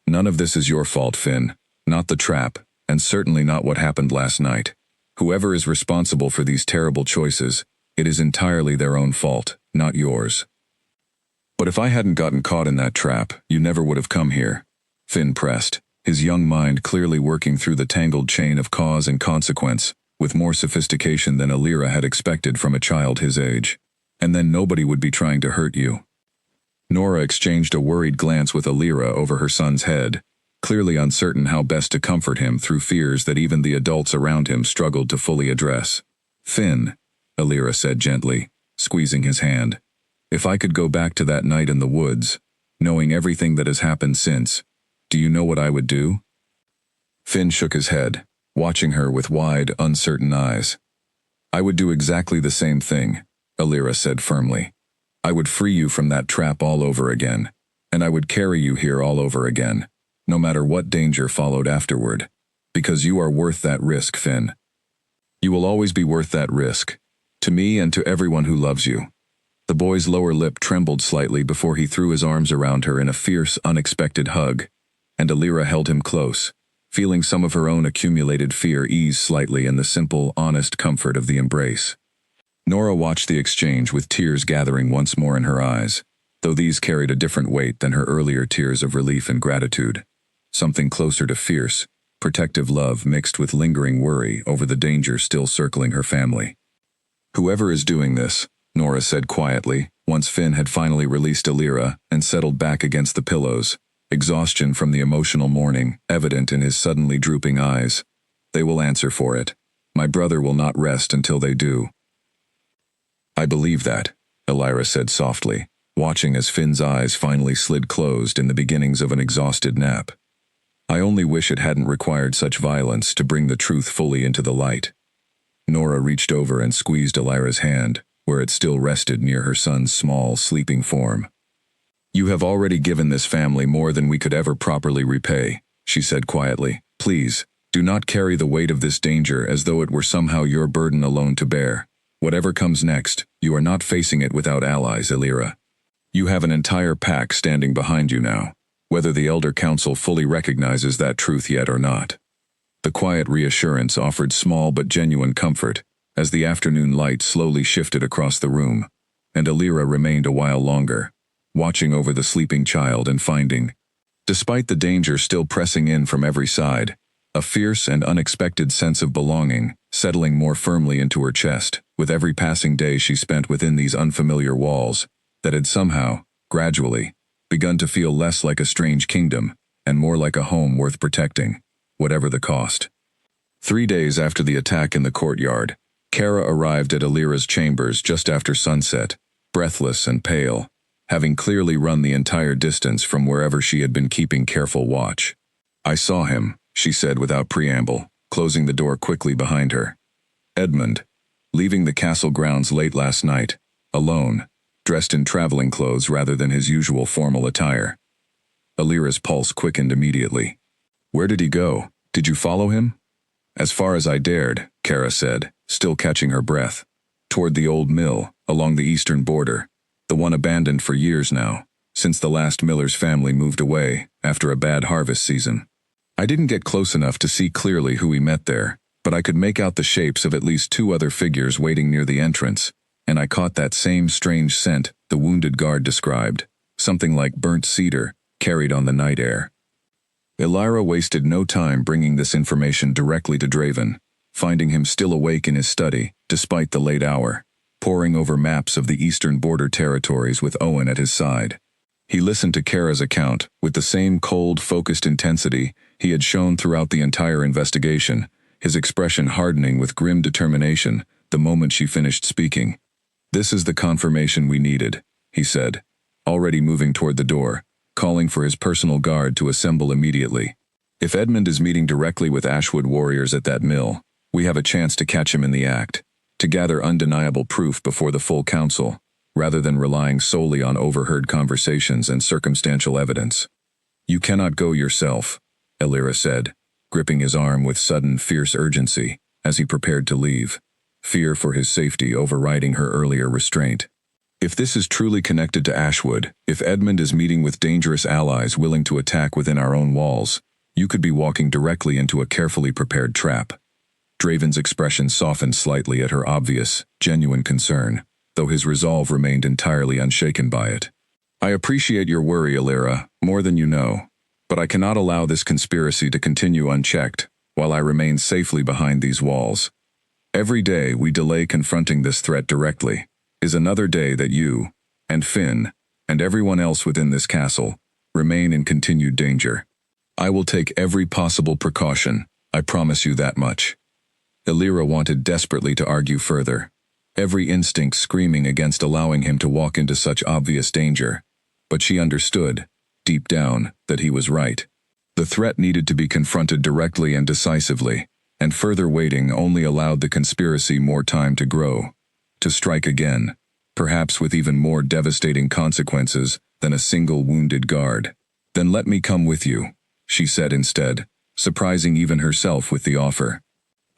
None of this is your fault, Finn. Not the trap, and certainly not what happened last night. Whoever is responsible for these terrible choices, it is entirely their own fault, not yours. But if I hadn't gotten caught in that trap, you never would have come here, Finn pressed, his young mind clearly working through the tangled chain of cause and consequence, with more sophistication than Illyra had expected from a child his age. And then nobody would be trying to hurt you. Nora exchanged a worried glance with Illyra over her son's head, clearly uncertain how best to comfort him through fears that even the adults around him struggled to fully address. Finn, Illyra said gently, squeezing his hand. If I could go back to that night in the woods, knowing everything that has happened since, do you know what I would do? Finn shook his head, watching her with wide, uncertain eyes. I would do exactly the same thing, Illyra said firmly. I would free you from that trap all over again, and I would carry you here all over again, no matter what danger followed afterward, because you are worth that risk, Finn. You will always be worth that risk, to me and to everyone who loves you. The boy's lower lip trembled slightly before he threw his arms around her in a fierce, unexpected hug, and Illyra held him close, feeling some of her own accumulated fear ease slightly in the simple, honest comfort of the embrace. Nora watched the exchange with tears gathering once more in her eyes, though these carried a different weight than her earlier tears of relief and gratitude, something closer to fierce, protective love mixed with lingering worry over the danger still circling her family. Whoever is doing this, Nora said quietly, once Finn had finally released Illyra and settled back against the pillows, exhaustion from the emotional mourning evident in his suddenly drooping eyes. They will answer for it. My brother will not rest until they do. I believe that, Illyra said softly, watching as Finn's eyes finally slid closed in the beginnings of an exhausted nap. I only wish it hadn't required such violence to bring the truth fully into the light. Nora reached over and squeezed Elira's hand, where it still rested near her son's small, sleeping form. "You have already given this family more than we could ever properly repay," she said quietly. "Please, do not carry the weight of this danger as though it were somehow your burden alone to bear. Whatever comes next, you are not facing it without allies, Elira. You have an entire pack standing behind you now, whether the Elder Council fully recognizes that truth yet or not." The quiet reassurance offered small but genuine comfort as the afternoon light slowly shifted across the room, and Elira remained a while longer, watching over the sleeping child and finding, despite the danger still pressing in from every side, a fierce and unexpected sense of belonging settling more firmly into her chest with every passing day she spent within these unfamiliar walls that had somehow, gradually, begun to feel less like a strange kingdom and more like a home worth protecting, whatever the cost. 3 days after the attack in the courtyard, Kara arrived at Elira's chambers just after sunset, breathless and pale, having clearly run the entire distance from wherever she had been keeping careful watch. "I saw him," she said without preamble, closing the door quickly behind her. "Edmund, leaving the castle grounds late last night, alone, dressed in traveling clothes rather than his usual formal attire." Elira's pulse quickened immediately. "Where did he go? Did you follow him?" "As far as I dared," Kara said, still catching her breath. "Toward the old mill, along the eastern border, the one abandoned for years now, since the last miller's family moved away after a bad harvest season. I didn't get close enough to see clearly who we met there, but I could make out the shapes of at least 2 other figures waiting near the entrance, and I caught that same strange scent the wounded guard described, something like burnt cedar carried on the night air." Elira wasted no time bringing this information directly to Draven, finding him still awake in his study, despite the late hour, poring over maps of the eastern border territories with Owen at his side. He listened to Kara's account with the same cold, focused intensity he had shown throughout the entire investigation, his expression hardening with grim determination the moment she finished speaking. "This is the confirmation we needed," he said, already moving toward the door, calling for his personal guard to assemble immediately. "If Edmund is meeting directly with Ashwood warriors at that mill, we have a chance to catch him in the act, to gather undeniable proof before the full council, rather than relying solely on overheard conversations and circumstantial evidence." "You cannot go yourself," Elira said, gripping his arm with sudden, fierce urgency as he prepared to leave, fear for his safety overriding her earlier restraint. "If this is truly connected to Ashwood, if Edmund is meeting with dangerous allies willing to attack within our own walls, you could be walking directly into a carefully prepared trap." Draven's expression softened slightly at her obvious, genuine concern, though his resolve remained entirely unshaken by it. "I appreciate your worry, Elira, more than you know, but I cannot allow this conspiracy to continue unchecked while I remain safely behind these walls. Every day we delay confronting this threat directly is another day that you, and Finn, and everyone else within this castle, remain in continued danger. I will take every possible precaution, I promise you that much." Elira wanted desperately to argue further, every instinct screaming against allowing him to walk into such obvious danger, but she understood, deep down, that he was right. The threat needed to be confronted directly and decisively, and further waiting only allowed the conspiracy more time to grow, to strike again, perhaps with even more devastating consequences than a single wounded guard. "Then let me come with you," she said instead, surprising even herself with the offer.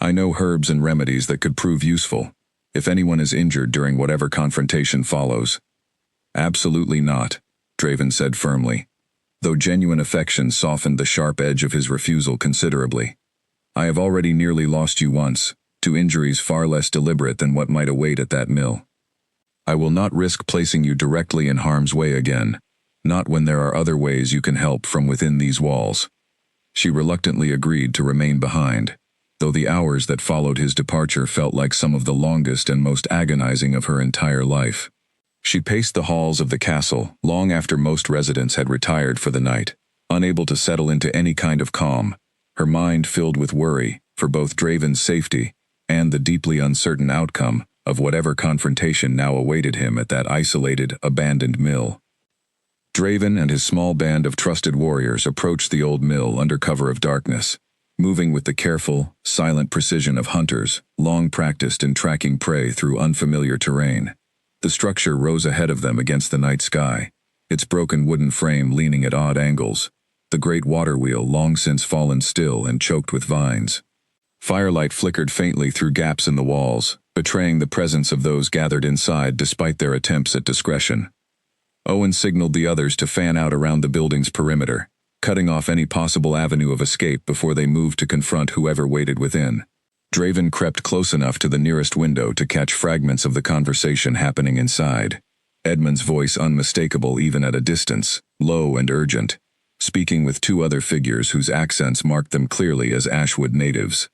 "I know herbs and remedies that could prove useful, if anyone is injured during whatever confrontation follows." "Absolutely not," Draven said firmly, though genuine affection softened the sharp edge of his refusal considerably. "I have already nearly lost you once, to injuries far less deliberate than what might await at that mill. I will not risk placing you directly in harm's way again, not when there are other ways you can help from within these walls." She reluctantly agreed to remain behind, though the hours that followed his departure felt like some of the longest and most agonizing of her entire life. She paced the halls of the castle long after most residents had retired for the night, unable to settle into any kind of calm, her mind filled with worry for both Draven's safety and the deeply uncertain outcome of whatever confrontation now awaited him at that isolated, abandoned mill. Draven and his small band of trusted warriors approached the old mill under cover of darkness, moving with the careful, silent precision of hunters, long practiced in tracking prey through unfamiliar terrain. The structure rose ahead of them against the night sky, its broken wooden frame leaning at odd angles, the great water wheel long since fallen still and choked with vines. Firelight flickered faintly through gaps in the walls, betraying the presence of those gathered inside despite their attempts at discretion. Owen signaled the others to fan out around the building's perimeter, cutting off any possible avenue of escape before they moved to confront whoever waited within. Draven crept close enough to the nearest window to catch fragments of the conversation happening inside. Edmund's voice unmistakable even at a distance, low and urgent, speaking with two other figures whose accents marked them clearly as Ashwood natives.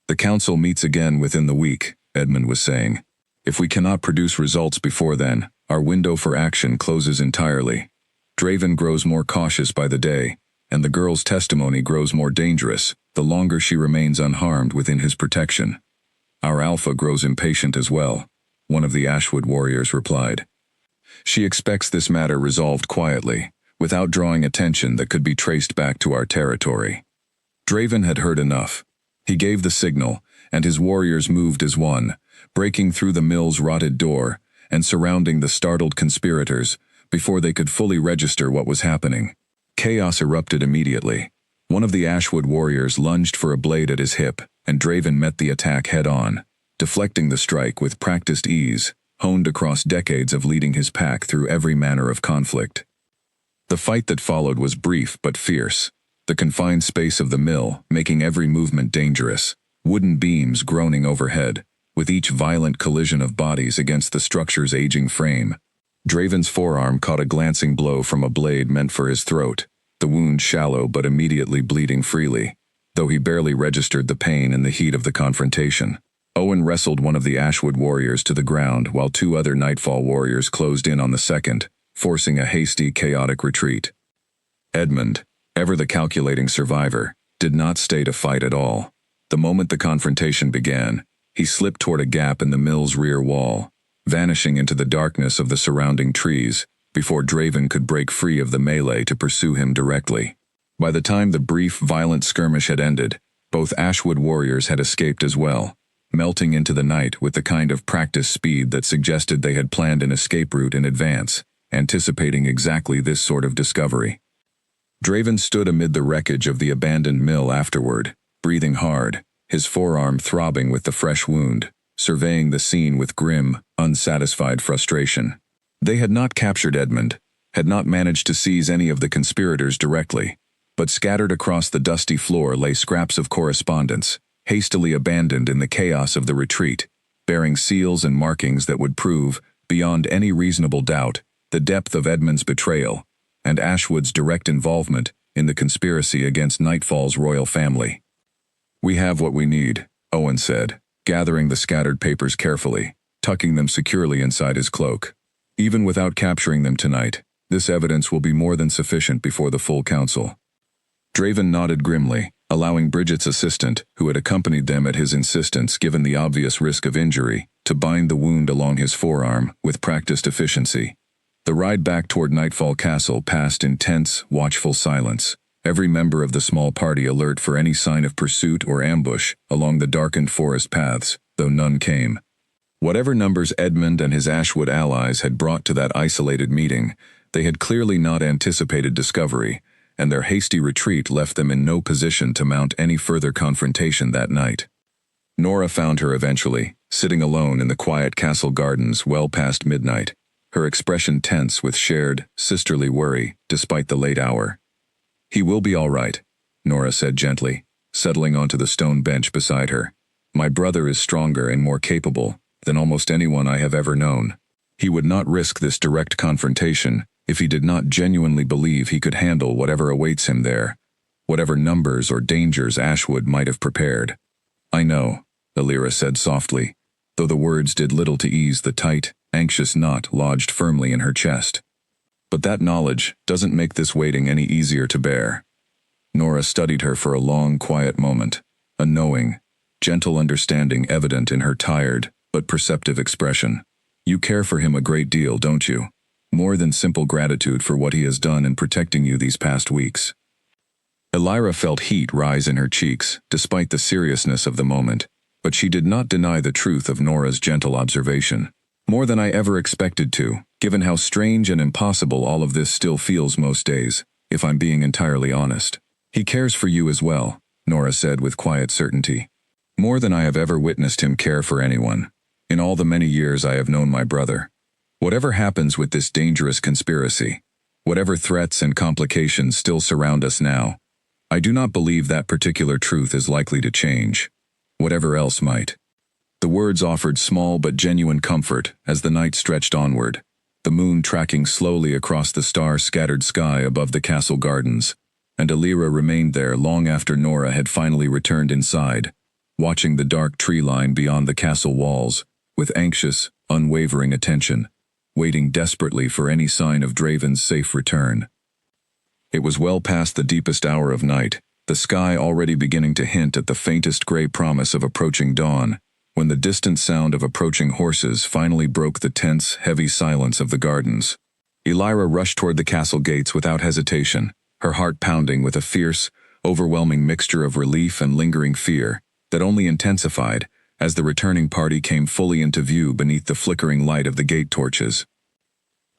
"The council meets again within the week," Edmund was saying. "If we cannot produce results before then, our window for action closes entirely." Draven grows more cautious by the day, and the girl's testimony grows more dangerous the longer she remains unharmed within his protection. "Our alpha grows impatient as well," one of the Ashwood warriors replied. "She expects this matter resolved quietly, without drawing attention that could be traced back to our territory." Draven had heard enough. He gave the signal, and his warriors moved as one, breaking through the mill's rotted door and surrounding the startled conspirators before they could fully register what was happening. Chaos erupted immediately. One of the Ashwood warriors lunged for a blade at his hip, and Draven met the attack head-on, deflecting the strike with practiced ease, honed across decades of leading his pack through every manner of conflict. The fight that followed was brief but fierce, the confined space of the mill making every movement dangerous, wooden beams groaning overhead, with each violent collision of bodies against the structure's aging frame. Draven's forearm caught a glancing blow from a blade meant for his throat, the wound shallow but immediately bleeding freely, though he barely registered the pain in the heat of the confrontation. Owen wrestled one of the Ashwood warriors to the ground while two other Nightfall warriors closed in on the second, forcing a hasty, chaotic retreat. Edmund, ever the calculating survivor, did not stay to fight at all. The moment the confrontation began, he slipped toward a gap in the mill's rear wall, vanishing into the darkness of the surrounding trees before Draven could break free of the melee to pursue him directly. By the time the brief, violent skirmish had ended, both Ashwood warriors had escaped as well, melting into the night with the kind of practice speed that suggested they had planned an escape route in advance, anticipating exactly this sort of discovery. Draven stood amid the wreckage of the abandoned mill afterward, breathing hard, his forearm throbbing with the fresh wound, surveying the scene with grim, unsatisfied frustration. They had not captured Edmund, had not managed to seize any of the conspirators directly, but scattered across the dusty floor lay scraps of correspondence, hastily abandoned in the chaos of the retreat, bearing seals and markings that would prove, beyond any reasonable doubt, the depth of Edmund's betrayal, and Ashwood's direct involvement in the conspiracy against Nightfall's royal family. "We have what we need," Owen said, gathering the scattered papers carefully, tucking them securely inside his cloak. "Even without capturing them tonight, this evidence will be more than sufficient before the full council." Draven nodded grimly, allowing Bridget's assistant, who had accompanied them at his insistence given the obvious risk of injury, to bind the wound along his forearm with practiced efficiency. The ride back toward Nightfall Castle passed in tense, watchful silence, every member of the small party alert for any sign of pursuit or ambush along the darkened forest paths, though none came. Whatever numbers Edmund and his Ashwood allies had brought to that isolated meeting, they had clearly not anticipated discovery, and their hasty retreat left them in no position to mount any further confrontation that night. Nora found her eventually, sitting alone in the quiet castle gardens well past midnight, her expression tense with shared, sisterly worry despite the late hour. "He will be all right," Nora said gently, settling onto the stone bench beside her. "My brother is stronger and more capable than almost anyone I have ever known. He would not risk this direct confrontation if he did not genuinely believe he could handle whatever awaits him there, whatever numbers or dangers Ashwood might have prepared." "I know," Alira said softly, though the words did little to ease the tight, anxious knot lodged firmly in her chest. "But that knowledge doesn't make this waiting any easier to bear." Nora studied her for a long, quiet moment, a knowing, gentle understanding evident in her tired, but perceptive expression. You care for him a great deal, don't you? More than simple gratitude for what he has done in protecting you these past weeks. Elira felt heat rise in her cheeks, despite the seriousness of the moment, but she did not deny the truth of Nora's gentle observation. More than I ever expected to, given how strange and impossible all of this still feels most days, if I'm being entirely honest. He cares for you as well, Nora said with quiet certainty. More than I have ever witnessed him care for anyone, in all the many years I have known my brother. Whatever happens with this dangerous conspiracy, whatever threats and complications still surround us now, I do not believe that particular truth is likely to change. Whatever else might. The words offered small but genuine comfort as the night stretched onward, the moon tracking slowly across the star-scattered sky above the castle gardens, and Elira remained there long after Nora had finally returned inside, watching the dark tree line beyond the castle walls, with anxious, unwavering attention, waiting desperately for any sign of Draven's safe return. It was well past the deepest hour of night, the sky already beginning to hint at the faintest gray promise of approaching dawn, when the distant sound of approaching horses finally broke the tense, heavy silence of the gardens. Elira rushed toward the castle gates without hesitation, her heart pounding with a fierce, overwhelming mixture of relief and lingering fear that only intensified as the returning party came fully into view beneath the flickering light of the gate torches.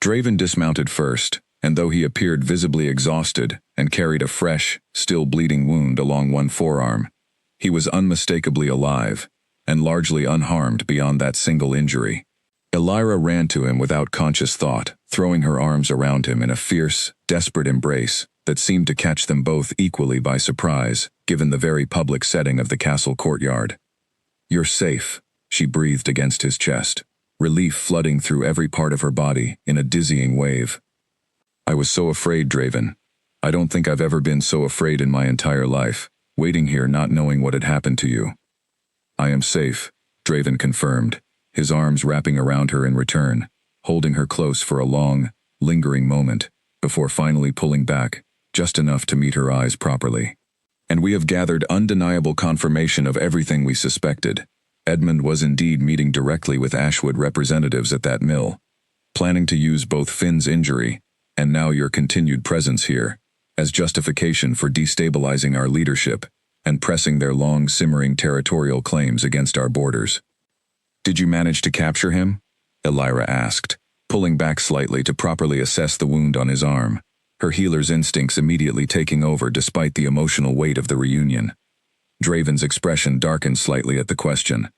Draven dismounted first, and though he appeared visibly exhausted and carried a fresh, still bleeding wound along one forearm, he was unmistakably alive, and largely unharmed beyond that single injury. Elira ran to him without conscious thought, throwing her arms around him in a fierce, desperate embrace that seemed to catch them both equally by surprise, given the very public setting of the castle courtyard. "You're safe," she breathed against his chest, relief flooding through every part of her body in a dizzying wave. "I was so afraid, Draven. I don't think I've ever been so afraid in my entire life, waiting here not knowing what had happened to you." "I am safe," Draven confirmed, his arms wrapping around her in return, holding her close for a long, lingering moment, before finally pulling back, just enough to meet her eyes properly. "And we have gathered undeniable confirmation of everything we suspected. Edmund was indeed meeting directly with Ashwood representatives at that mill, planning to use both Finn's injury and now your continued presence here as justification for destabilizing our leadership and pressing their long-simmering territorial claims against our borders." "Did you manage to capture him?" Elira asked, pulling back slightly to properly assess the wound on his arm, her healer's instincts immediately taking over despite the emotional weight of the reunion. Draven's expression darkened slightly at the question.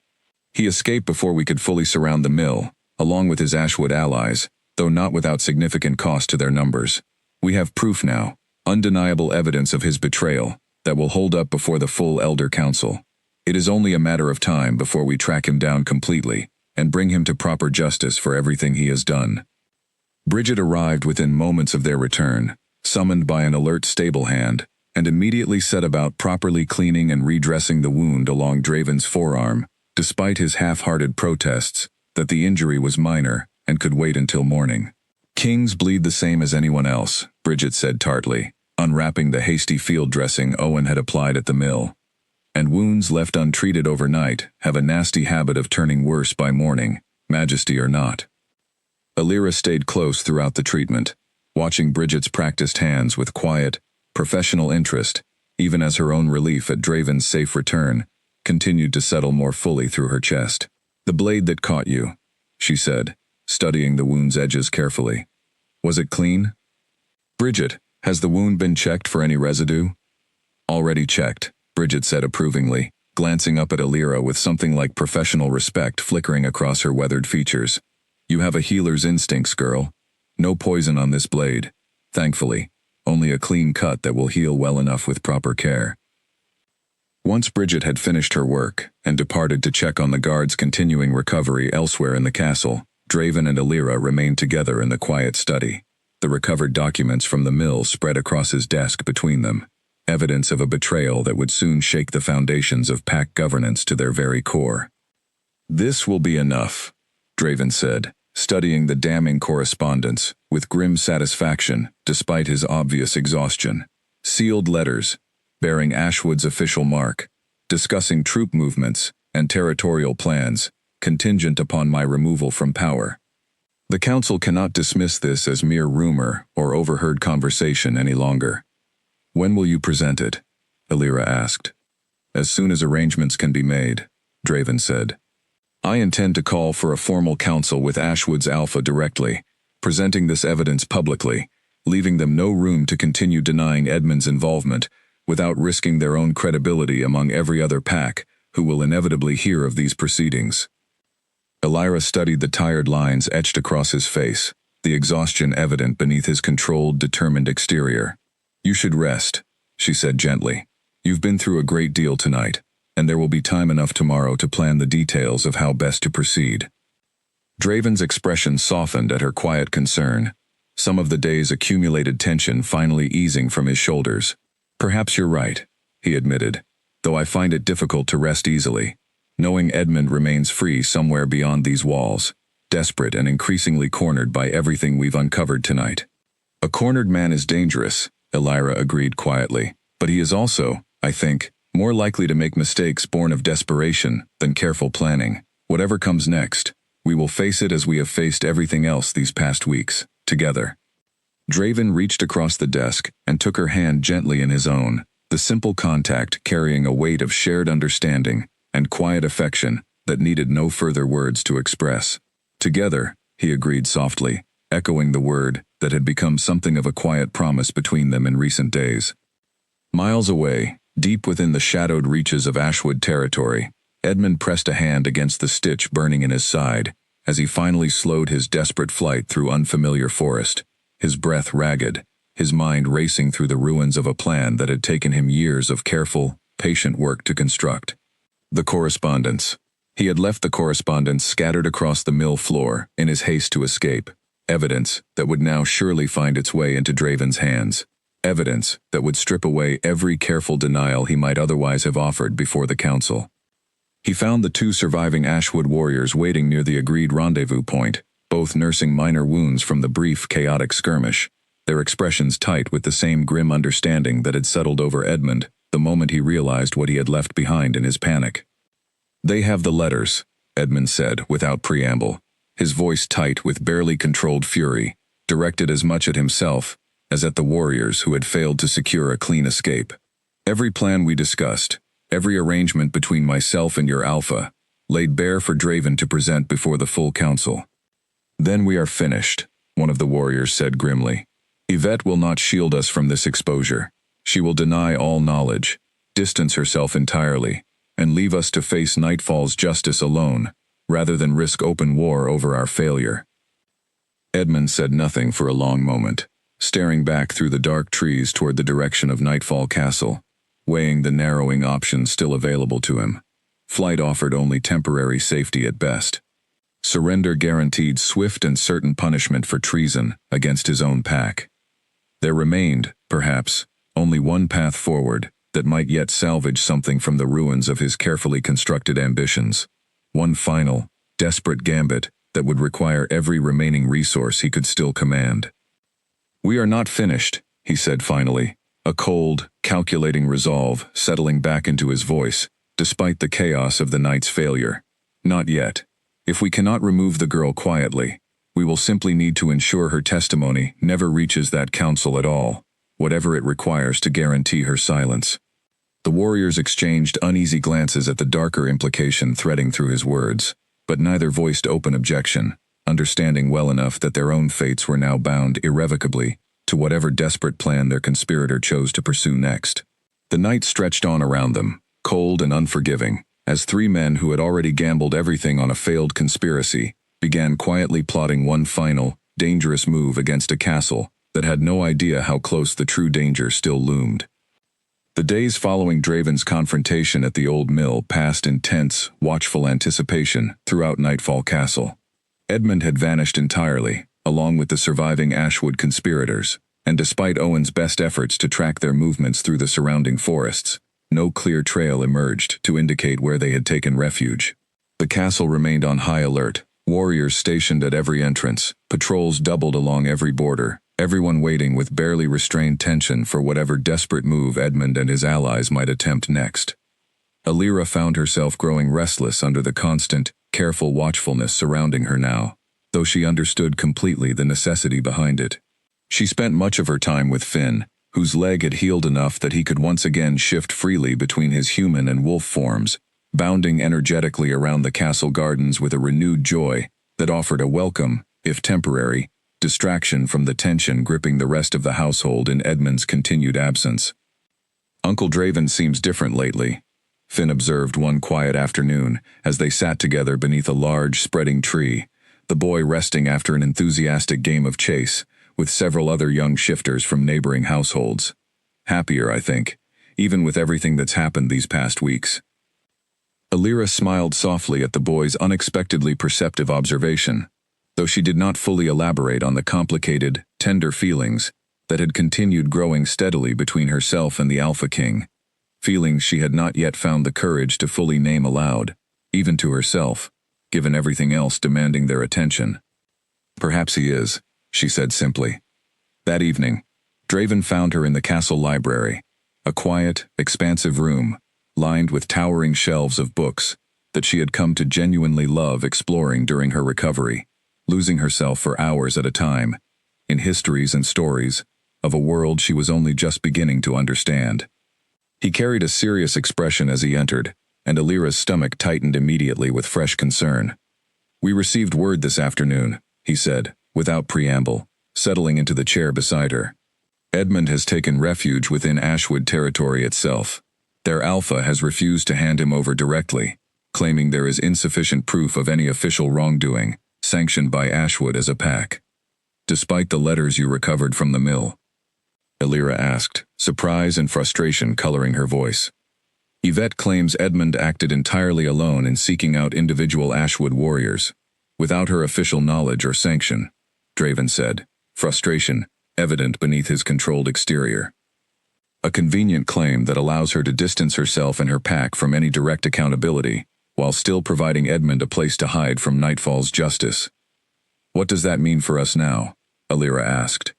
"He escaped before we could fully surround the mill, along with his Ashwood allies, though not without significant cost to their numbers. We have proof now, undeniable evidence of his betrayal, that will hold up before the full Elder Council. It is only a matter of time before we track him down completely and bring him to proper justice for everything he has done." Bridget arrived within moments of their return, summoned by an alert stable hand, and immediately set about properly cleaning and redressing the wound along Draven's forearm, despite his half-hearted protests that the injury was minor and could wait until morning. "Kings bleed the same as anyone else," Bridget said tartly, unwrapping the hasty field dressing Owen had applied at the mill. "And wounds left untreated overnight have a nasty habit of turning worse by morning, majesty or not." Elira stayed close throughout the treatment, watching Bridget's practiced hands with quiet, professional interest, even as her own relief at Draven's safe return continued to settle more fully through her chest. "The blade that caught you," she said, studying the wound's edges carefully. "Was it clean?" "Bridget, has the wound been checked for any residue?" "Already checked," Bridget said approvingly, glancing up at Elira with something like professional respect flickering across her weathered features. "You have a healer's instincts, girl. No poison on this blade. Thankfully, only a clean cut that will heal well enough with proper care." Once Bridget had finished her work and departed to check on the guard's continuing recovery elsewhere in the castle, Draven and Elira remained together in the quiet study, the recovered documents from the mill spread across his desk between them, evidence of a betrayal that would soon shake the foundations of pack governance to their very core. "This will be enough," Draven said, studying the damning correspondence with grim satisfaction despite his obvious exhaustion. Sealed letters, bearing Ashwood's official mark, discussing troop movements and territorial plans, contingent upon my removal from power. The council cannot dismiss this as mere rumor or overheard conversation any longer. When will you present it? Illyra asked. As soon as arrangements can be made, Draven said. I intend to call for a formal council with Ashwood's Alpha directly, presenting this evidence publicly, leaving them no room to continue denying Edmund's involvement without risking their own credibility among every other pack who will inevitably hear of these proceedings. Illyra studied the tired lines etched across his face, the exhaustion evident beneath his controlled, determined exterior. You should rest, she said gently. You've been through a great deal tonight, and there will be time enough tomorrow to plan the details of how best to proceed. Draven's expression softened at her quiet concern, some of the day's accumulated tension finally easing from his shoulders. Perhaps you're right, he admitted, though I find it difficult to rest easily, knowing Edmund remains free somewhere beyond these walls, desperate and increasingly cornered by everything we've uncovered tonight. A cornered man is dangerous, Illyra agreed quietly, but he is also, I think, more likely to make mistakes born of desperation than careful planning. Whatever comes next, we will face it as we have faced everything else these past weeks, together. Draven reached across the desk and took her hand gently in his own, the simple contact carrying a weight of shared understanding and quiet affection that needed no further words to express. Together, he agreed softly, echoing the word that had become something of a quiet promise between them in recent days. Miles away, deep within the shadowed reaches of Ashwood territory, Edmund pressed a hand against the stitch burning in his side as he finally slowed his desperate flight through unfamiliar forest, his breath ragged, his mind racing through the ruins of a plan that had taken him years of careful, patient work to construct. The correspondence. He had left the correspondence scattered across the mill floor in his haste to escape, evidence that would now surely find its way into Draven's hands, evidence that would strip away every careful denial he might otherwise have offered before the council. He found the two surviving Ashwood warriors waiting near the agreed rendezvous point, both nursing minor wounds from the brief, chaotic skirmish, their expressions tight with the same grim understanding that had settled over Edmund the moment he realized what he had left behind in his panic. They have the letters, Edmund said without preamble, his voice tight with barely controlled fury, directed as much at himself as at the warriors who had failed to secure a clean escape. Every plan we discussed, every arrangement between myself and your Alpha, laid bare for Draven to present before the full council. Then we are finished, one of the warriors said grimly. Yvette will not shield us from this exposure. She will deny all knowledge, distance herself entirely, and leave us to face Nightfall's justice alone, rather than risk open war over our failure. Edmund said nothing for a long moment, staring back through the dark trees toward the direction of Nightfall Castle, weighing the narrowing options still available to him. Flight offered only temporary safety at best. Surrender guaranteed swift and certain punishment for treason against his own pack. There remained, perhaps, only one path forward that might yet salvage something from the ruins of his carefully constructed ambitions. One final, desperate gambit that would require every remaining resource he could still command. We are not finished, he said finally, a cold, calculating resolve settling back into his voice, despite the chaos of the night's failure. Not yet. If we cannot remove the girl quietly, we will simply need to ensure her testimony never reaches that council at all, whatever it requires to guarantee her silence. The warriors exchanged uneasy glances at the darker implication threading through his words, but neither voiced open objection, understanding well enough that their own fates were now bound irrevocably to whatever desperate plan their conspirator chose to pursue next. The night stretched on around them, cold and unforgiving, as three men who had already gambled everything on a failed conspiracy began quietly plotting one final, dangerous move against a castle that had no idea how close the true danger still loomed. The days following Draven's confrontation at the old mill passed in tense, watchful anticipation throughout Nightfall Castle. Edmund had vanished entirely, along with the surviving Ashwood conspirators, and despite Owen's best efforts to track their movements through the surrounding forests, no clear trail emerged to indicate where they had taken refuge. The castle remained on high alert, warriors stationed at every entrance, patrols doubled along every border, everyone waiting with barely restrained tension for whatever desperate move Edmund and his allies might attempt next. Illyra found herself growing restless under the constant, careful watchfulness surrounding her now, though she understood completely the necessity behind it. She spent much of her time with Finn, whose leg had healed enough that he could once again shift freely between his human and wolf forms, bounding energetically around the castle gardens with a renewed joy that offered a welcome, if temporary, distraction from the tension gripping the rest of the household in Edmund's continued absence. "Uncle Draven seems different lately," Finn observed one quiet afternoon as they sat together beneath a large, spreading tree, the boy resting after an enthusiastic game of chase, with several other young shifters from neighboring households. "Happier, I think, even with everything that's happened these past weeks." Alira smiled softly at the boy's unexpectedly perceptive observation, though she did not fully elaborate on the complicated, tender feelings that had continued growing steadily between herself and the Alpha King, feelings she had not yet found the courage to fully name aloud, even to herself, given everything else demanding their attention. "Perhaps he is," she said simply. That evening, Draven found her in the castle library, a quiet, expansive room, lined with towering shelves of books that she had come to genuinely love exploring during her recovery, losing herself for hours at a time, in histories and stories of a world she was only just beginning to understand. He carried a serious expression as he entered, and Alira's stomach tightened immediately with fresh concern. "We received word this afternoon," he said, without preamble, settling into the chair beside her. "Edmund has taken refuge within Ashwood territory itself. Their Alpha has refused to hand him over directly, claiming there is insufficient proof of any official wrongdoing, sanctioned by Ashwood as a pack. Despite the letters you recovered from the mill?" Alira asked, surprise and frustration coloring her voice. "Yvette claims Edmund acted entirely alone in seeking out individual Ashwood warriors, without her official knowledge or sanction," Draven said, frustration evident beneath his controlled exterior. "A convenient claim that allows her to distance herself and her pack from any direct accountability, while still providing Edmund a place to hide from Nightfall's justice. What does that mean for us now?" Alira asked.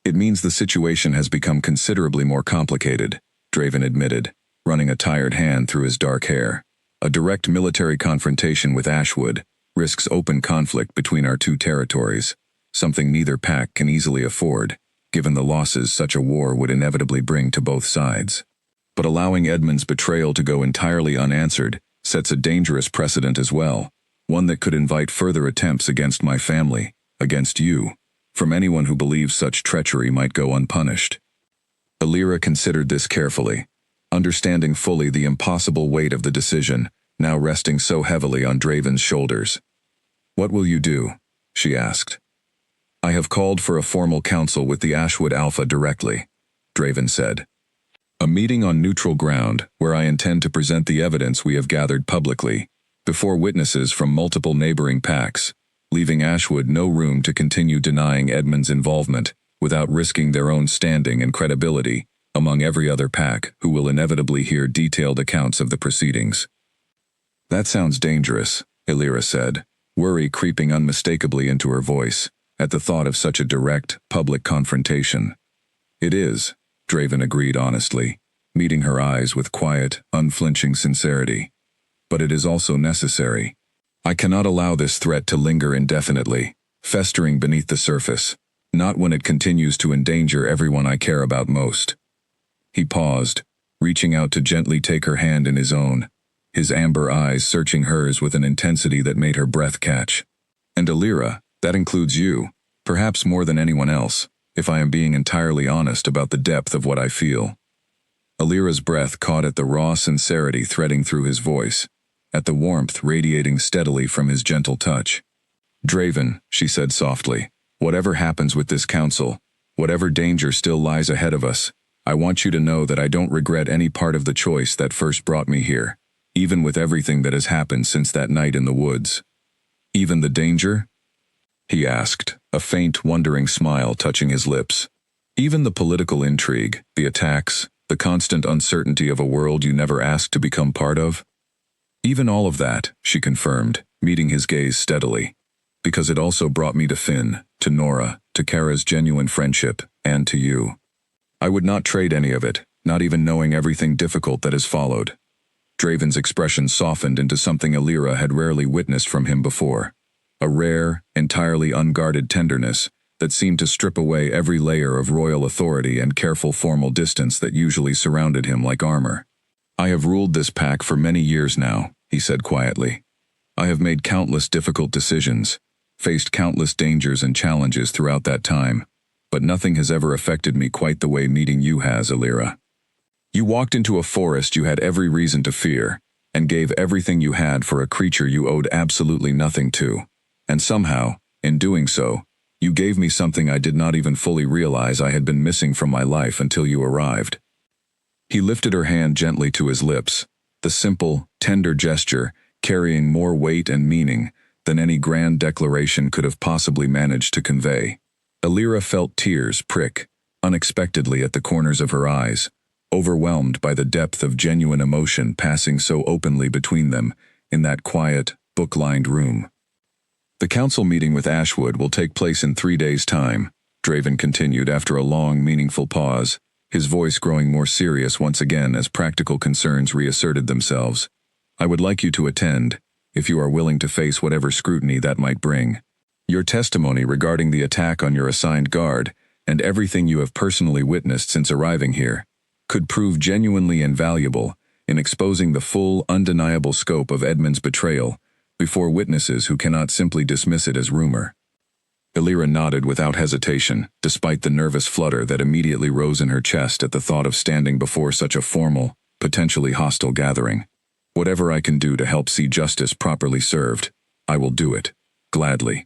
"It means the situation has become considerably more complicated," Draven admitted, running a tired hand through his dark hair. "A direct military confrontation with Ashwood risks open conflict between our two territories, something neither pack can easily afford, given the losses such a war would inevitably bring to both sides. But allowing Edmund's betrayal to go entirely unanswered sets a dangerous precedent as well, one that could invite further attempts against my family, against you, from anyone who believes such treachery might go unpunished." Alira considered this carefully, understanding fully the impossible weight of the decision, now resting so heavily on Draven's shoulders. "What will you do?" she asked. "I have called for a formal council with the Ashwood Alpha directly," Draven said. "A meeting on neutral ground where I intend to present the evidence we have gathered publicly, before witnesses from multiple neighboring packs, leaving Ashwood no room to continue denying Edmund's involvement without risking their own standing and credibility among every other pack who will inevitably hear detailed accounts of the proceedings." "That sounds dangerous," Alira said, worry creeping unmistakably into her voice at the thought of such a direct, public confrontation. "It is," Draven agreed honestly, meeting her eyes with quiet, unflinching sincerity. "But it is also necessary. I cannot allow this threat to linger indefinitely, festering beneath the surface, not when it continues to endanger everyone I care about most." He paused, reaching out to gently take her hand in his own, his amber eyes searching hers with an intensity that made her breath catch. "And Alira, that includes you, perhaps more than anyone else, if I am being entirely honest about the depth of what I feel." Alira's breath caught at the raw sincerity threading through his voice, at the warmth radiating steadily from his gentle touch. "Draven," she said softly, "whatever happens with this council, whatever danger still lies ahead of us, I want you to know that I don't regret any part of the choice that first brought me here, even with everything that has happened since that night in the woods." "Even the danger?" he asked, a faint, wondering smile touching his lips. "Even the political intrigue, the attacks, the constant uncertainty of a world you never asked to become part of?" "Even all of that," she confirmed, meeting his gaze steadily. "Because it also brought me to Finn, to Nora, to Kara's genuine friendship, and to you. I would not trade any of it, not even knowing everything difficult that has followed." Draven's expression softened into something Alira had rarely witnessed from him before. A rare, entirely unguarded tenderness that seemed to strip away every layer of royal authority and careful formal distance that usually surrounded him like armor. "I have ruled this pack for many years now," he said quietly. "I have made countless difficult decisions, faced countless dangers and challenges throughout that time, but nothing has ever affected me quite the way meeting you has, Alira. You walked into a forest you had every reason to fear, and gave everything you had for a creature you owed absolutely nothing to. And somehow, in doing so, you gave me something I did not even fully realize I had been missing from my life until you arrived." He lifted her hand gently to his lips, the simple, tender gesture carrying more weight and meaning than any grand declaration could have possibly managed to convey. Alira felt tears prick unexpectedly at the corners of her eyes, overwhelmed by the depth of genuine emotion passing so openly between them in that quiet, book-lined room. "The council meeting with Ashwood will take place in 3 days' time," Draven continued after a long, meaningful pause, his voice growing more serious once again as practical concerns reasserted themselves. "I would like you to attend, if you are willing to face whatever scrutiny that might bring. Your testimony regarding the attack on your assigned guard, and everything you have personally witnessed since arriving here, could prove genuinely invaluable in exposing the full, undeniable scope of Edmund's betrayal before witnesses who cannot simply dismiss it as rumor." Alira nodded without hesitation, despite the nervous flutter that immediately rose in her chest at the thought of standing before such a formal, potentially hostile gathering. "Whatever I can do to help see justice properly served, I will do it, gladly."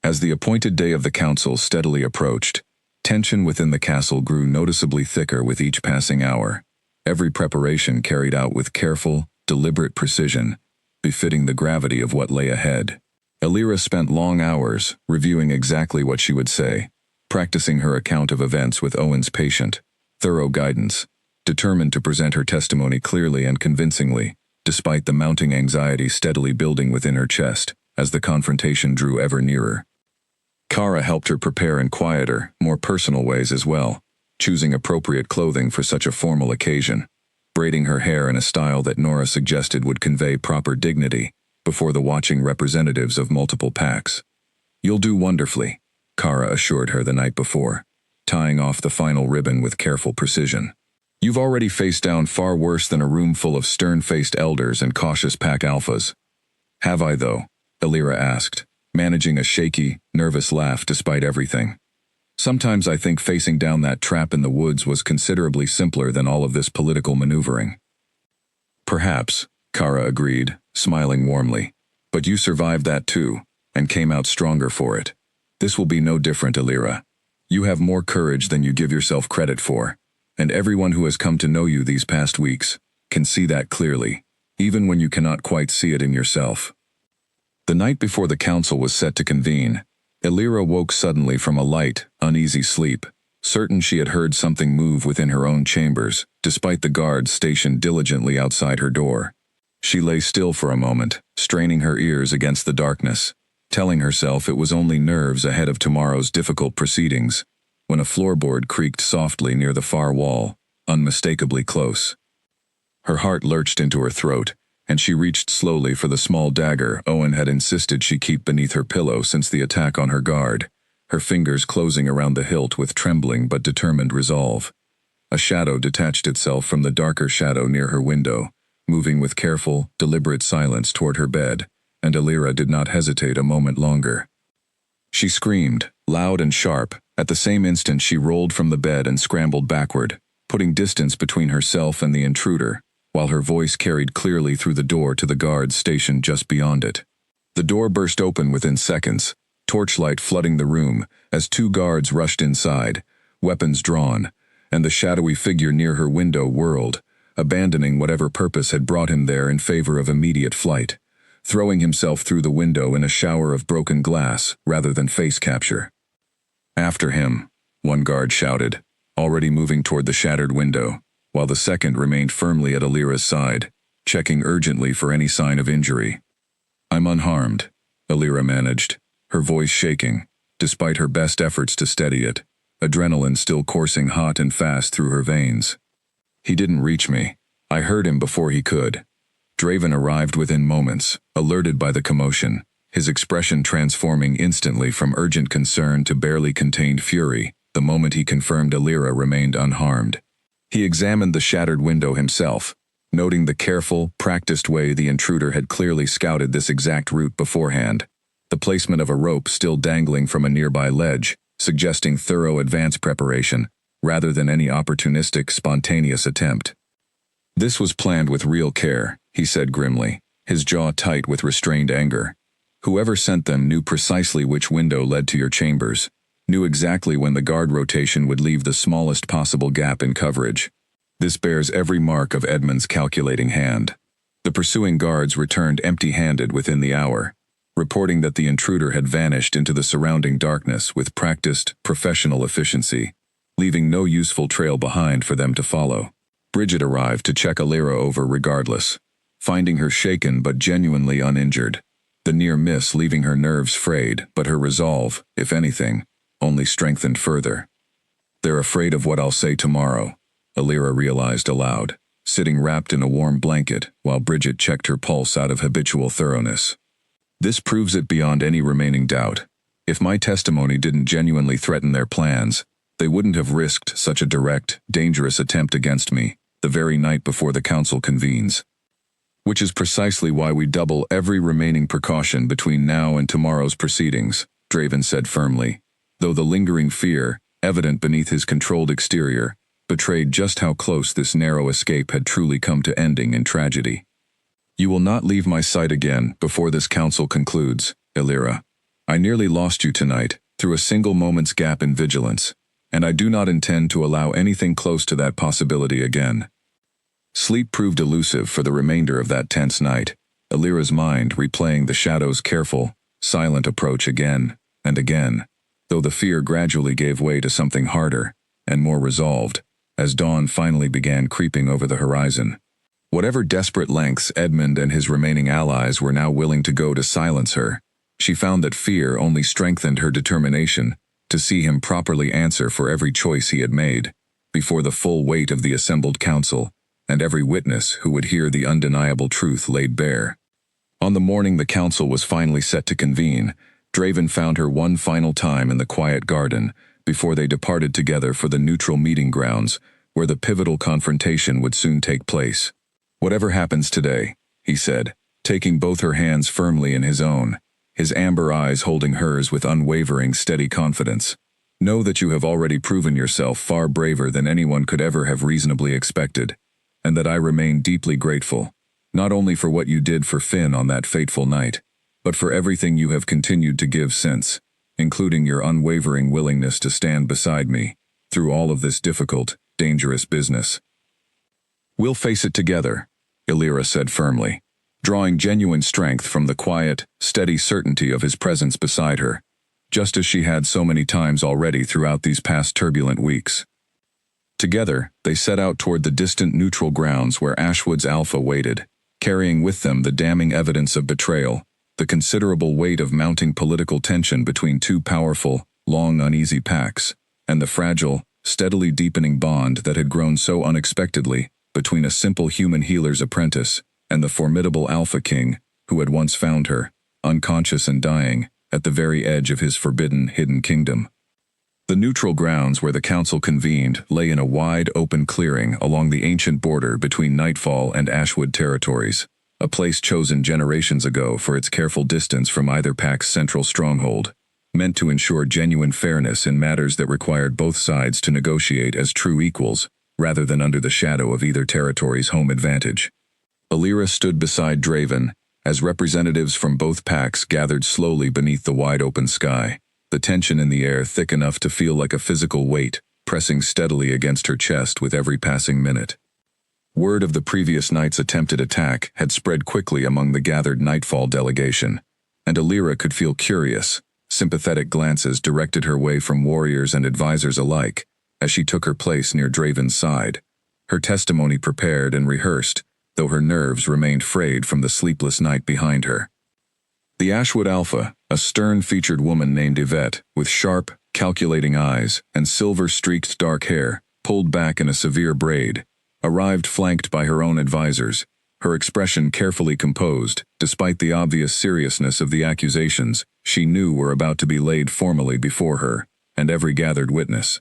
As the appointed day of the council steadily approached, tension within the castle grew noticeably thicker with each passing hour, every preparation carried out with careful, deliberate precision, befitting the gravity of what lay ahead. Alira spent long hours reviewing exactly what she would say, practicing her account of events with Owen's patient, thorough guidance, determined to present her testimony clearly and convincingly, despite the mounting anxiety steadily building within her chest as the confrontation drew ever nearer. Kara helped her prepare in quieter, more personal ways as well, choosing appropriate clothing for such a formal occasion, braiding her hair in a style that Nora suggested would convey proper dignity before the watching representatives of multiple packs. "You'll do wonderfully," Kara assured her the night before, tying off the final ribbon with careful precision. "You've already faced down far worse than a room full of stern-faced elders and cautious pack alphas." "Have I, though?" Alira asked, managing a shaky, nervous laugh despite everything. "Sometimes I think facing down that trap in the woods was considerably simpler than all of this political maneuvering." "Perhaps," Kara agreed, smiling warmly. "But you survived that too, and came out stronger for it. This will be no different, Alira. You have more courage than you give yourself credit for, and everyone who has come to know you these past weeks can see that clearly, even when you cannot quite see it in yourself." The night before the council was set to convene, Alira woke suddenly from a light, uneasy sleep, certain she had heard something move within her own chambers, despite the guards stationed diligently outside her door. She lay still for a moment, straining her ears against the darkness, telling herself it was only nerves ahead of tomorrow's difficult proceedings, when a floorboard creaked softly near the far wall, unmistakably close. Her heart lurched into her throat, and she reached slowly for the small dagger Owen had insisted she keep beneath her pillow since the attack on her guard, her fingers closing around the hilt with trembling but determined resolve. A shadow detached itself from the darker shadow near her window, moving with careful, deliberate silence toward her bed, and Alira did not hesitate a moment longer. She screamed, loud and sharp. At the same instant she rolled from the bed and scrambled backward, putting distance between herself and the intruder, while her voice carried clearly through the door to the guards stationed just beyond it. The door burst open within seconds, torchlight flooding the room as 2 guards rushed inside, weapons drawn, and the shadowy figure near her window whirled, abandoning whatever purpose had brought him there in favor of immediate flight, throwing himself through the window in a shower of broken glass rather than face capture. "After him," one guard shouted, already moving toward the shattered window, while the second remained firmly at Alira's side, checking urgently for any sign of injury. "I'm unharmed," Alira managed, her voice shaking, despite her best efforts to steady it, adrenaline still coursing hot and fast through her veins. "He didn't reach me. I heard him before he could. Draven arrived within moments, alerted by the commotion, his expression transforming instantly from urgent concern to barely contained fury the moment he confirmed Alira remained unharmed. He examined the shattered window himself, noting the careful, practiced way the intruder had clearly scouted this exact route beforehand, the placement of a rope still dangling from a nearby ledge, suggesting thorough advance preparation, rather than any opportunistic, spontaneous attempt. This was planned with real care, he said grimly, his jaw tight with restrained anger. Whoever sent them knew precisely which window led to your chambers, knew exactly when the guard rotation would leave the smallest possible gap in coverage. This bears every mark of Edmund's calculating hand. The pursuing guards returned empty-handed within the hour, reporting that the intruder had vanished into the surrounding darkness with practiced, professional efficiency, leaving no useful trail behind for them to follow. Bridget arrived to check Alira over regardless, finding her shaken but genuinely uninjured, the near miss leaving her nerves frayed, but her resolve, if anything, only strengthened further. They're afraid of what I'll say tomorrow, Alira realized aloud, sitting wrapped in a warm blanket while Bridget checked her pulse out of habitual thoroughness. This proves it beyond any remaining doubt. If my testimony didn't genuinely threaten their plans, they wouldn't have risked such a direct, dangerous attempt against me the very night before the council convenes. Which is precisely why we double every remaining precaution between now and tomorrow's proceedings, Draven said firmly, though the lingering fear, evident beneath his controlled exterior, betrayed just how close this narrow escape had truly come to ending in tragedy. You will not leave my sight again before this council concludes, Alira. I nearly lost you tonight, through a single moment's gap in vigilance, and I do not intend to allow anything close to that possibility again. Sleep proved elusive for the remainder of that tense night, Alira's mind replaying the Shadow's careful, silent approach again and again, though the fear gradually gave way to something harder and more resolved, as dawn finally began creeping over the horizon. Whatever desperate lengths Edmund and his remaining allies were now willing to go to silence her, she found that fear only strengthened her determination to see him properly answer for every choice he had made, before the full weight of the assembled council, and every witness who would hear the undeniable truth laid bare. On the morning the council was finally set to convene, Draven found her one final time in the quiet garden, before they departed together for the neutral meeting grounds, where the pivotal confrontation would soon take place. Whatever happens today, he said, taking both her hands firmly in his own, his amber eyes holding hers with unwavering, steady confidence. Know that you have already proven yourself far braver than anyone could ever have reasonably expected, and that I remain deeply grateful, not only for what you did for Finn on that fateful night, but for everything you have continued to give since, including your unwavering willingness to stand beside me through all of this difficult, dangerous business. We'll face it together, Alira said firmly, drawing genuine strength from the quiet, steady certainty of his presence beside her, just as she had so many times already throughout these past turbulent weeks. Together, they set out toward the distant neutral grounds where Ashwood's Alpha waited, carrying with them the damning evidence of betrayal, the considerable weight of mounting political tension between two powerful, long uneasy pacts, and the fragile, steadily deepening bond that had grown so unexpectedly between a simple human healer's apprentice and the formidable Alpha King who had once found her, unconscious and dying, at the very edge of his forbidden, hidden kingdom. The neutral grounds where the council convened lay in a wide, open clearing along the ancient border between Nightfall and Ashwood territories, a place chosen generations ago for its careful distance from either pack's central stronghold, meant to ensure genuine fairness in matters that required both sides to negotiate as true equals, rather than under the shadow of either territory's home advantage. Alira stood beside Draven, as representatives from both packs gathered slowly beneath the wide-open sky, the tension in the air thick enough to feel like a physical weight, pressing steadily against her chest with every passing minute. Word of the previous night's attempted attack had spread quickly among the gathered Nightfall delegation, and Alira could feel curious, sympathetic glances directed her way from warriors and advisors alike as she took her place near Draven's side, her testimony prepared and rehearsed, though her nerves remained frayed from the sleepless night behind her. The Ashwood Alpha, a stern-featured woman named Yvette, with sharp, calculating eyes and silver-streaked dark hair, pulled back in a severe braid, Arrived flanked by her own advisors, her expression carefully composed, despite the obvious seriousness of the accusations she knew were about to be laid formally before her and every gathered witness.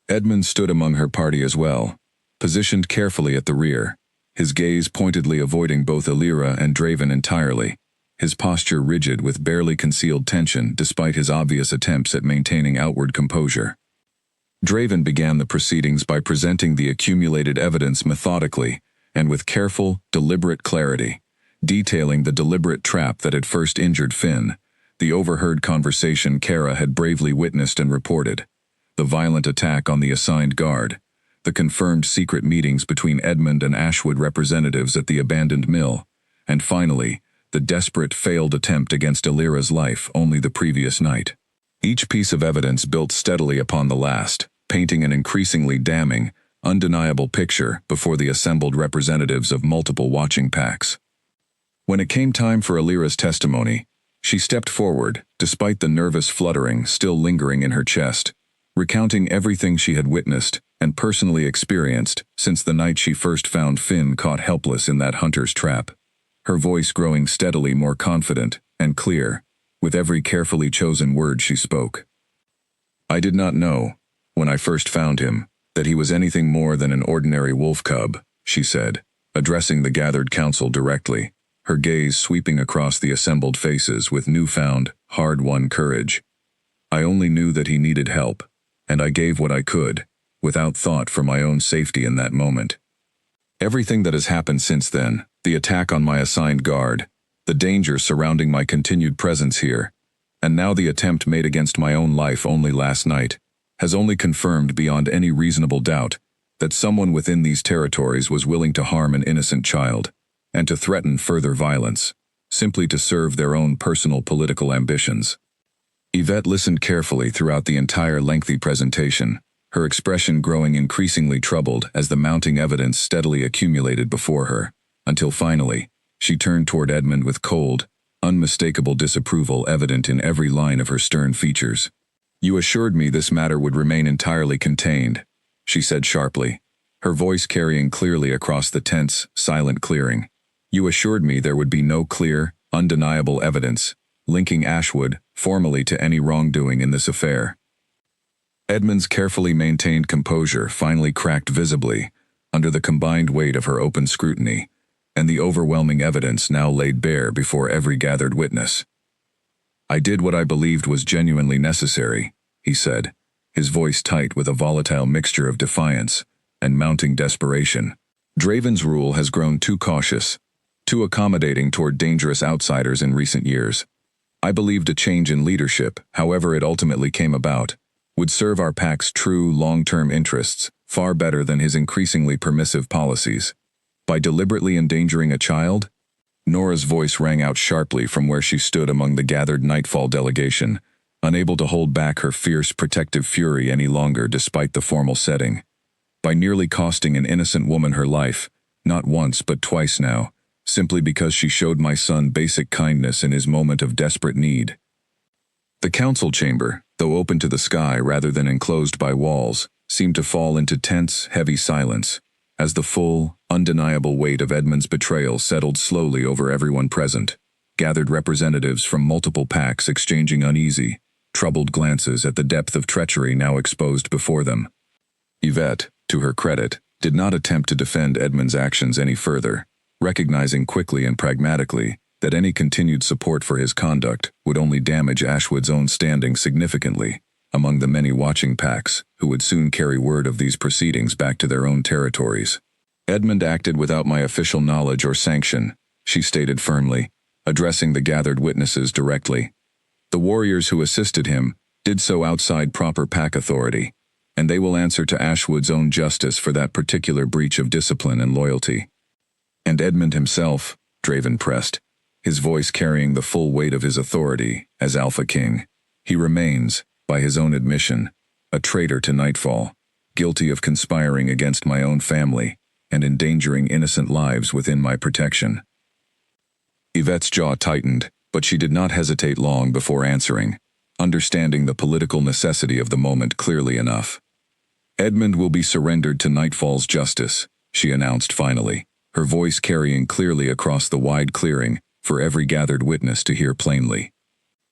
Edmund stood among her party as well, positioned carefully at the rear, his gaze pointedly avoiding both Illyra and Draven entirely, his posture rigid with barely concealed tension despite his obvious attempts at maintaining outward composure. Draven began the proceedings by presenting the accumulated evidence methodically and with careful, deliberate clarity, detailing the deliberate trap that had first injured Finn, the overheard conversation Kara had bravely witnessed and reported, the violent attack on the assigned guard, the confirmed secret meetings between Edmund and Ashwood representatives at the abandoned mill, and finally, the desperate failed attempt against Illyra's life only the previous night. Each piece of evidence built steadily upon the last, painting an increasingly damning, undeniable picture before the assembled representatives of multiple watching packs. When it came time for Illyra's testimony, she stepped forward, despite the nervous fluttering still lingering in her chest, recounting everything she had witnessed and personally experienced since the night she first found Finn caught helpless in that hunter's trap, her voice growing steadily more confident and clear with every carefully chosen word she spoke. "I did not know, when I first found him, that he was anything more than an ordinary wolf cub," she said, addressing the gathered council directly, her gaze sweeping across the assembled faces with newfound, hard-won courage. "I only knew that he needed help, and I gave what I could, without thought for my own safety in that moment. Everything that has happened since then, the attack on my assigned guard, the danger surrounding my continued presence here, and now the attempt made against my own life only last night, has only confirmed beyond any reasonable doubt that someone within these territories was willing to harm an innocent child, and to threaten further violence, simply to serve their own personal political ambitions." Yvette listened carefully throughout the entire lengthy presentation, her expression growing increasingly troubled as the mounting evidence steadily accumulated before her, until finally, she turned toward Edmund with cold, unmistakable disapproval evident in every line of her stern features. "You assured me this matter would remain entirely contained," she said sharply, her voice carrying clearly across the tense, silent clearing. "You assured me there would be no clear, undeniable evidence linking Ashwood formally to any wrongdoing in this affair." Edmund's carefully maintained composure finally cracked visibly under the combined weight of her open scrutiny and the overwhelming evidence now laid bare before every gathered witness. "I did what I believed was genuinely necessary," he said, his voice tight with a volatile mixture of defiance and mounting desperation. "Draven's rule has grown too cautious, too accommodating toward dangerous outsiders in recent years. I believed a change in leadership, however it ultimately came about, would serve our pack's true long-term interests far better than his increasingly permissive policies. By deliberately endangering a child?" Nora's voice rang out sharply from where she stood among the gathered Nightfall delegation, unable to hold back her fierce protective fury any longer despite the formal setting. "By nearly costing an innocent woman her life, not once but twice now, simply because she showed my son basic kindness in his moment of desperate need." The council chamber, though open to the sky rather than enclosed by walls, seemed to fall into tense, heavy silence, as the full, undeniable weight of Edmund's betrayal settled slowly over everyone present, gathered representatives from multiple packs exchanging uneasy, troubled glances at the depth of treachery now exposed before them. Yvette, to her credit, did not attempt to defend Edmund's actions any further, recognizing quickly and pragmatically that any continued support for his conduct would only damage Ashwood's own standing significantly among the many watching packs who would soon carry word of these proceedings back to their own territories. "Edmund acted without my official knowledge or sanction," she stated firmly, addressing the gathered witnesses directly. "The warriors who assisted him did so outside proper pack authority, and they will answer to Ashwood's own justice for that particular breach of discipline and loyalty." "And Edmund himself," Draven pressed, his voice carrying the full weight of his authority as Alpha King. "He remains, by his own admission, a traitor to Nightfall, guilty of conspiring against my own family and endangering innocent lives within my protection." Yvette's jaw tightened, but she did not hesitate long before answering, understanding the political necessity of the moment clearly enough. "Edmund will be surrendered to Nightfall's justice," she announced finally, her voice carrying clearly across the wide clearing for every gathered witness to hear plainly.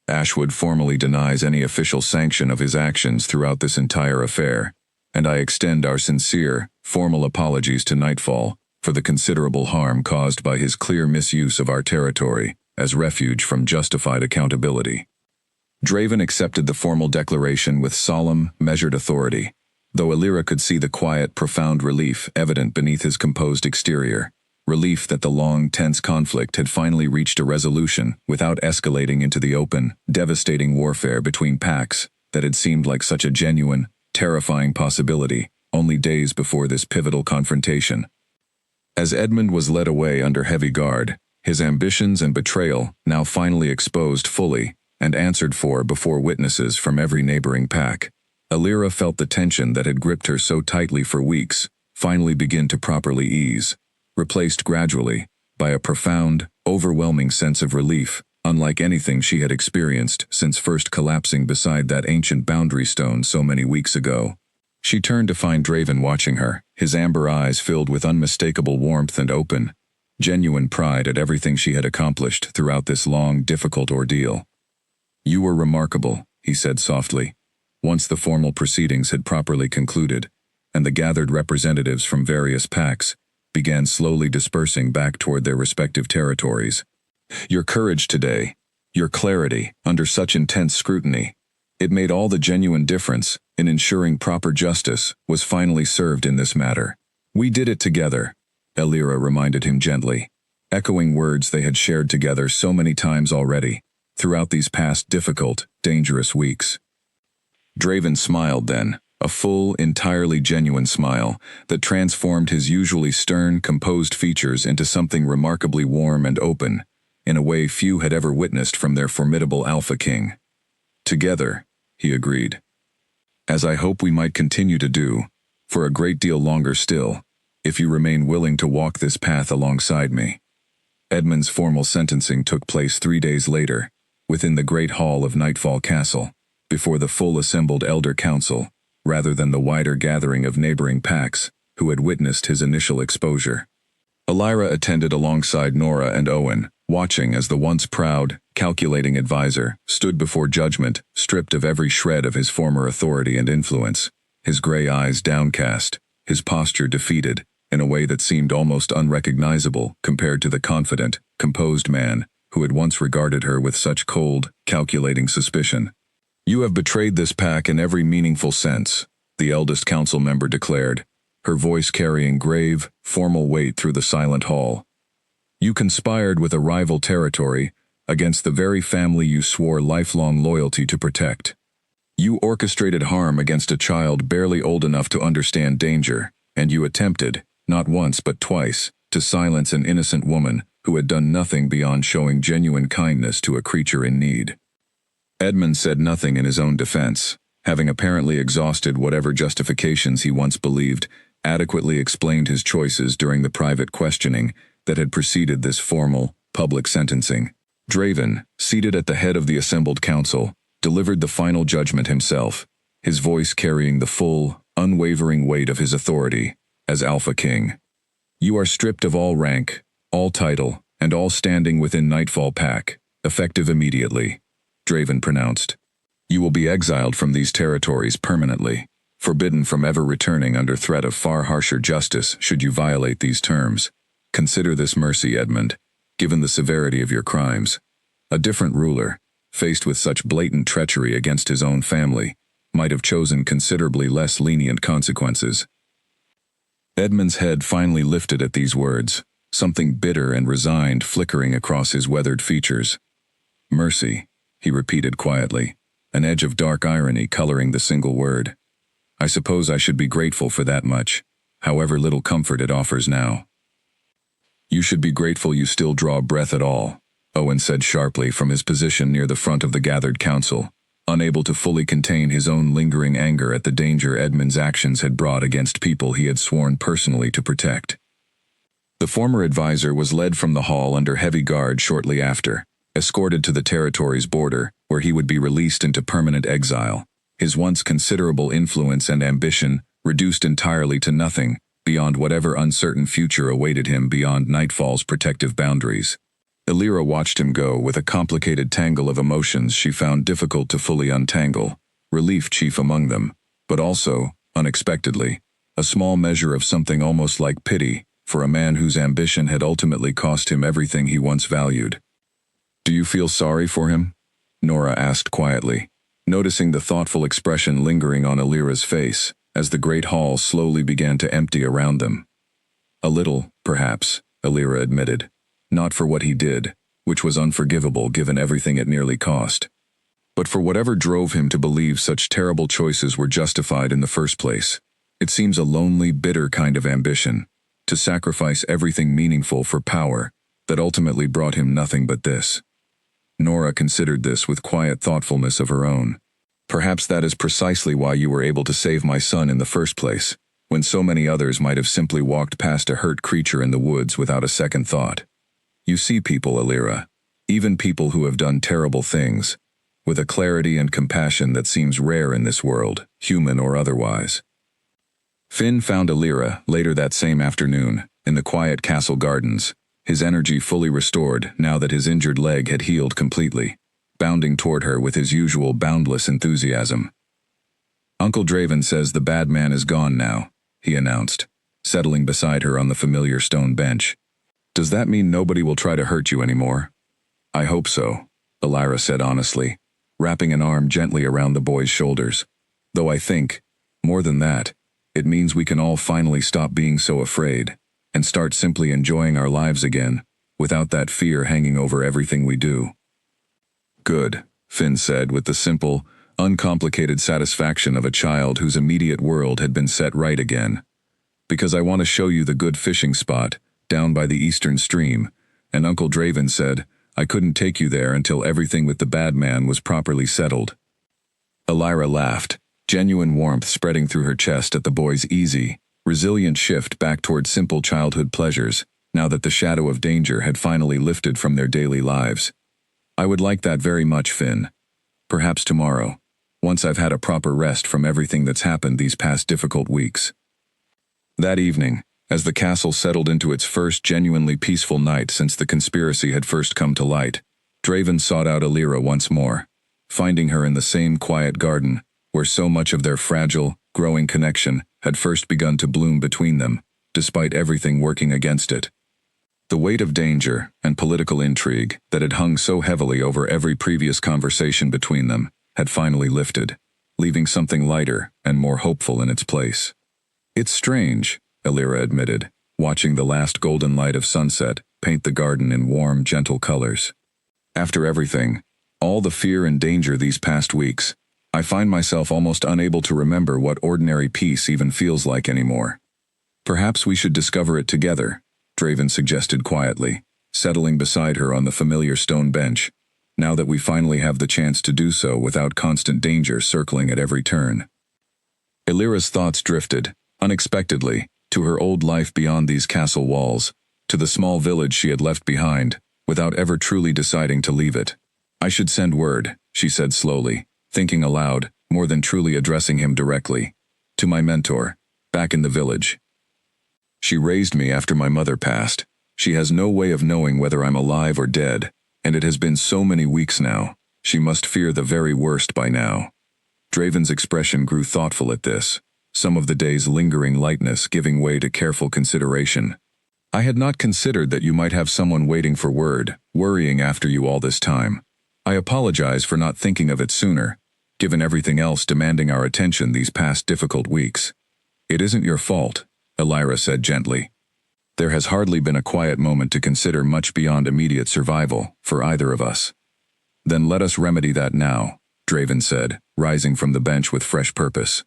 Ashwood formally denies any official sanction of his actions throughout this entire affair, and I extend our sincere, formal apologies to Nightfall for the considerable harm caused by his clear misuse of our territory as refuge from justified accountability. Draven accepted the formal declaration with solemn, measured authority, though Alira could see the quiet, profound relief evident beneath his composed exterior. Relief that the long, tense conflict had finally reached a resolution without escalating into the open, devastating warfare between packs that had seemed like such a genuine, terrifying possibility only days before this pivotal confrontation. As Edmund was led away under heavy guard, his ambitions and betrayal now finally exposed fully and answered for before witnesses from every neighboring pack, Alira felt the tension that had gripped her so tightly for weeks finally begin to properly ease, replaced gradually by a profound, overwhelming sense of relief, unlike anything she had experienced since first collapsing beside that ancient boundary stone so many weeks ago. She turned to find Draven watching her, his amber eyes filled with unmistakable warmth and open, genuine pride at everything she had accomplished throughout this long, difficult ordeal. "You were remarkable," he said softly, once the formal proceedings had properly concluded, and the gathered representatives from various packs began slowly dispersing back toward their respective territories. "Your courage today, your clarity under such intense scrutiny, it made all the genuine difference in ensuring proper justice was finally served in this matter. We did it together," Alira reminded him gently, echoing words they had shared together so many times already, throughout these past difficult, dangerous weeks. Draven smiled then, a full, entirely genuine smile that transformed his usually stern, composed features into something remarkably warm and open, in a way few had ever witnessed from their formidable Alpha King. "Together," he agreed. "As I hope we might continue to do, for a great deal longer still, if you remain willing to walk this path alongside me." Edmund's formal sentencing took place 3 days later, within the great hall of Nightfall Castle, before the full assembled Elder Council, rather than the wider gathering of neighboring packs who had witnessed his initial exposure. Alira attended alongside Nora and Owen, watching as the once proud, calculating advisor stood before judgment, stripped of every shred of his former authority and influence, his gray eyes downcast, his posture defeated, in a way that seemed almost unrecognizable compared to the confident, composed man who had once regarded her with such cold, calculating suspicion. "You have betrayed this pack in every meaningful sense," the eldest council member declared, her voice carrying grave, formal weight through the silent hall. "You conspired with a rival territory against the very family you swore lifelong loyalty to protect. You orchestrated harm against a child barely old enough to understand danger, and you attempted, not once but twice, to silence an innocent woman who had done nothing beyond showing genuine kindness to a creature in need." Edmund said nothing in his own defense, having apparently exhausted whatever justifications he once believed adequately explained his choices during the private questioning that had preceded this formal, public sentencing. Draven, seated at the head of the assembled council, delivered the final judgment himself, his voice carrying the full, unwavering weight of his authority as Alpha King. "You are stripped of all rank, all title, and all standing within Nightfall Pack, effective immediately," Draven pronounced. "You will be exiled from these territories permanently, forbidden from ever returning under threat of far harsher justice should you violate these terms. Consider this mercy, Edmund, given the severity of your crimes. A different ruler, faced with such blatant treachery against his own family, might have chosen considerably less lenient consequences." Edmund's head finally lifted at these words, something bitter and resigned flickering across his weathered features. "Mercy," he repeated quietly, an edge of dark irony coloring the single word. "I suppose I should be grateful for that much, however little comfort it offers now." "You should be grateful you still draw breath at all," Owen said sharply from his position near the front of the gathered council, unable to fully contain his own lingering anger at the danger Edmund's actions had brought against people he had sworn personally to protect. The former advisor was led from the hall under heavy guard shortly after, escorted to the territory's border, where he would be released into permanent exile, his once considerable influence and ambition reduced entirely to nothing beyond whatever uncertain future awaited him beyond Nightfall's protective boundaries. Illyra watched him go with a complicated tangle of emotions she found difficult to fully untangle, relief chief among them, but also, unexpectedly, a small measure of something almost like pity for a man whose ambition had ultimately cost him everything he once valued. "Do you feel sorry for him?" Nora asked quietly, noticing the thoughtful expression lingering on Illyra's face as the great hall slowly began to empty around them. "A little, perhaps," Illyra admitted. "Not for what he did, which was unforgivable given everything it nearly cost, but for whatever drove him to believe such terrible choices were justified in the first place. It seems a lonely, bitter kind of ambition, to sacrifice everything meaningful for power that ultimately brought him nothing but this." Nora considered this with quiet thoughtfulness of her own. "Perhaps that is precisely why you were able to save my son in the first place, when so many others might have simply walked past a hurt creature in the woods without a second thought. You see people, Illyra, even people who have done terrible things, with a clarity and compassion that seems rare in this world, human or otherwise." Finn found Illyra later that same afternoon, in the quiet castle gardens, his energy fully restored now that his injured leg had healed completely, bounding toward her with his usual boundless enthusiasm. "Uncle Draven says the bad man is gone now," he announced, settling beside her on the familiar stone bench. "Does that mean nobody will try to hurt you anymore?" "I hope so," Illyra said honestly, wrapping an arm gently around the boy's shoulders. "Though I think, more than that, it means we can all finally stop being so afraid, and start simply enjoying our lives again, without that fear hanging over everything we do." "Good," Finn said with the simple, uncomplicated satisfaction of a child whose immediate world had been set right again. "Because I want to show you the good fishing spot, down by the eastern stream, and Uncle Draven said I couldn't take you there until everything with the bad man was properly settled." Illyra laughed, genuine warmth spreading through her chest at the boy's easy, resilient shift back toward simple childhood pleasures, now that the shadow of danger had finally lifted from their daily lives. "I would like that very much, Finn. Perhaps tomorrow, once I've had a proper rest from everything that's happened these past difficult weeks." That evening, as the castle settled into its first genuinely peaceful night since the conspiracy had first come to light, Draven sought out Illyra once more, finding her in the same quiet garden, where so much of their fragile, growing connection had first begun to bloom between them, despite everything working against it. The weight of danger and political intrigue that had hung so heavily over every previous conversation between them had finally lifted, leaving something lighter and more hopeful in its place. "It's strange," Illyra admitted, watching the last golden light of sunset paint the garden in warm, gentle colors. "After everything, all the fear and danger these past weeks, I find myself almost unable to remember what ordinary peace even feels like anymore." "Perhaps we should discover it together," Draven suggested quietly, settling beside her on the familiar stone bench, "now that we finally have the chance to do so without constant danger circling at every turn." Illyra's thoughts drifted, unexpectedly, to her old life beyond these castle walls, to the small village she had left behind, without ever truly deciding to leave it. "I should send word," she said slowly, thinking aloud, more than truly addressing him directly, "to my mentor, back in the village. She raised me after my mother passed. She has no way of knowing whether I'm alive or dead, and it has been so many weeks now. She must fear the very worst by now." Draven's expression grew thoughtful at this, some of the day's lingering lightness giving way to careful consideration. "I had not considered that you might have someone waiting for word, worrying after you all this time. I apologize for not thinking of it sooner, given everything else demanding our attention these past difficult weeks." "It isn't your fault," Illyra said gently. "There has hardly been a quiet moment to consider much beyond immediate survival for either of us." "Then let us remedy that now," Draven said, rising from the bench with fresh purpose.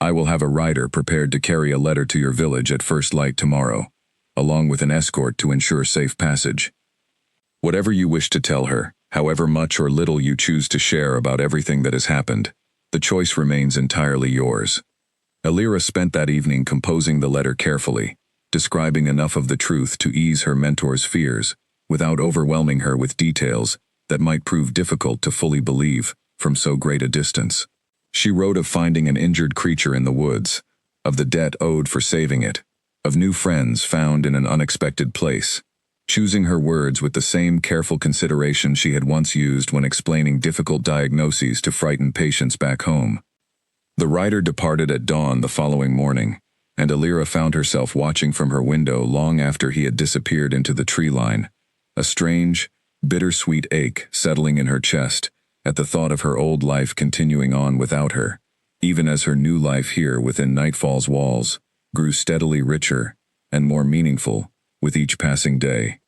"I will have a rider prepared to carry a letter to your village at first light tomorrow, along with an escort to ensure safe passage. Whatever you wish to tell her, however much or little you choose to share about everything that has happened, the choice remains entirely yours." Illyra spent that evening composing the letter carefully, describing enough of the truth to ease her mentor's fears, without overwhelming her with details that might prove difficult to fully believe from so great a distance. She wrote of finding an injured creature in the woods, of the debt owed for saving it, of new friends found in an unexpected place, choosing her words with the same careful consideration she had once used when explaining difficult diagnoses to frightened patients back home. The writer departed at dawn the following morning, and Alira found herself watching from her window long after he had disappeared into the tree line, a strange, bittersweet ache settling in her chest at the thought of her old life continuing on without her, even as her new life here within Nightfall's walls grew steadily richer and more meaningful with each passing day.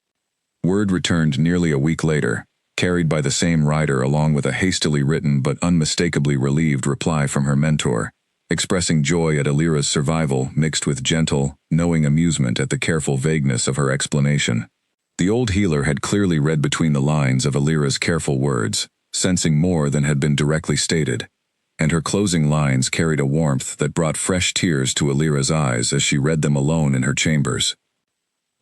Word returned nearly a week later, carried by the same writer along with a hastily written but unmistakably relieved reply from her mentor, expressing joy at Alira's survival mixed with gentle, knowing amusement at the careful vagueness of her explanation. The old healer had clearly read between the lines of Alira's careful words, sensing more than had been directly stated, and her closing lines carried a warmth that brought fresh tears to Alira's eyes as she read them alone in her chambers.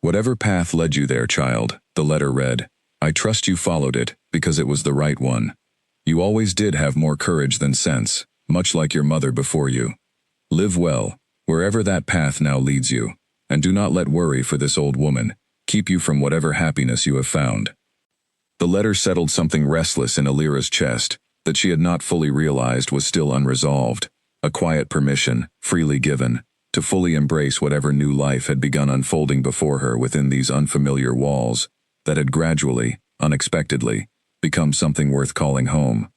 "Whatever path led you there, child," the letter read, "I trust you followed it because it was the right one. You always did have more courage than sense, much like your mother before you. Live well, wherever that path now leads you, and do not let worry for this old woman keep you from whatever happiness you have found." The letter settled something restless in Alira's chest that she had not fully realized was still unresolved, a quiet permission, freely given, to fully embrace whatever new life had begun unfolding before her within these unfamiliar walls that had gradually, unexpectedly, become something worth calling home.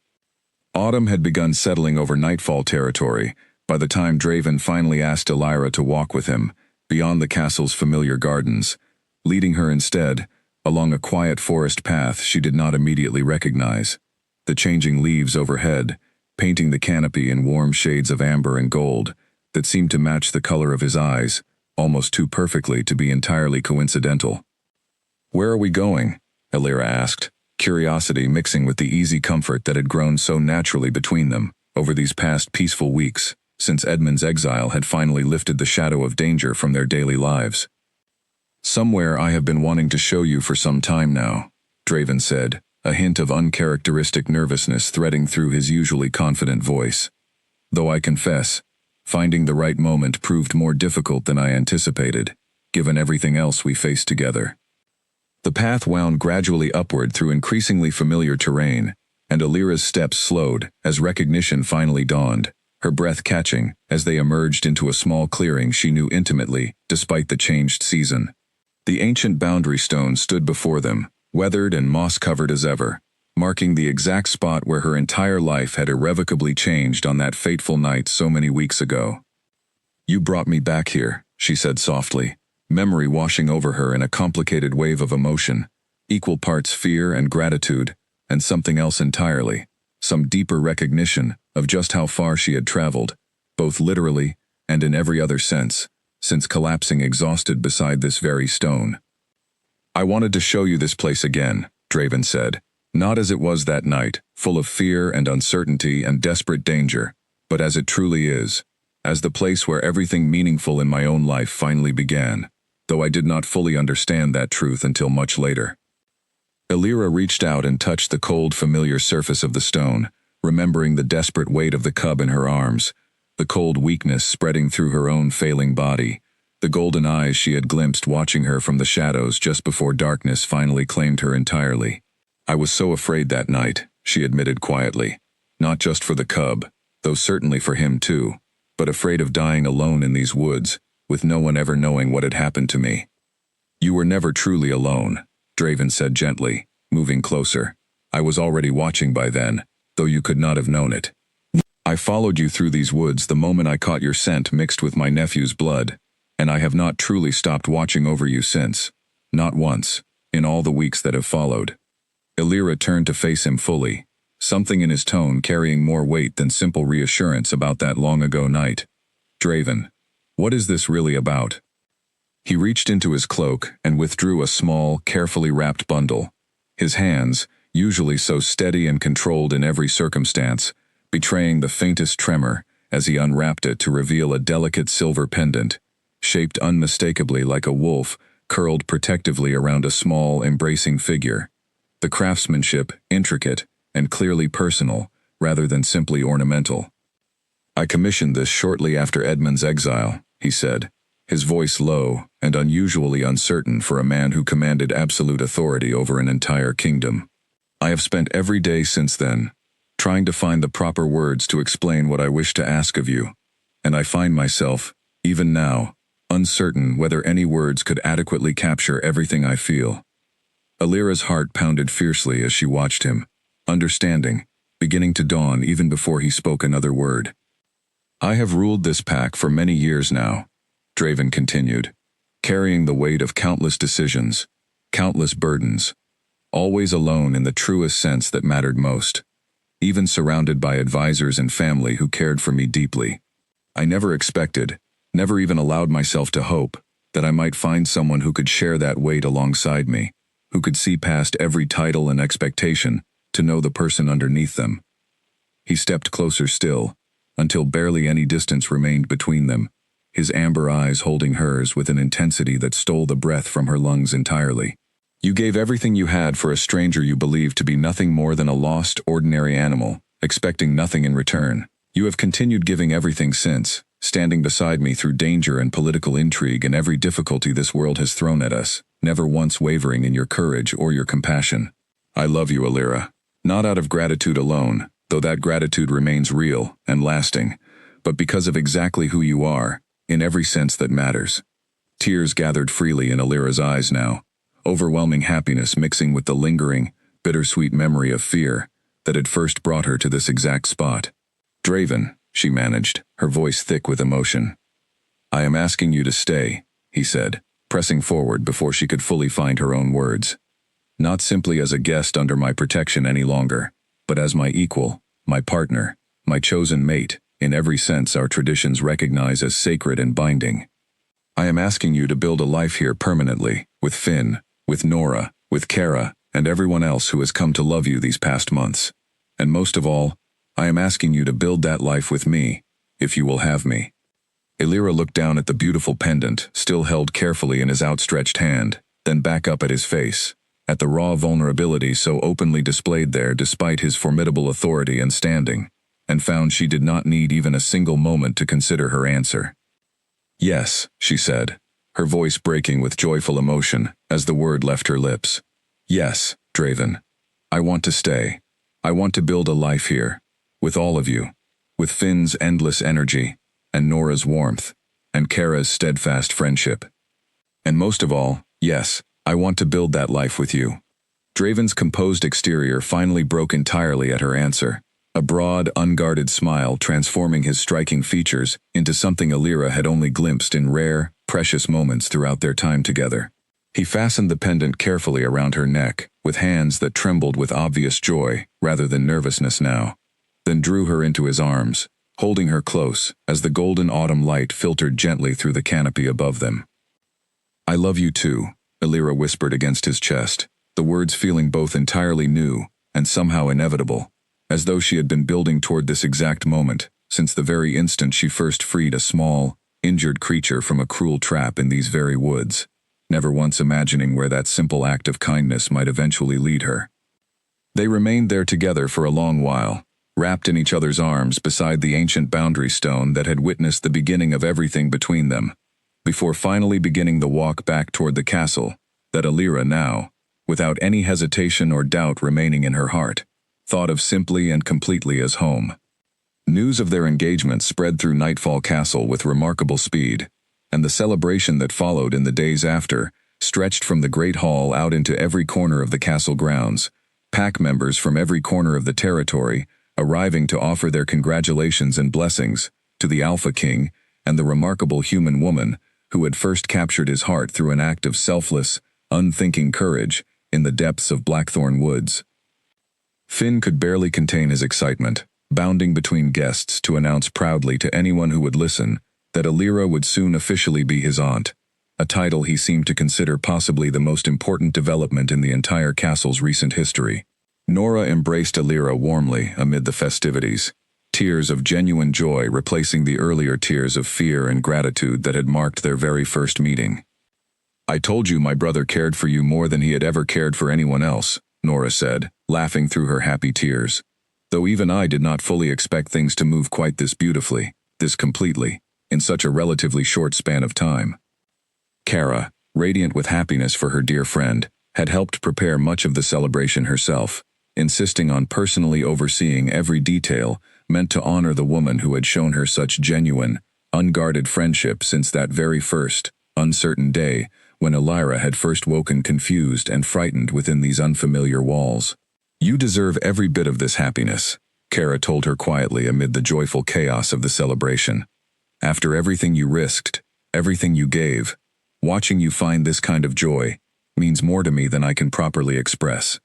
Autumn had begun settling over Nightfall territory by the time Draven finally asked Alira to walk with him beyond the castle's familiar gardens, leading her instead along a quiet forest path she did not immediately recognize. The changing leaves overhead, painting the canopy in warm shades of amber and gold that seemed to match the color of his eyes, almost too perfectly to be entirely coincidental. "Where are we going?" Alira asked, curiosity mixing with the easy comfort that had grown so naturally between them over these past peaceful weeks, since Edmund's exile had finally lifted the shadow of danger from their daily lives. "Somewhere I have been wanting to show you for some time now," Draven said, a hint of uncharacteristic nervousness threading through his usually confident voice. "Though I confess, finding the right moment proved more difficult than I anticipated, given everything else we faced together." The path wound gradually upward through increasingly familiar terrain, and Alira's steps slowed as recognition finally dawned, her breath catching as they emerged into a small clearing she knew intimately despite the changed season. The ancient boundary stone stood before them, weathered and moss-covered as ever, marking the exact spot where her entire life had irrevocably changed on that fateful night so many weeks ago. "You brought me back here," she said softly, memory washing over her in a complicated wave of emotion, equal parts fear and gratitude, and something else entirely, some deeper recognition of just how far she had traveled, both literally and in every other sense, since collapsing exhausted beside this very stone. "I wanted to show you this place again," Draven said, "not as it was that night, full of fear and uncertainty and desperate danger, but as it truly is, as the place where everything meaningful in my own life finally began, though I did not fully understand that truth until much later." Alira reached out and touched the cold, familiar surface of the stone, remembering the desperate weight of the cub in her arms, the cold weakness spreading through her own failing body, the golden eyes she had glimpsed watching her from the shadows just before darkness finally claimed her entirely. "I was so afraid that night," she admitted quietly, "not just for the cub, though certainly for him too, but afraid of dying alone in these woods, with no one ever knowing what had happened to me." "You were never truly alone," Draven said gently, moving closer. "I was already watching by then, though you could not have known it. I followed you through these woods the moment I caught your scent mixed with my nephew's blood, and I have not truly stopped watching over you since. Not once, in all the weeks that have followed." Alira turned to face him fully, something in his tone carrying more weight than simple reassurance about that long-ago night. "Draven, what is this really about?" He reached into his cloak and withdrew a small, carefully wrapped bundle, his hands, usually so steady and controlled in every circumstance, betraying the faintest tremor as he unwrapped it to reveal a delicate silver pendant, shaped unmistakably like a wolf, curled protectively around a small, embracing figure. The craftsmanship intricate and clearly personal, rather than simply ornamental. "I commissioned this shortly after Edmund's exile," he said, his voice low and unusually uncertain for a man who commanded absolute authority over an entire kingdom. I have spent every day since then, trying to find the proper words to explain what I wish to ask of you, and I find myself, even now, uncertain whether any words could adequately capture everything I feel. Alira's heart pounded fiercely as she watched him, understanding, beginning to dawn even before he spoke another word. I have ruled this pack for many years now, Draven continued, carrying the weight of countless decisions, countless burdens, always alone in the truest sense that mattered most, even surrounded by advisors and family who cared for me deeply. I never expected, never even allowed myself to hope, that I might find someone who could share that weight alongside me, who could see past every title and expectation to know the person underneath them. He stepped closer still, until barely any distance remained between them, his amber eyes holding hers with an intensity that stole the breath from her lungs entirely. You gave everything you had for a stranger you believed to be nothing more than a lost, ordinary animal, expecting nothing in return. You have continued giving everything since, standing beside me through danger and political intrigue and every difficulty this world has thrown at us, never once wavering in your courage or your compassion. I love you, Alira. Not out of gratitude alone, though that gratitude remains real and lasting, but because of exactly who you are, in every sense that matters. Tears gathered freely in Alira's eyes now, overwhelming happiness mixing with the lingering, bittersweet memory of fear that had first brought her to this exact spot. Draven, she managed, her voice thick with emotion. I am asking you to stay, he said, pressing forward before she could fully find her own words. Not simply as a guest under my protection any longer, but as my equal, my partner, my chosen mate, in every sense our traditions recognize as sacred and binding. I am asking you to build a life here permanently, with Finn, with Nora, with Kara, and everyone else who has come to love you these past months. And most of all, I am asking you to build that life with me, if you will have me. Alira looked down at the beautiful pendant, still held carefully in his outstretched hand, then back up at his face, at the raw vulnerability so openly displayed there despite his formidable authority and standing, and found she did not need even a single moment to consider her answer. Yes, she said, her voice breaking with joyful emotion as the word left her lips. Yes, Draven. I want to stay. I want to build a life here, with all of you, with Finn's endless energy, and Nora's warmth, and Kara's steadfast friendship. And most of all, yes, I want to build that life with you. Draven's composed exterior finally broke entirely at her answer, a broad, unguarded smile transforming his striking features into something Alira had only glimpsed in rare, precious moments throughout their time together. He fastened the pendant carefully around her neck, with hands that trembled with obvious joy rather than nervousness now, then drew her into his arms, holding her close as the golden autumn light filtered gently through the canopy above them. I love you too, Alira whispered against his chest, the words feeling both entirely new and somehow inevitable, as though she had been building toward this exact moment, since the very instant she first freed a small, injured creature from a cruel trap in these very woods, never once imagining where that simple act of kindness might eventually lead her. They remained there together for a long while, wrapped in each other's arms beside the ancient boundary stone that had witnessed the beginning of everything between them, before finally beginning the walk back toward the castle that Alira now, without any hesitation or doubt remaining in her heart, thought of simply and completely as home. News of their engagement spread through Nightfall Castle with remarkable speed, and the celebration that followed in the days after stretched from the Great Hall out into every corner of the castle grounds, pack members from every corner of the territory arriving to offer their congratulations and blessings to the Alpha King and the remarkable human woman who had first captured his heart through an act of selfless, unthinking courage in the depths of Blackthorn Woods. Finn could barely contain his excitement, bounding between guests to announce proudly to anyone who would listen that Alira would soon officially be his aunt, a title he seemed to consider possibly the most important development in the entire castle's recent history. Nora embraced Alira warmly amid the festivities, tears of genuine joy replacing the earlier tears of fear and gratitude that had marked their very first meeting. I told you my brother cared for you more than he had ever cared for anyone else, Nora said, laughing through her happy tears. Though even I did not fully expect things to move quite this beautifully, this completely, in such a relatively short span of time. Kara, radiant with happiness for her dear friend, had helped prepare much of the celebration herself, insisting on personally overseeing every detail meant to honor the woman who had shown her such genuine, unguarded friendship since that very first, uncertain day when Elira had first woken confused and frightened within these unfamiliar walls. "You deserve every bit of this happiness," Kara told her quietly amid the joyful chaos of the celebration. "After everything you risked, everything you gave, watching you find this kind of joy means more to me than I can properly express."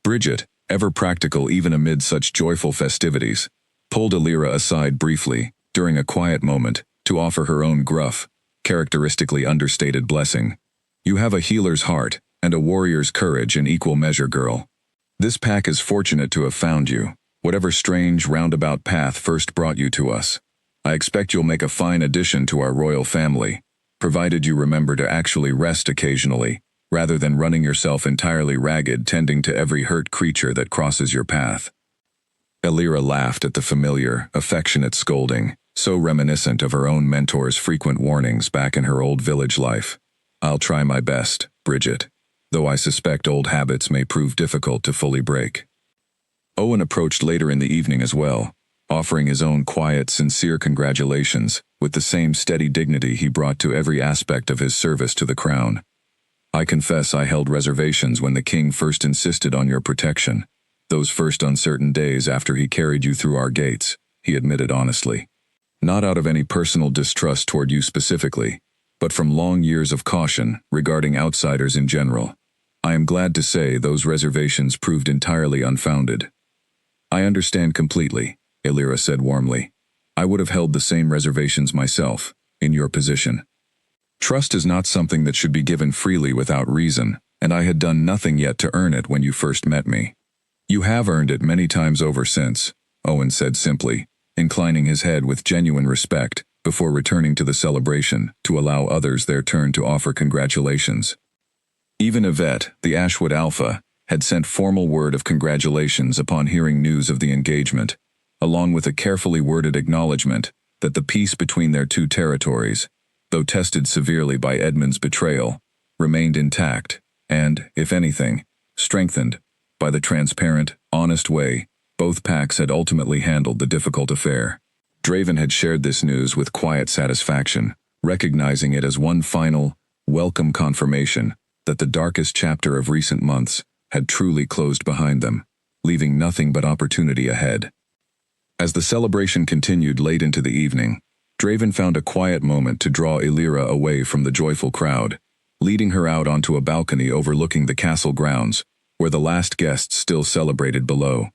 Bridget, ever practical even amid such joyful festivities, pulled Elira aside briefly, during a quiet moment, to offer her own gruff, characteristically understated blessing. "You have a healer's heart, and a warrior's courage in equal measure, girl. This pack is fortunate to have found you, whatever strange roundabout path first brought you to us. I expect you'll make a fine addition to our royal family, provided you remember to actually rest occasionally, rather than running yourself entirely ragged tending to every hurt creature that crosses your path." Elira laughed at the familiar, affectionate scolding, so reminiscent of her own mentor's frequent warnings back in her old village life. "I'll try my best, Bridget, though I suspect old habits may prove difficult to fully break." Owen approached later in the evening as well, offering his own quiet, sincere congratulations with the same steady dignity he brought to every aspect of his service to the crown. "I confess I held reservations when the king first insisted on your protection, those first uncertain days after he carried you through our gates," he admitted honestly. "Not out of any personal distrust toward you specifically, but from long years of caution regarding outsiders in general. I am glad to say those reservations proved entirely unfounded." "I understand completely," Elira said warmly. "I would have held the same reservations myself, in your position. Trust is not something that should be given freely without reason, and I had done nothing yet to earn it when you first met me." "You have earned it many times over since," Owen said simply, inclining his head with genuine respect before returning to the celebration to allow others their turn to offer congratulations. Even Yvette, the Ashwood Alpha, had sent formal word of congratulations upon hearing news of the engagement, along with a carefully worded acknowledgement that the peace between their two territories, though tested severely by Edmund's betrayal, remained intact and, if anything, strengthened by the transparent, honest way both packs had ultimately handled the difficult affair. Draven had shared this news with quiet satisfaction, recognizing it as one final, welcome confirmation that the darkest chapter of recent months had truly closed behind them, leaving nothing but opportunity ahead. As the celebration continued late into the evening, Draven found a quiet moment to draw Elira away from the joyful crowd, leading her out onto a balcony overlooking the castle grounds, where the last guests still celebrated below,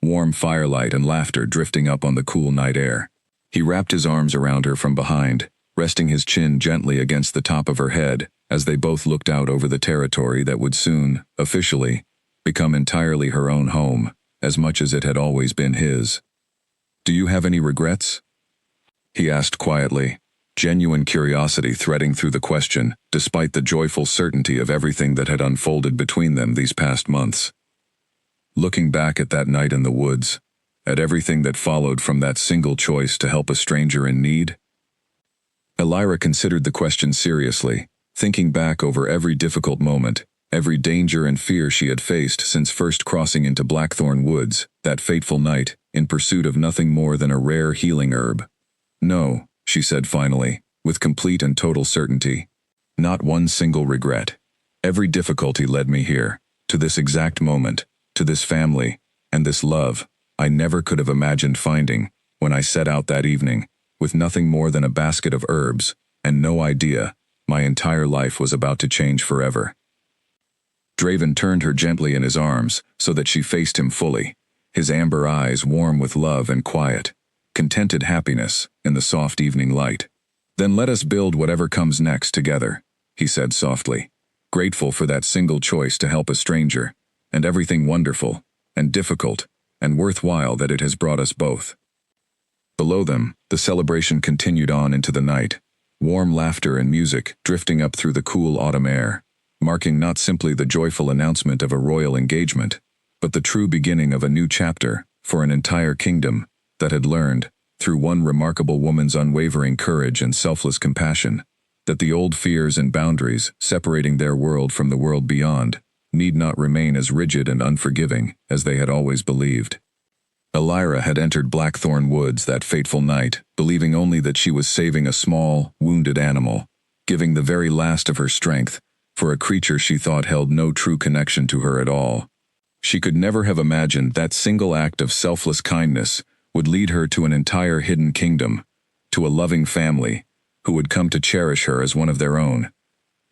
warm firelight and laughter drifting up on the cool night air. He wrapped his arms around her from behind, resting his chin gently against the top of her head as they both looked out over the territory that would soon, officially, become entirely her own home, as much as it had always been his. "Do you have any regrets?" he asked quietly, genuine curiosity threading through the question, despite the joyful certainty of everything that had unfolded between them these past months. Looking back at that night in the woods, at everything that followed from that single choice to help a stranger in need? Elira considered the question seriously, thinking back over every difficult moment, every danger and fear she had faced since first crossing into Blackthorn Woods, that fateful night, in pursuit of nothing more than a rare healing herb. "No," she said finally, with complete and total certainty. "Not one single regret. Every difficulty led me here, to this exact moment, to this family, and this love I never could have imagined finding when I set out that evening, with nothing more than a basket of herbs, and no idea my entire life was about to change forever." Draven turned her gently in his arms so that she faced him fully, his amber eyes warm with love and quiet, contented happiness in the soft evening light. "Then let us build whatever comes next together," he said softly, grateful for that single choice to help a stranger, and everything wonderful, and difficult, and worthwhile that it has brought us both. Below them, the celebration continued on into the night, warm laughter and music drifting up through the cool autumn air, marking not simply the joyful announcement of a royal engagement, but the true beginning of a new chapter for an entire kingdom that had learned, through one remarkable woman's unwavering courage and selfless compassion, that the old fears and boundaries separating their world from the world beyond need not remain as rigid and unforgiving as they had always believed. Elira had entered Blackthorn Woods that fateful night, believing only that she was saving a small, wounded animal, giving the very last of her strength for a creature she thought held no true connection to her at all. She could never have imagined that single act of selfless kindness would lead her to an entire hidden kingdom, to a loving family who would come to cherish her as one of their own,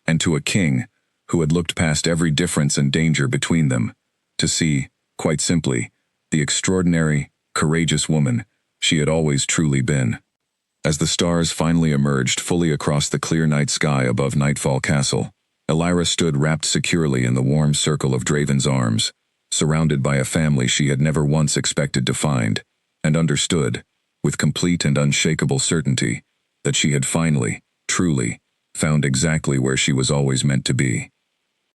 and to a king who had looked past every difference and danger between them, to see, quite simply, the extraordinary, courageous woman she had always truly been. As the stars finally emerged fully across the clear night sky above Nightfall Castle, Elira stood wrapped securely in the warm circle of Draven's arms, surrounded by a family she had never once expected to find, and understood, with complete and unshakable certainty, that she had finally, truly, found exactly where she was always meant to be.